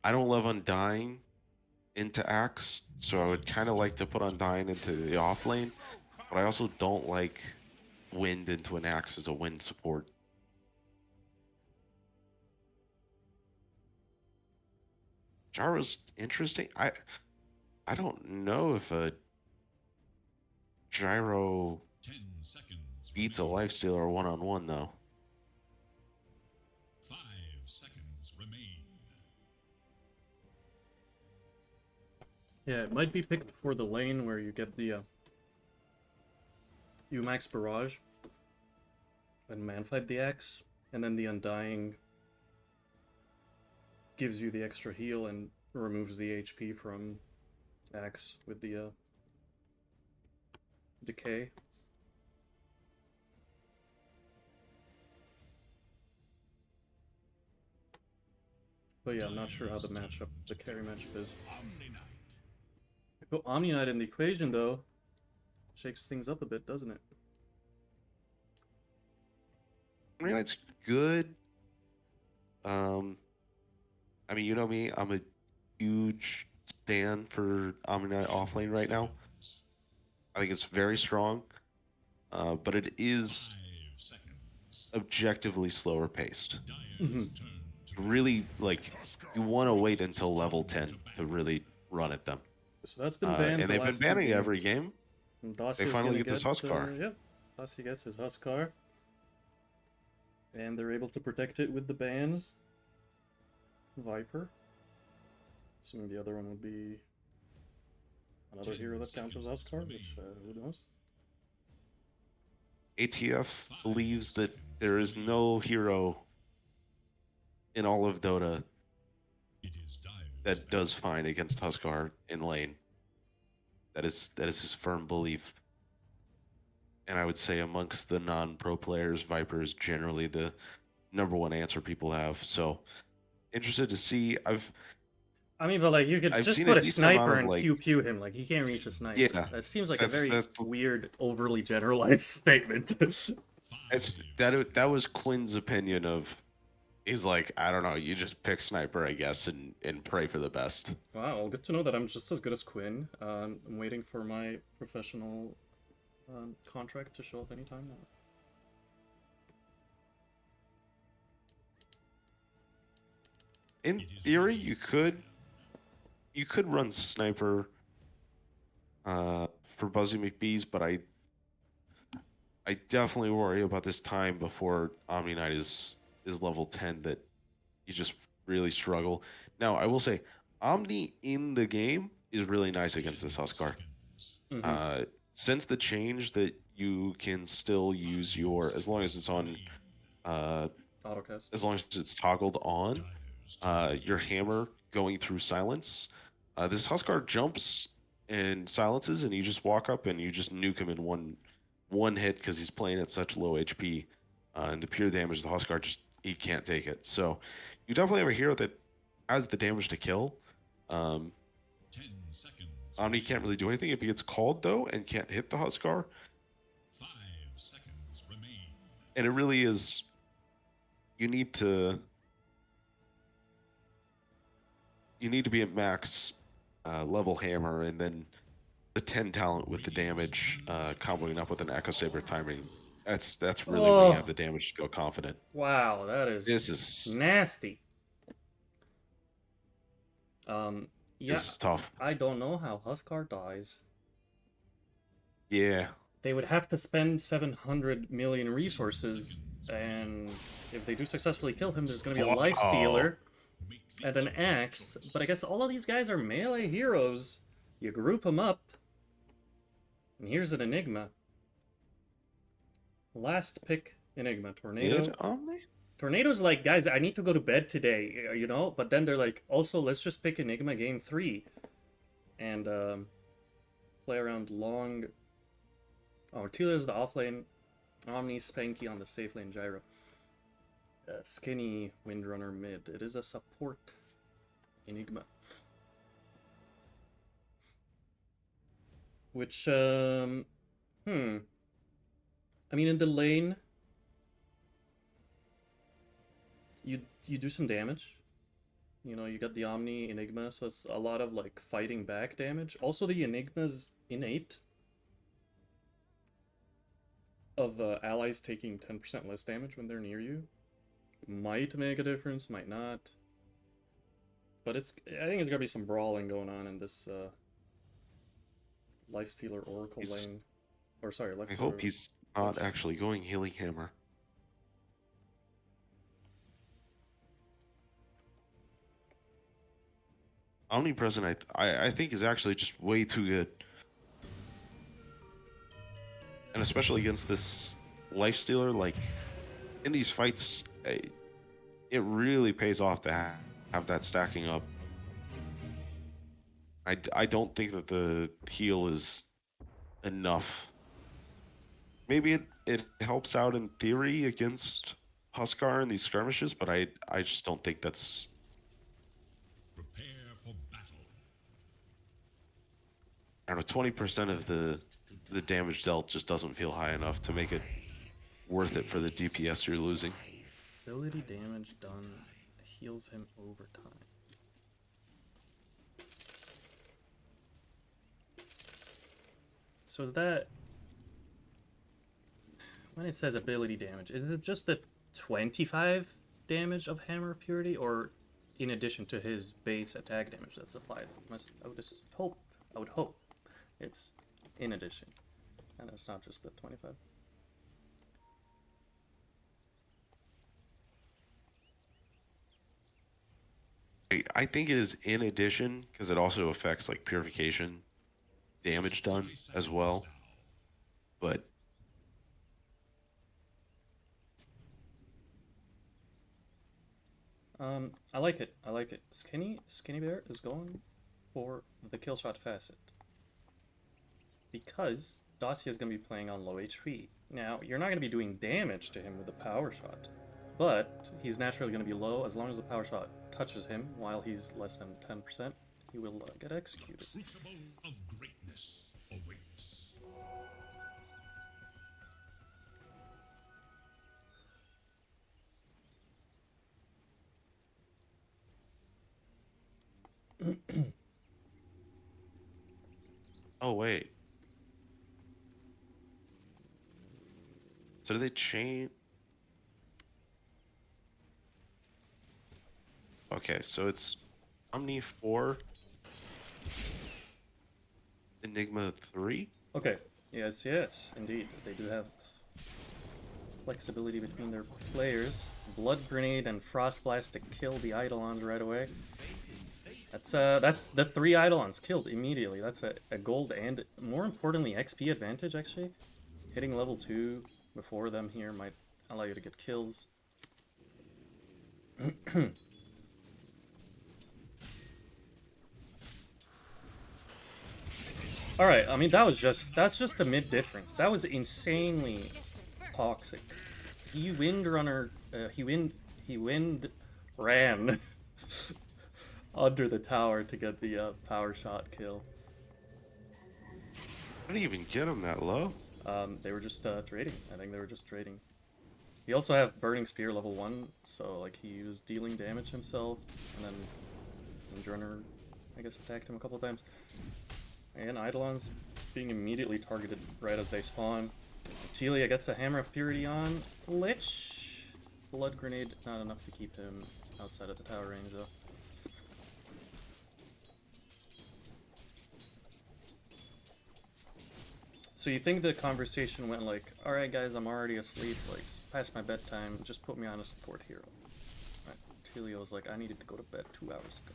I don't love Undying into Axe, so I would kind of like to put Undying into the off lane, but I also don't like Wind into an Axe as a Wind support. Gyro's interesting. I don't know if a Gyro 10 seconds beats a remain. lifestealer one-on-one though. 5 seconds remain. Yeah, it might be picked for the lane where you get the Umax Barrage and Manfight the Axe, and then the Undying gives you the extra heal and removes the HP from Axe with the decay. But yeah, I'm not sure how the matchup, the carry matchup is. Omni Knight. Put Omni Knight in the equation though, shakes things up a bit, doesn't it? I mean, it's good. I mean, you know me, I'm a huge stan for Omni offlane right now. I think it's very strong, but it is 5 seconds. objectively slower paced. Dyer's turn to Really, like, you want to wait until level 10 to really run at them. So that's been banned. And they've been banning every game. And They Dacia's finally gonna get this Huskar. yeah, Dacia gets his Huskar. And they're able to protect it with the bans. Viper. Assuming the other one would be another hero that counters Huskar, which who knows? ATF believes that there is no hero in all of Dota it is Dyer's that does fine against Huskar in lane. That is his firm belief. And I would say amongst the non-pro players, Viper is generally the number one answer people have. So interested to see. I mean, but like you could I've just seen put a a decent amount sniper of, and like- pew him. Like he can't reach a sniper. Yeah, That seems like a that's- very that's- weird, overly generalized statement. It's that was Quinn's opinion of. He's like, I don't know, you just pick sniper, I guess, and pray for the best. Wow, well, good to know that I'm just as good as Quinn. I'm waiting for my professional contract to show up anytime now. in theory, you could run sniper for Buzzy Mcbees, but I definitely worry about this time before Omni Knight is level 10 that you just really struggle. Now, I will say, Omni in the game is really nice against this Huskar. Since the change that you can still use your, as long as it's on, Autocast. as long as it's toggled on, your hammer going through silence. This Huskar jumps and silences, and you just walk up and you just nuke him in one hit because he's playing at such low HP, and the pure damage the Huskar just he can't take it. So you definitely have a hero that has the damage to kill. 10 seconds. Omni can't really do anything if he gets called though and can't hit the Huskar. 5 seconds remain. And it really is. You need to be at max level hammer, and then the 10 talent with the damage comboing up with an Echo Saber timing. That's really when you have the damage to feel confident. Wow, This is nasty. Yeah, this is tough. I don't know how Huskar dies. Yeah. They would have to spend 700 million resources, and if they do successfully kill him, there's going to be a life stealer and an axe. But I guess all of these guys are melee heroes. You group them up, and here's an Enigma. Last pick, Enigma. Tornado. Mid Omni? Tornado's like, guys, I need to go to bed today, you know? But then they're like, also, let's just pick Enigma game 3. And play around long. Oh, Teela's the offlane. Omni, Spanky on the safe lane, Gyro. Skinny, Windrunner mid. It is a support Enigma. Which, I mean, in the lane, you do some damage. You know, you got the Omni Enigma, so it's a lot of like fighting back damage. Also, the Enigma's innate of allies taking 10% less damage when they're near you might make a difference, might not. But I think there's gonna be some brawling going on in this Lifestealer Oracle lane. Or sorry, Lifestealer. I hope he's not actually going Healing Hammer. Omnipresent, I think, is actually just way too good. And especially against this Lifestealer, like, in these fights, it really pays off to have that stacking up. I don't think that the heal is enough. Maybe it helps out in theory against Huskar in these skirmishes, but I just don't think that's... Prepare for battle. I don't know, 20% of the damage dealt just doesn't feel high enough to make it worth it for the DPS you're losing. Ability damage done heals him over time. So is that... When it says ability damage, is it just the 25 damage of Hammer Purity, or in addition to his base attack damage that's applied? I would hope it's in addition, and it's not just the 25. I think it is in addition, because it also affects like purification damage done as well. But I like it. I like it. Skinny Bear is going for the kill shot facet because Dacia is going to be playing on low HP. Now, you're not going to be doing damage to him with the power shot, but he's naturally going to be low. As long as the power shot touches him while he's less than 10%, he will get executed. Crucible of greatness awaits. oh wait, so do they change? Okay, so it's Omni 4, Enigma 3. Okay. Yes, yes, indeed. They do have flexibility between their players. Blood Grenade and Frost Blast to kill the Eidolons right away. That's the 3 Eidolons killed immediately. That's a gold and, more importantly, XP advantage, actually. Hitting level 2 before them here might allow you to get kills. Alright, I mean, that's just a mid difference. That was insanely toxic. He wind runner, he wind ran under the tower to get the power shot kill. I didn't even get him that low. They were just trading. I think they were just trading. He also have Burning Spear level 1, so like he was dealing damage himself, and then Windrunner, I guess, attacked him a couple of times. And Eidolon's being immediately targeted right as they spawn. Telia gets the Hammer of Purity on. Lich! Blood Grenade, not enough to keep him outside of the tower range, though. So you think the conversation went like, alright guys, I'm already asleep, like, it's past my bedtime, just put me on a support hero. Right. Telia was like, I needed to go to bed 2 hours ago.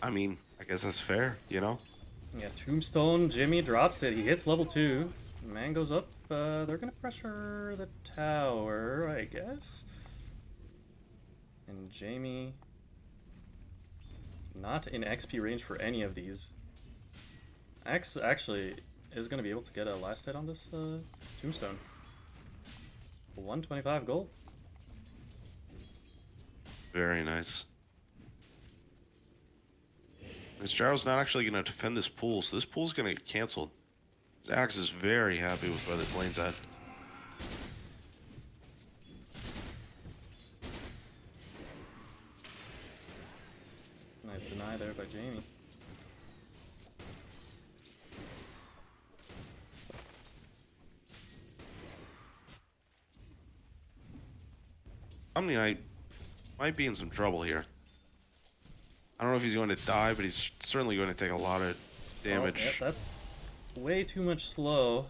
I mean, I guess that's fair, you know? Yeah, Tombstone, Jimmy drops it. He hits level 2. Man goes up. They're gonna pressure the tower, I guess. And Jamie, not in XP range for any of these. X actually is gonna be able to get a last hit on this Tombstone. 125 gold. Very nice. This Jarrow's not actually going to defend this pool, so this pool's going to get canceled. Zax is very happy with where this lane's at. Nice deny there by Jamie. Omni Knight might be in some trouble here. I don't know if he's going to die, but he's certainly going to take a lot of damage. Oh, yeah, that's way too much slow.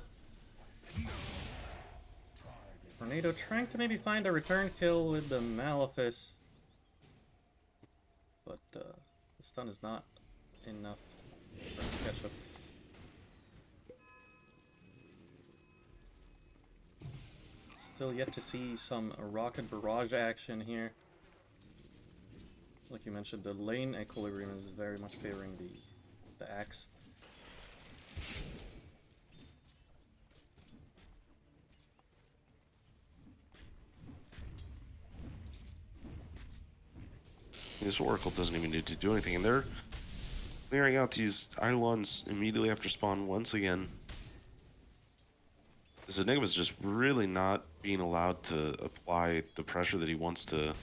Tornado trying to maybe find a return kill with the Malefice. But the stun is not enough for him to catch up. Still yet to see some rocket barrage action here. Like you mentioned, the lane equilibrium is very much favoring the axe. This Oracle doesn't even need to do anything, and they're clearing out these Eidolons immediately after spawn once again. This Enigma's just really not being allowed to apply the pressure that he wants to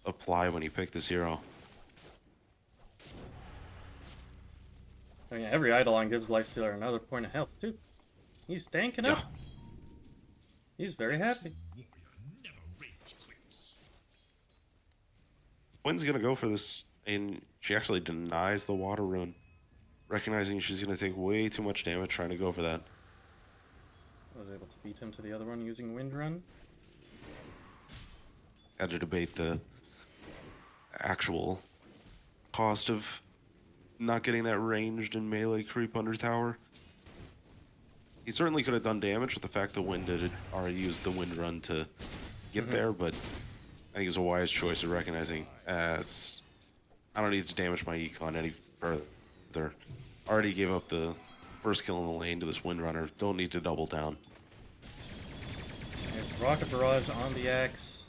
apply when he picked this hero. I mean, every Eidolon gives Lifestealer another point of health, too. He's tanking up. He's very happy. Warrior never rage quits. Wynn's gonna go for this, and she actually denies the water rune, recognizing she's gonna take way too much damage trying to go for that. I was able to beat him to the other one using Wind Run. Had to debate the actual cost of not getting that ranged and melee creep under tower. He certainly could have done damage with the fact that Wind did already use the Wind Run to get there, but I think it's a wise choice of recognizing as I don't need to damage my econ any further. Already gave up the first kill in the lane to this Windrunner. Don't need to double down. There's Rocket Barrage on the axe.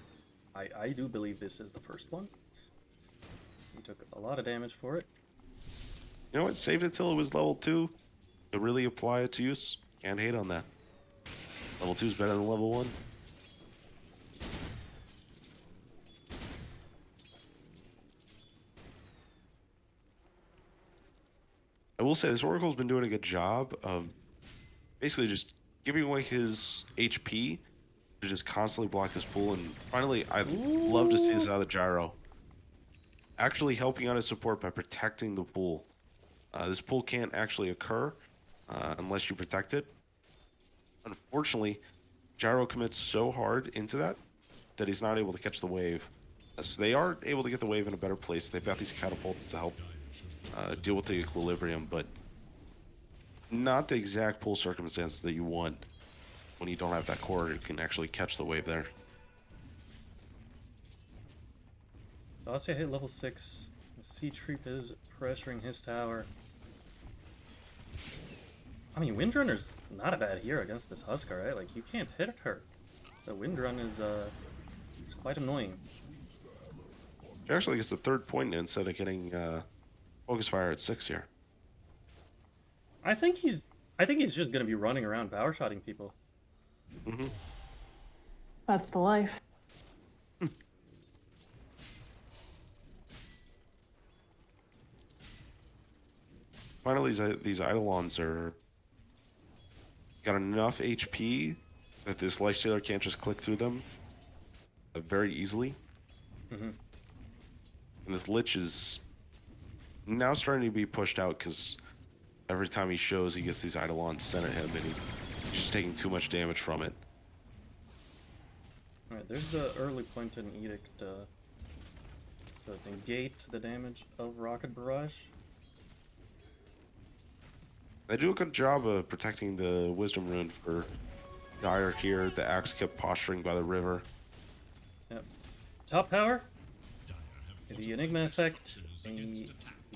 I do believe this is the first one. He took a lot of damage for it. You know what? Saved it till it was level 2 to really apply it to use. Can't hate on that. Level 2 is better than level 1. I will say this Oracle's been doing a good job of basically just giving away his HP to just constantly block this pool. And finally, I'd love to see this out of the gyro. Actually helping out his support by protecting the pool. This pool can't actually occur unless you protect it. Unfortunately, gyro commits so hard into that he's not able to catch the wave. So they are able to get the wave in a better place. They've got these catapults to help deal with the equilibrium, but not the exact pool circumstances that you want when you don't have that core who can actually catch the wave there. Dacia hit level 6. The Siege Creep is pressuring his tower. I mean, Windrunner's not a bad hero against this Huskar, right? Like, you can't hit her. The Windrun is, it's quite annoying. He actually gets the 3rd point instead of getting Focus Fire at 6 here. I think he's just gonna be running around power shotting people. Mm-hmm. That's the life. Finally, these Eidolons are got enough HP that this Lifestealer can't just click through them very easily. Mm-hmm. And this Lich is now starting to be pushed out because every time he shows, he gets these Eidolons sent at him, and he's just taking too much damage from it. Alright, there's the early point in Edict to negate the damage of Rocket Barrage. They do a good job of protecting the Wisdom Rune for Dire here. The Axe kept posturing by the river. Yep. Top tower. The Enigma effect. A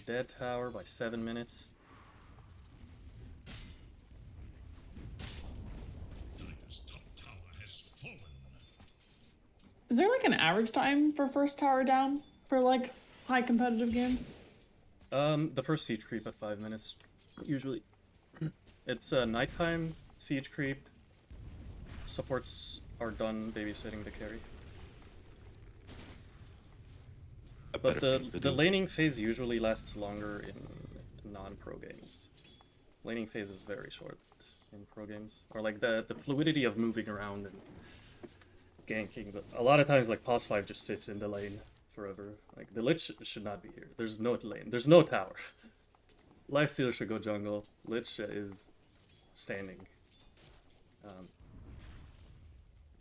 dead tower by 7 minutes. Dire's top tower has fallen. Is there like an average time for first tower down for like high competitive games? The first Siege Creep at 5 minutes, usually. It's nighttime Siege Creep. Supports are done babysitting the carry. But the laning phase usually lasts longer in non-pro games. Laning phase is very short in pro games. Or like the fluidity of moving around and ganking. But a lot of times like Pos 5 just sits in the lane forever. Like the Lich should not be here. There's no lane. There's no tower. Lifestealer should go jungle. Lich is standing.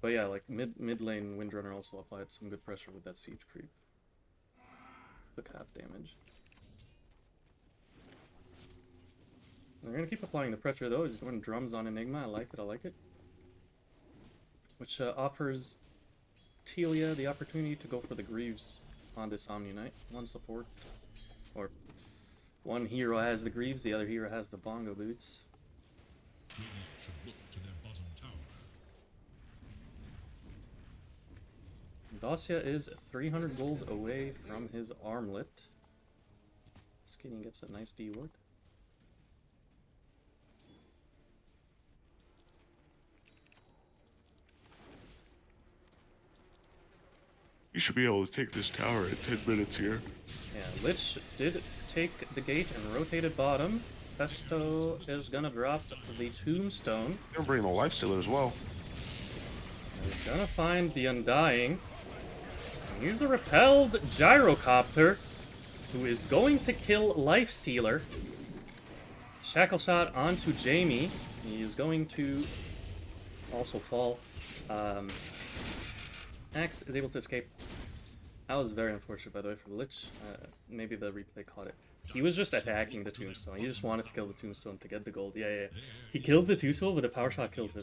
But yeah, like mid lane Windrunner also applied some good pressure with that Siege Creep. Took half damage. They're gonna keep applying the pressure though. He's going drums on Enigma. I like it. I like it. Which offers Telia the opportunity to go for the Greaves on this Omni Knight. One support, or one hero has the Greaves, the other hero has the Bongo Boots. Radiant should look to their bottom tower. Dacia is 300 gold away from his armlet. Skinny gets a nice D ward. You should be able to take this tower in 10 minutes here. Yeah, Lich did take the gate and rotated bottom. Pesto is gonna drop the Tombstone. They're bringing the Lifestealer as well. He's gonna find the Undying. And use a repelled Gyrocopter, who is going to kill Lifestealer. Shackle shot onto Jamie. He is going to also fall. Axe is able to escape. That was very unfortunate, by the way, for the Lich. Maybe the replay caught it. He was just attacking the Tombstone. He just wanted to kill the Tombstone to get the gold. Yeah. He kills the Tombstone, but the power shot kills him.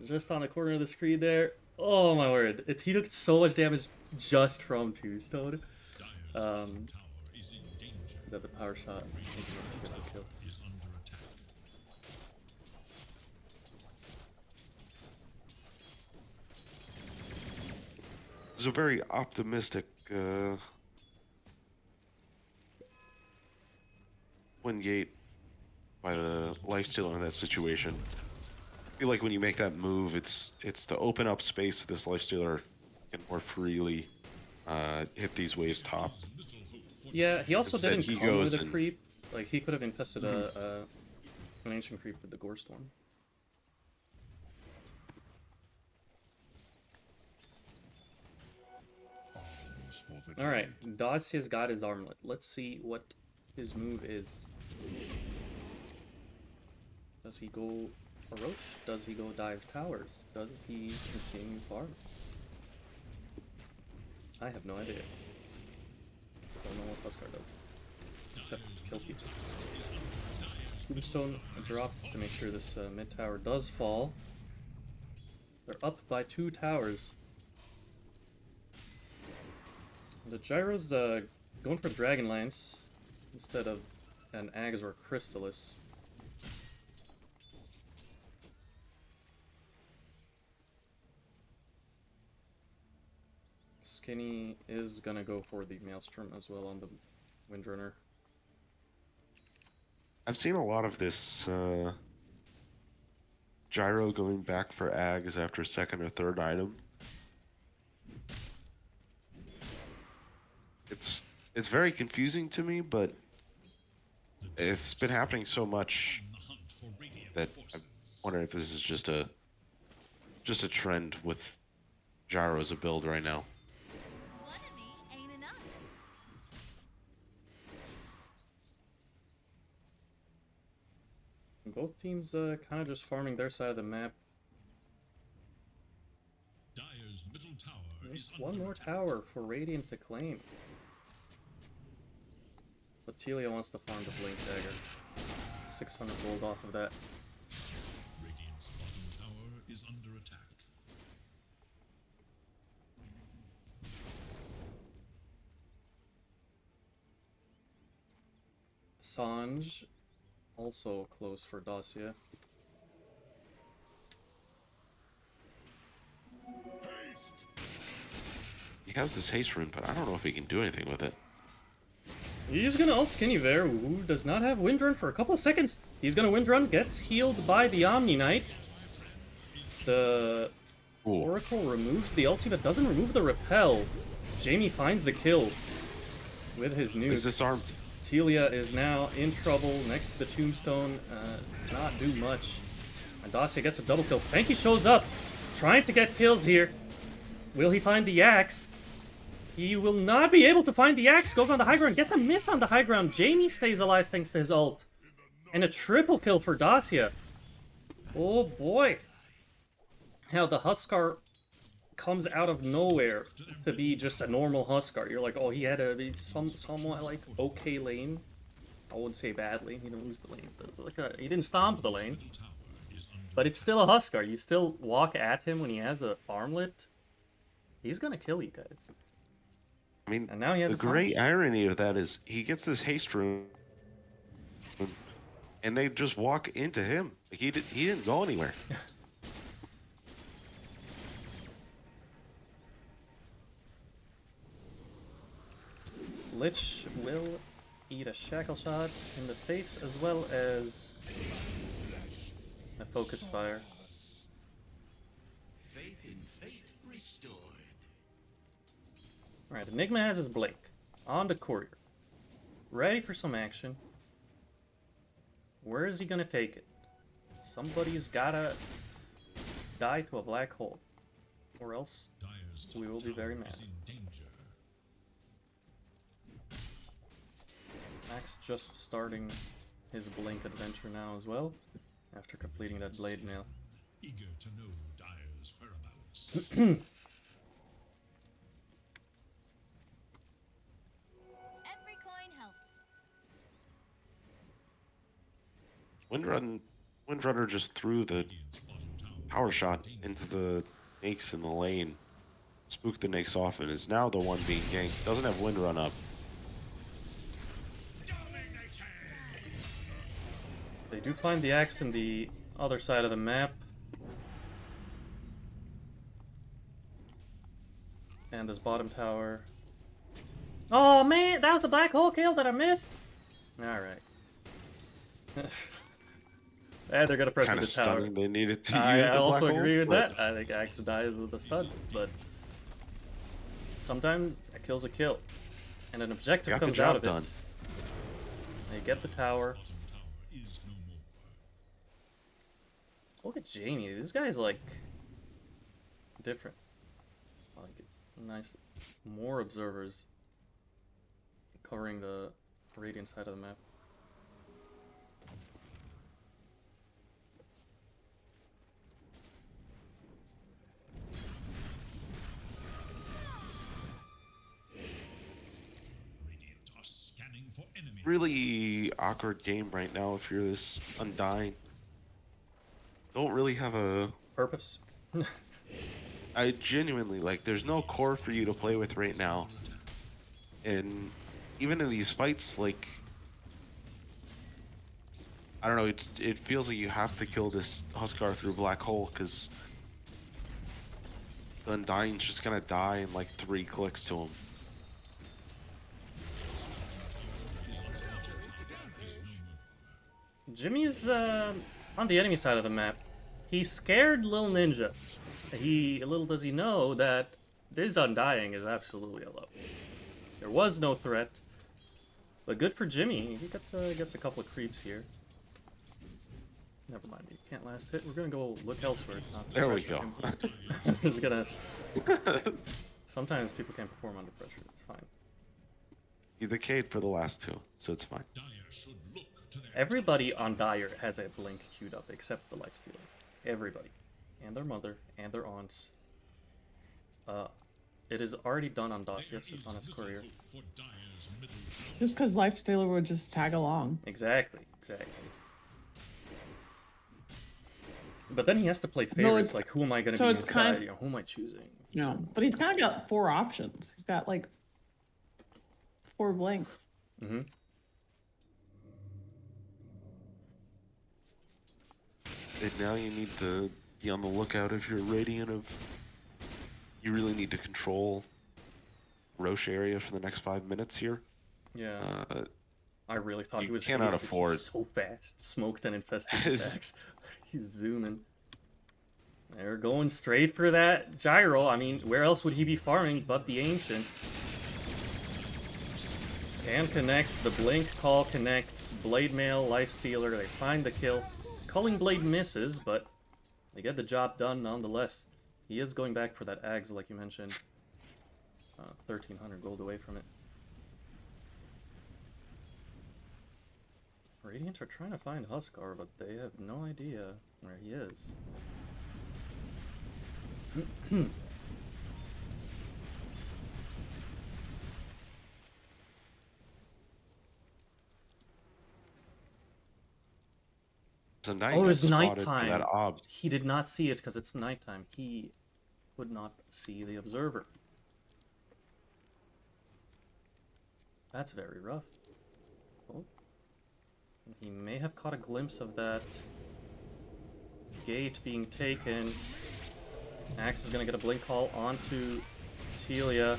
Just on the corner of the screen there. Oh my word. He took so much damage just from Tombstone. That the power shot was enough to get the kill. It's a very optimistic win gate by the Lifestealer in that situation. I feel like when you make that move, it's to open up space so this Lifestealer can more freely hit these waves top. Yeah, he also Instead, didn't he come goes with a and- creep. Like, he could have infested an ancient creep with the Gore Storm. Alright, Dacia's got his armlet. Let's see what his move is. Does he go Roche? Does he go dive towers? Does he continue farm? I have no idea. Don't know what Huskar does. Except kill people. Tombstone dropped to make sure this mid tower does fall. They're up by 2 towers. The Gyro's going for Dragonlance instead of an Ags or Crystallis. Skinny is gonna go for the Maelstrom as well on the Windrunner. I've seen a lot of this Gyro going back for Ags after second or third item. It's very confusing to me, but it's been happening so much that I wonder if this is just a trend with Gyro as a build right now. One of me ain't enough. Both teams kind of just farming their side of the map. Dire's middle tower There's is one under more attack. tower for Radiant to claim. But Telia wants to farm the Blink Dagger. 600 gold off of that. Radiant's bottom tower is under attack. Sanj also close for Dacia. He has this haste rune, but I don't know if he can do anything with it. He's gonna ult Skinny there, who does not have Windrun for a couple of seconds. He's gonna Windrun, gets healed by the Omni Knight. The Ooh. Oracle removes the ulti, but doesn't remove the repel. Jamie finds the kill with his nuke. He's disarmed. Telia is now in trouble next to the Tombstone. Does not do much. And Dacia gets a double kill. Spanky shows up, trying to get kills here. Will he find the axe? He will not be able to find the axe. Goes on the high ground, gets a miss on the high ground. Jamie stays alive thanks to his ult. And a triple kill for Dacia. Oh boy. How the Huskar comes out of nowhere to be just a normal Huskar. You're like, oh, he had a somewhat like okay lane. I wouldn't say badly. He didn't lose the lane. But it's like he didn't stomp the lane. Middle tower is under But it's still a Huskar. You still walk at him when he has a armlet. He's gonna kill you guys. I mean, And now he has the a great irony of that is he gets this haste rune, and they just walk into him. Like he didn't go anywhere. Lich will eat a shackle shot in the face as well as a focus fire. Faith in fate restored. Alright, Enigma has his Blink. On to Courier. Ready for some action. Where is he gonna take it? Somebody's gotta die to a black hole. Or else Dire's we will be very tower mad. is in danger. Max just starting his Blink adventure now as well. After completing that Blade Mail. Eager to know Dire's whereabouts. Every coin helps. Windrunner just threw the Radiant's bottom tower power shot into the Nakes in the lane. Spooked the Nakes off and is now the one being ganked. Doesn't have Windrun up. They do find the axe in the other side of the map. And this bottom tower. Oh man, that was the black hole kill that I missed! Alright. Yeah, they're gonna pressure Kind the of tower. stunning they needed to use I the also black agree hole, with but that. I think axe dies with a stud, but sometimes a kill's a kill. And an objective got the comes out job of done. it. They get the tower. bottom tower is no more. Look at Jamie. This guy's like different. I like it. Nice. More observers covering the Radiant side of the map. Radiant are scanning for enemies. Really awkward game right now if you're this Undying. Don't really have a... Purpose. I genuinely, like, there's no core for you to play with right now. And even in these fights, like... I don't know, it feels like you have to kill this Huskar through Black Hole, because... the Undying's just gonna die in, like, 3 clicks to him. Jimmy's on the enemy side of the map. He scared Lil Ninja. Little does he know that this Undying is absolutely a low. There was no threat, but good for Jimmy. He gets a couple of creeps here. Never mind, you can't last hit. We're gonna go look elsewhere. There we go. We're just gonna. Sometimes people can't perform under pressure. It's fine. He decayed for the last 2, so it's fine. Dire should look to their Everybody on Dire has a blink queued up except the Lifestealer. Everybody. And their mother, and their aunts. It is already done on Dossius, just on his courier. for Dire's middle tower. Just because Lifestealer would just tag along. Exactly. But then he has to play favorites, like who am I going to so be it's inside? kind- Who am I choosing? No, but he's kind of got 4 options. He's got like 4 blinks. Mm-hmm. And now you need to be on the lookout if you're Radiant of... You really need to control Roche area for the next 5 minutes here. Yeah. Uh, I really thought you he was cannot hasted. afford- He's so fast. Smoked and infested his axe. He's zooming. They're going straight for that gyro. I mean, where else would he be farming but the Ancients? Scan connects, the Blink call connects, Blade Mail, Lifestealer, they find the kill. Culling Blade misses, but they get the job done nonetheless. He is going back for that Ags, like you mentioned. 1,300 gold away from it. Radiant are trying to find Huskar, but they have no idea where he is. Undying Oh, got it's spotted by nighttime. that obs. He did not see it because it's nighttime. He would not see the observer. That's very rough. Oh. He may have caught a glimpse of that gate being taken. Axe is gonna get a blink call onto Telia.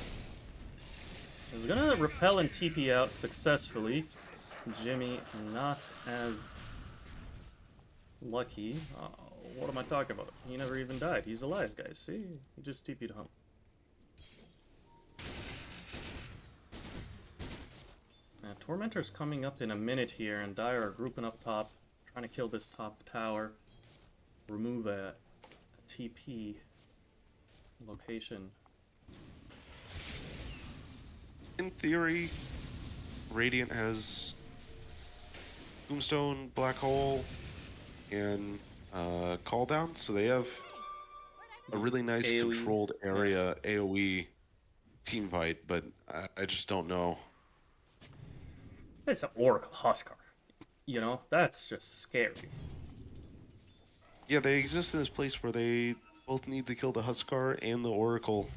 He's gonna repel and TP out successfully. Jimmy not as lucky. Oh, what am I talking about? He never even died. He's alive, guys. See? He just TP'd home. Now, Tormentor's coming up in a minute here, and Dire are grouping up top, trying to kill this top tower. Remove a TP location. In theory, Radiant has Tombstone, Black Hole, and Call Down, so they have a really nice AoE. controlled area AoE team fight, but I just don't know. It's an Oracle Huskar. You know, that's just scary. Yeah, they exist in this place where they both need to kill the Huskar and the Oracle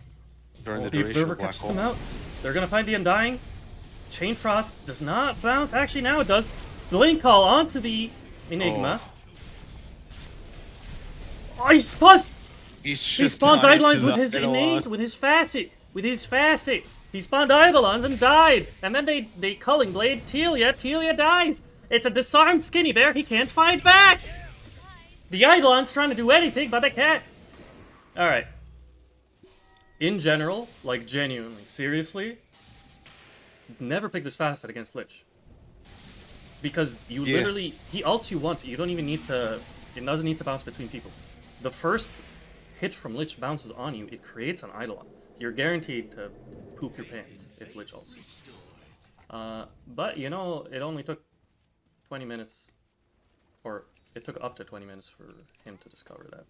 during the The duration Observer of Black catches Hole. them out. They're gonna find the Undying. Chain Frost does not bounce. Actually, now it does. Blink Call onto the Enigma. Oh, he spawns! He Spawns Eidolons with his innate, with his facet. He spawned Eidolons and died. And then they Culling Blade Telia. Telia dies. It's a disarmed Skinny Bear. He can't fight back. The Eidolon's trying to do anything, but they can't. Alright. In general, like genuinely, seriously, never pick this facet against Lich. Because you literally, he ults you once, you don't even need to, it doesn't need to bounce between people. The first hit from Lich bounces on you, it creates an Eidolon. You're guaranteed to poop your pants if Lich ults you. But, you know, it only took 20 minutes, or it took up to 20 minutes for him to discover that.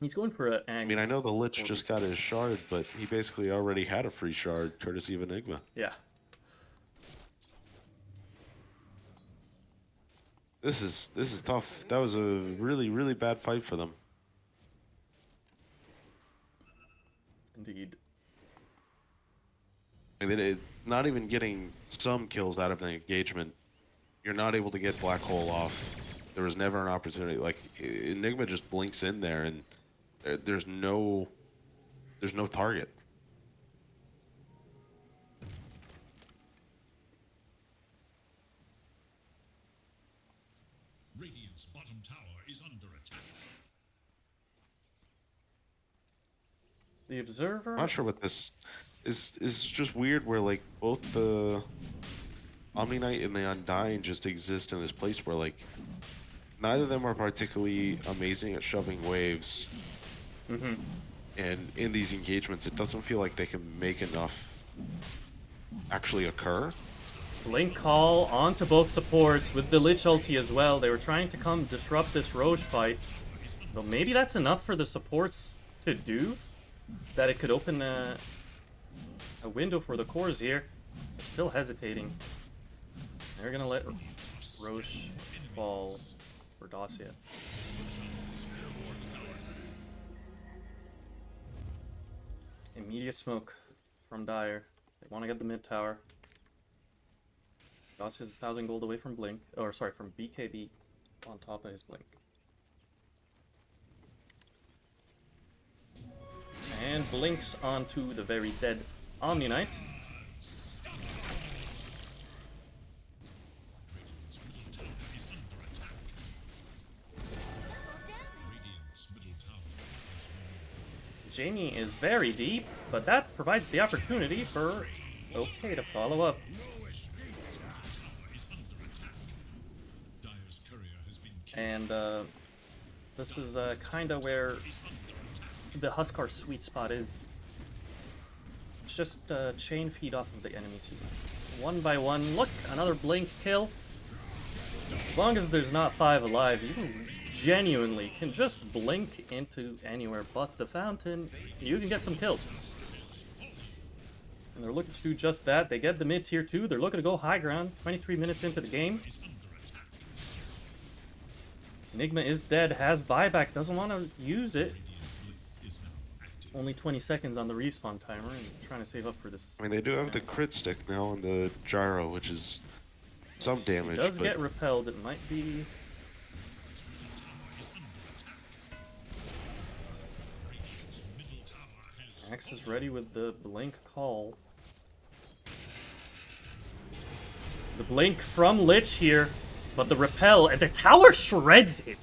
He's going for an I mean, I know the Lich just got his shard, but he basically already had a free shard, courtesy of Enigma. Yeah. This is tough. That was a really bad fight for them. Indeed. And not even getting some kills out of the engagement. You're not able to get Black Hole off. There was never an opportunity. Like, Enigma just blinks in there, and there's no target. Radiant's bottom tower is under attack. The Observer? I'm not sure what this is just weird where like both the Omni Knight and the Undying just exist in this place where like neither of them are particularly amazing at shoving waves. Mm-hmm. And in these engagements it doesn't feel like they can make enough actually occur. Blink Call onto both supports with the Lich ulti as well. They were trying to come disrupt this Roche fight. But maybe that's enough for the supports to do. That it could open a window for the cores here. They're still hesitating. They're gonna let Roche fall for Dacia. Immediate smoke from Dire. They want to get the mid tower. Dacia's 1,000 gold away from Blink. Or sorry, from BKB on top of his Blink. And blinks onto the very dead Omni Knight. Jamie is very deep, but that provides the opportunity for OK to follow up. And this is kind of where the Huskar sweet spot is. It's just chain feed off of the enemy team. One by one. Look, another Blink kill. As long as there's not 5 alive, you genuinely can just blink into anywhere but the fountain. You can get some kills. And they're looking to do just that. They get the mid tier 2. They're looking to go high ground. 23 minutes into the game. Enigma is dead, has buyback, doesn't want to use it. Only 20 seconds on the respawn timer and trying to save up for this. I mean, they do have the crit stick now on the gyro, which is some damage. It does but get repelled, it might be... Axe is ready with the Blink call. The Blink from Lich here, but the repel, and the tower shreds it.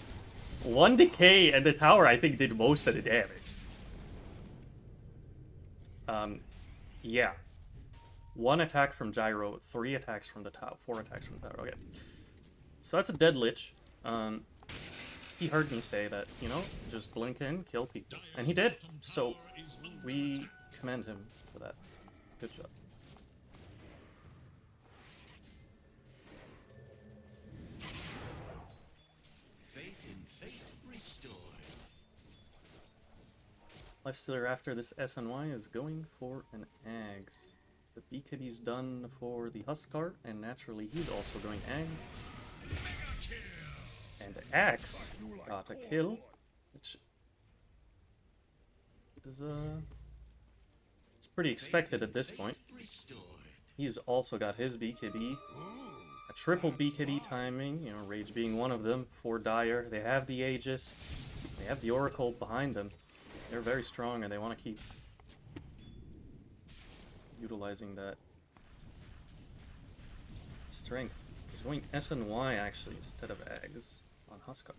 1 decay, and the tower, I think, did most of the damage. Yeah. 1 attack from Gyro, 3 attacks from the tower, 4 attacks from the tower. Okay. So that's a dead Lich. He heard me say that, you know, just blink in, kill people. And he did. So we commend him for that. Good job. Faith in fate restored. Lifestealer after this SNY is going for an Ags. The BKB's done for the Huskar, and naturally he's also going Ags. And Axe got a kill, which is it's pretty expected at this point. He's also got his BKB, a triple BKB timing, you know, Rage being one of them for Dire. They have the Aegis, they have the Oracle behind them. They're very strong and they want to keep utilizing that strength. He's going SNY actually instead of Ags on Huskar.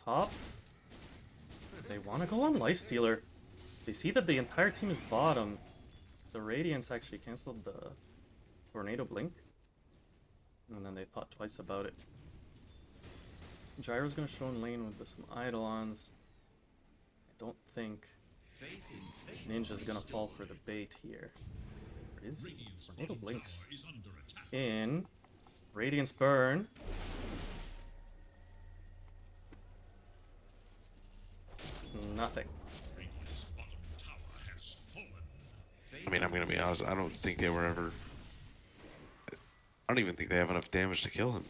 Top. They want to go on Lifestealer. They see that the entire team is bottom. The Radiance actually cancelled the Tornado Blink. And then they thought twice about it. Gyro's going to show in lane with some Eidolons. I don't think Faith in fate Ninja's gonna fall restored. for the bait here. Where is he? Radiant's Tornado bottom blinks. tower is under attack. In. Radiance burn. Nothing. Radiant's bottom tower has fallen. Faith I mean, I'm gonna be honest. I don't think they were ever. I don't even think they have enough damage to kill him.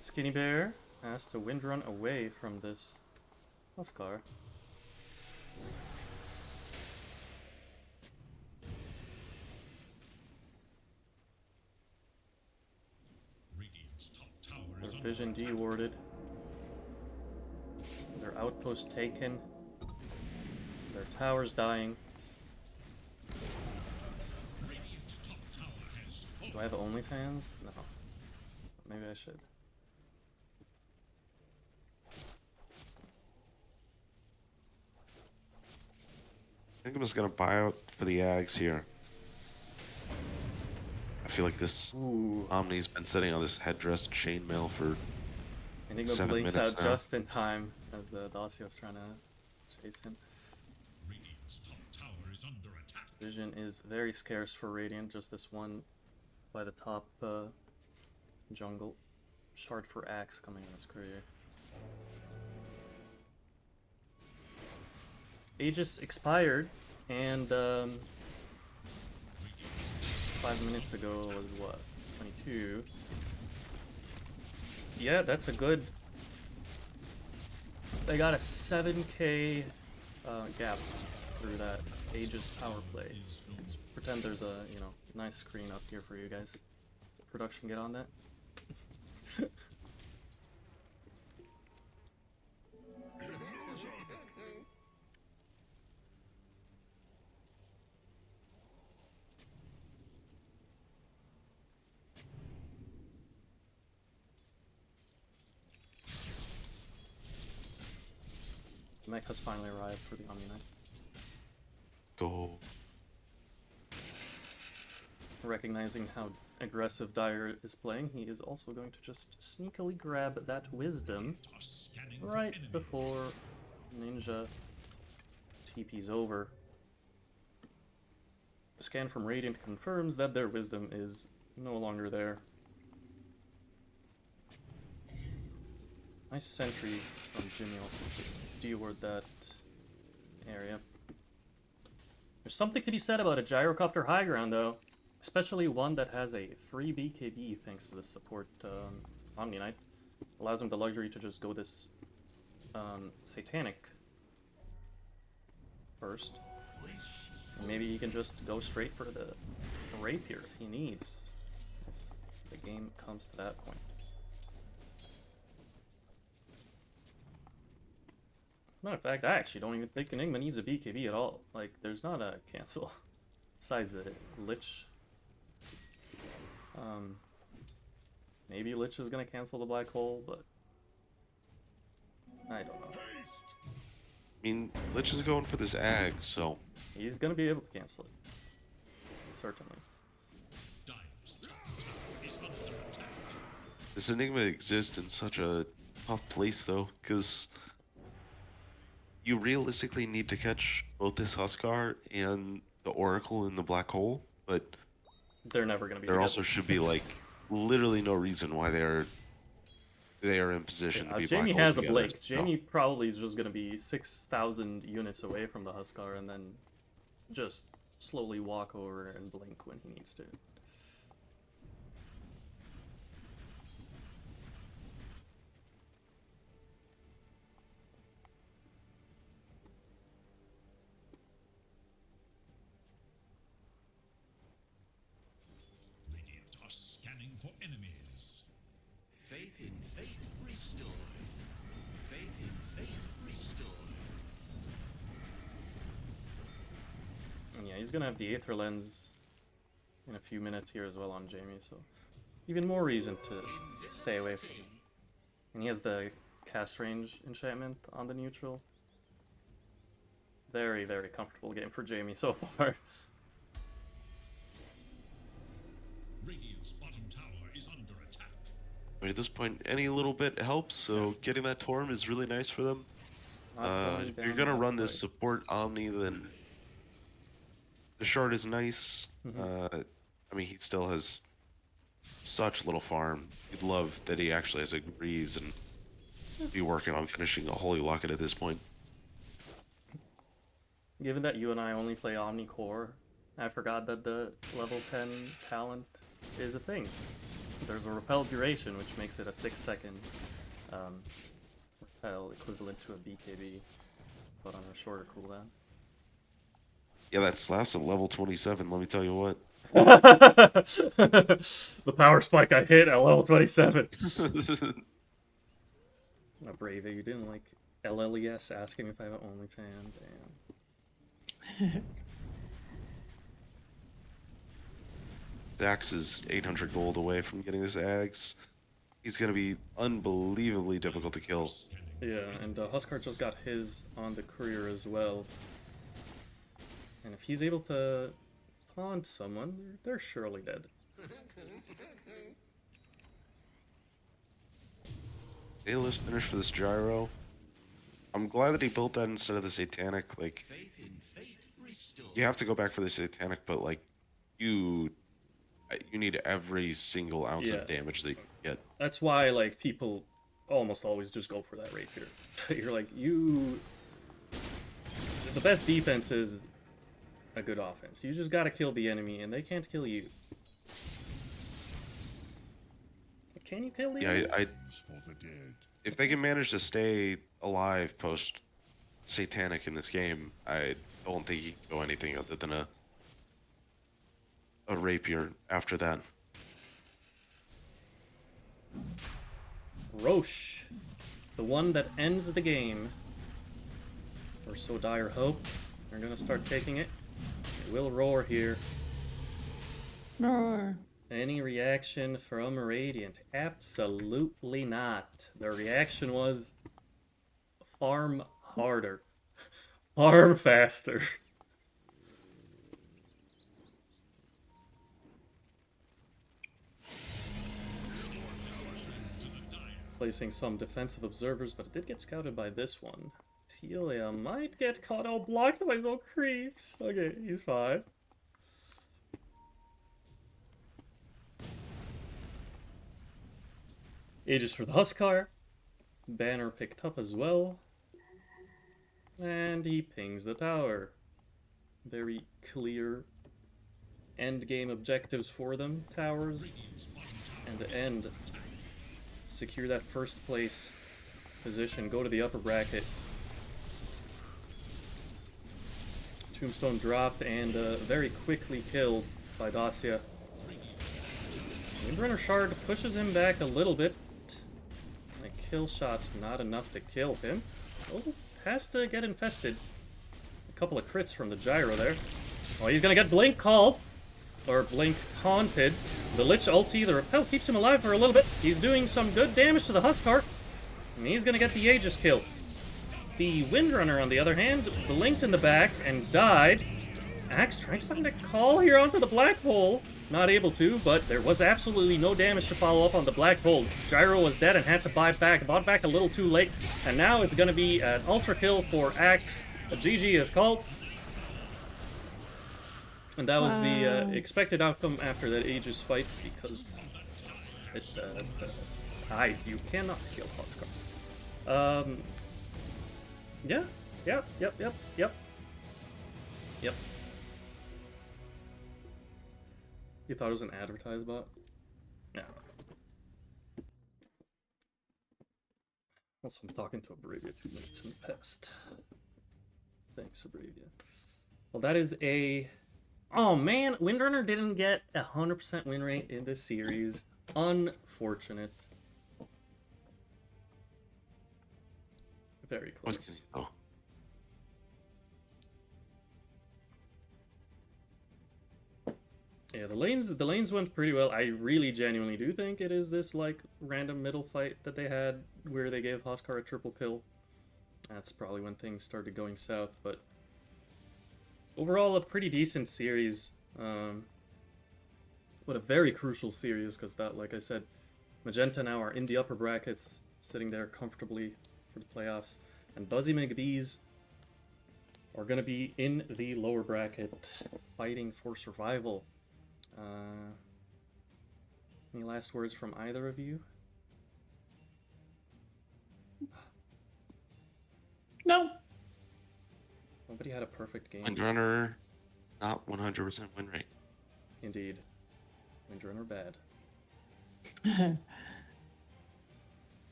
Skinny Bear has to wind run away from this Huskar. Radiant's top tower Their is under vision attack. dewarded. Their outpost taken. Their towers dying. Radiant's top tower has fallen. Do I have OnlyFans? No. Maybe I should. I think I'm just gonna buy out for the Ags here. I feel like this Ooh. Omni's been sitting on this headdress chainmail for Enigma 7 blinks minutes out now. just in time as the Dacio's trying to chase him. Radiant's top tower is under attack. Vision is very scarce for Radiant, just this one by the top jungle. Shard for Axe coming in his career. Aegis expired, and 5 minutes ago was what? 22. Yeah, that's a good. They got a 7k gap through that Aegis power play. Let's pretend there's a nice screen up here for you guys. Production, get on that. The mech has finally arrived for the Omni Knight. Go. Recognizing how aggressive Dire is playing, he is also going to just sneakily grab that wisdom Are scanning for right enemies. before Ninja TP's over. The scan from Radiant confirms that their wisdom is no longer there. Nice sentry from Jimmy also to deward that area. There's something to be said about a gyrocopter high ground though. Especially one that has a free BKB thanks to the support Omni Knight. Allows him the luxury to just go this Satanic first. And maybe he can just go straight for the Rapier if he needs. If the game comes to that point. Matter of fact, I actually don't even think Enigma needs a BKB at all. Like, there's not a cancel. Besides the Lich. Maybe Lich is gonna cancel the Black Hole, but I don't know. I mean, Lich is going for this Ag, so He's gonna be able to cancel it. Certainly. Dire's top tower is under attack. this Enigma exists in such a tough place though, because you realistically need to catch both this Huskar and the Oracle in the Black Hole, but They're never gonna be there together. also should be like literally no reason why they are in position to be Jamie Black Hole has a together, blink. so- Jamie probably is just gonna be 6,000 units away from the Huskar and then just slowly walk over and blink when he needs to. Radiant are scanning for enemies. Faith in fate restored. Faith in fate restored. And yeah, he's gonna have the Aether Lens in a few minutes here as well on Jamie, so even more reason to stay away from him. And he has the cast range enchantment on the neutral. Very, very comfortable game for Jamie so far. I mean, at this point, any little bit helps. So getting that Torm is really nice for them. Not going If you're down gonna that run this way. support Omni, then the shard is nice. I mean, he still has such little farm. You'd love that he actually has a Greaves and be working on finishing a Holy Locket at this point. Given that you and I only play Omnicore, I forgot that the level 10 talent is a thing. There's a repel duration, which makes it a 6-second repel, equivalent to a BKB, but on a shorter cooldown. Yeah, that slaps at level 27, let me tell you what. The power spike I hit at level 27. Now, Brave, you didn't like LLES asking if I have an OnlyFans. Damn. Dax is 800 gold away from getting this Axe. He's going to be unbelievably difficult to kill. Yeah, and Huskar just got his on the courier as well. And if he's able to taunt someone, they're surely dead. Daedalus finish for this Gyro. I'm glad that he built that instead of the Satanic. Like, Faith in fate restored. you have to go back for the Satanic, but like, you need every single ounce Yeah. of damage that you can get. That's why, like, people almost always just go for that rapier. You're like, the best defense is a good offense. You just gotta kill the enemy, and they can't kill you. Can you kill the enemy? Yeah, if they can manage to stay alive post Satanic in this game, I don't think he can go anything other than a rapier after that. Roche, the one that ends the game. Or so dire hope. They're gonna start taking it. It will roar here. Roar. Any reaction from Radiant? Absolutely not. The reaction was farm harder. Farm faster. Placing some defensive observers, but it did get scouted by this one. Telia might get caught out blocked by those creeps. Okay, he's fine. Aegis for the Huskar. Banner picked up as well. And he pings the tower. Very clear end game objectives for them. Towers and end. Secure that first place position. Go to the upper bracket. Tombstone dropped and very quickly killed by Dacia. Windrunner Shard pushes him back a little bit. A kill shot, not enough to kill him. Oh, has to get infested. A couple of crits from the Gyro there. Oh, he's gonna get Blink called. Or Blink taunted. The Lich ulti, the repel keeps him alive for a little bit. He's doing some good damage to the Huskar. And he's gonna get the Aegis kill. The Windrunner, on the other hand, blinked in the back and died. Axe trying to find a call here onto the Black Hole. Not able to, but there was absolutely no damage to follow up on the Black Hole. Gyro was dead and had to buy back. Bought back a little too late. And now it's going to be an ultra kill for Axe. A GG is called. And that was the expected outcome after that Aegis fight, because you cannot kill Huskar. Yeah. Yep. You thought it was an advertised bot? No. Also, I'm talking to Abravia 2 minutes in the past. Thanks, Abravia. Well, that is a... Oh, man! Windrunner didn't get a 100% win rate in this series. Unfortunate. Very close. Oh. Yeah, the lanes went pretty well. I really genuinely do think it is this like random middle fight that they had where they gave Huskar a triple kill. That's probably when things started going south, but overall a pretty decent series. But a very crucial series because that, like I said, Magenta now are in the upper brackets, sitting there comfortably for the playoffs. And Buzzy Mcbees are going to be in the lower bracket, fighting for survival. Any last words from either of you? No. Nobody had a perfect game. Windrunner, not 100% win rate. Indeed. Windrunner bad.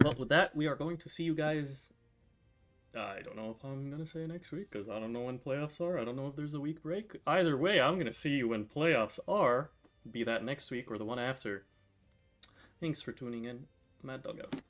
Well, with that, we are going to see you guys. I don't know if I'm going to say next week, because I don't know when playoffs are. I don't know if there's a week break. Either way, I'm going to see you when playoffs are, be that next week or the one after. Thanks for tuning in. Mad Dog out.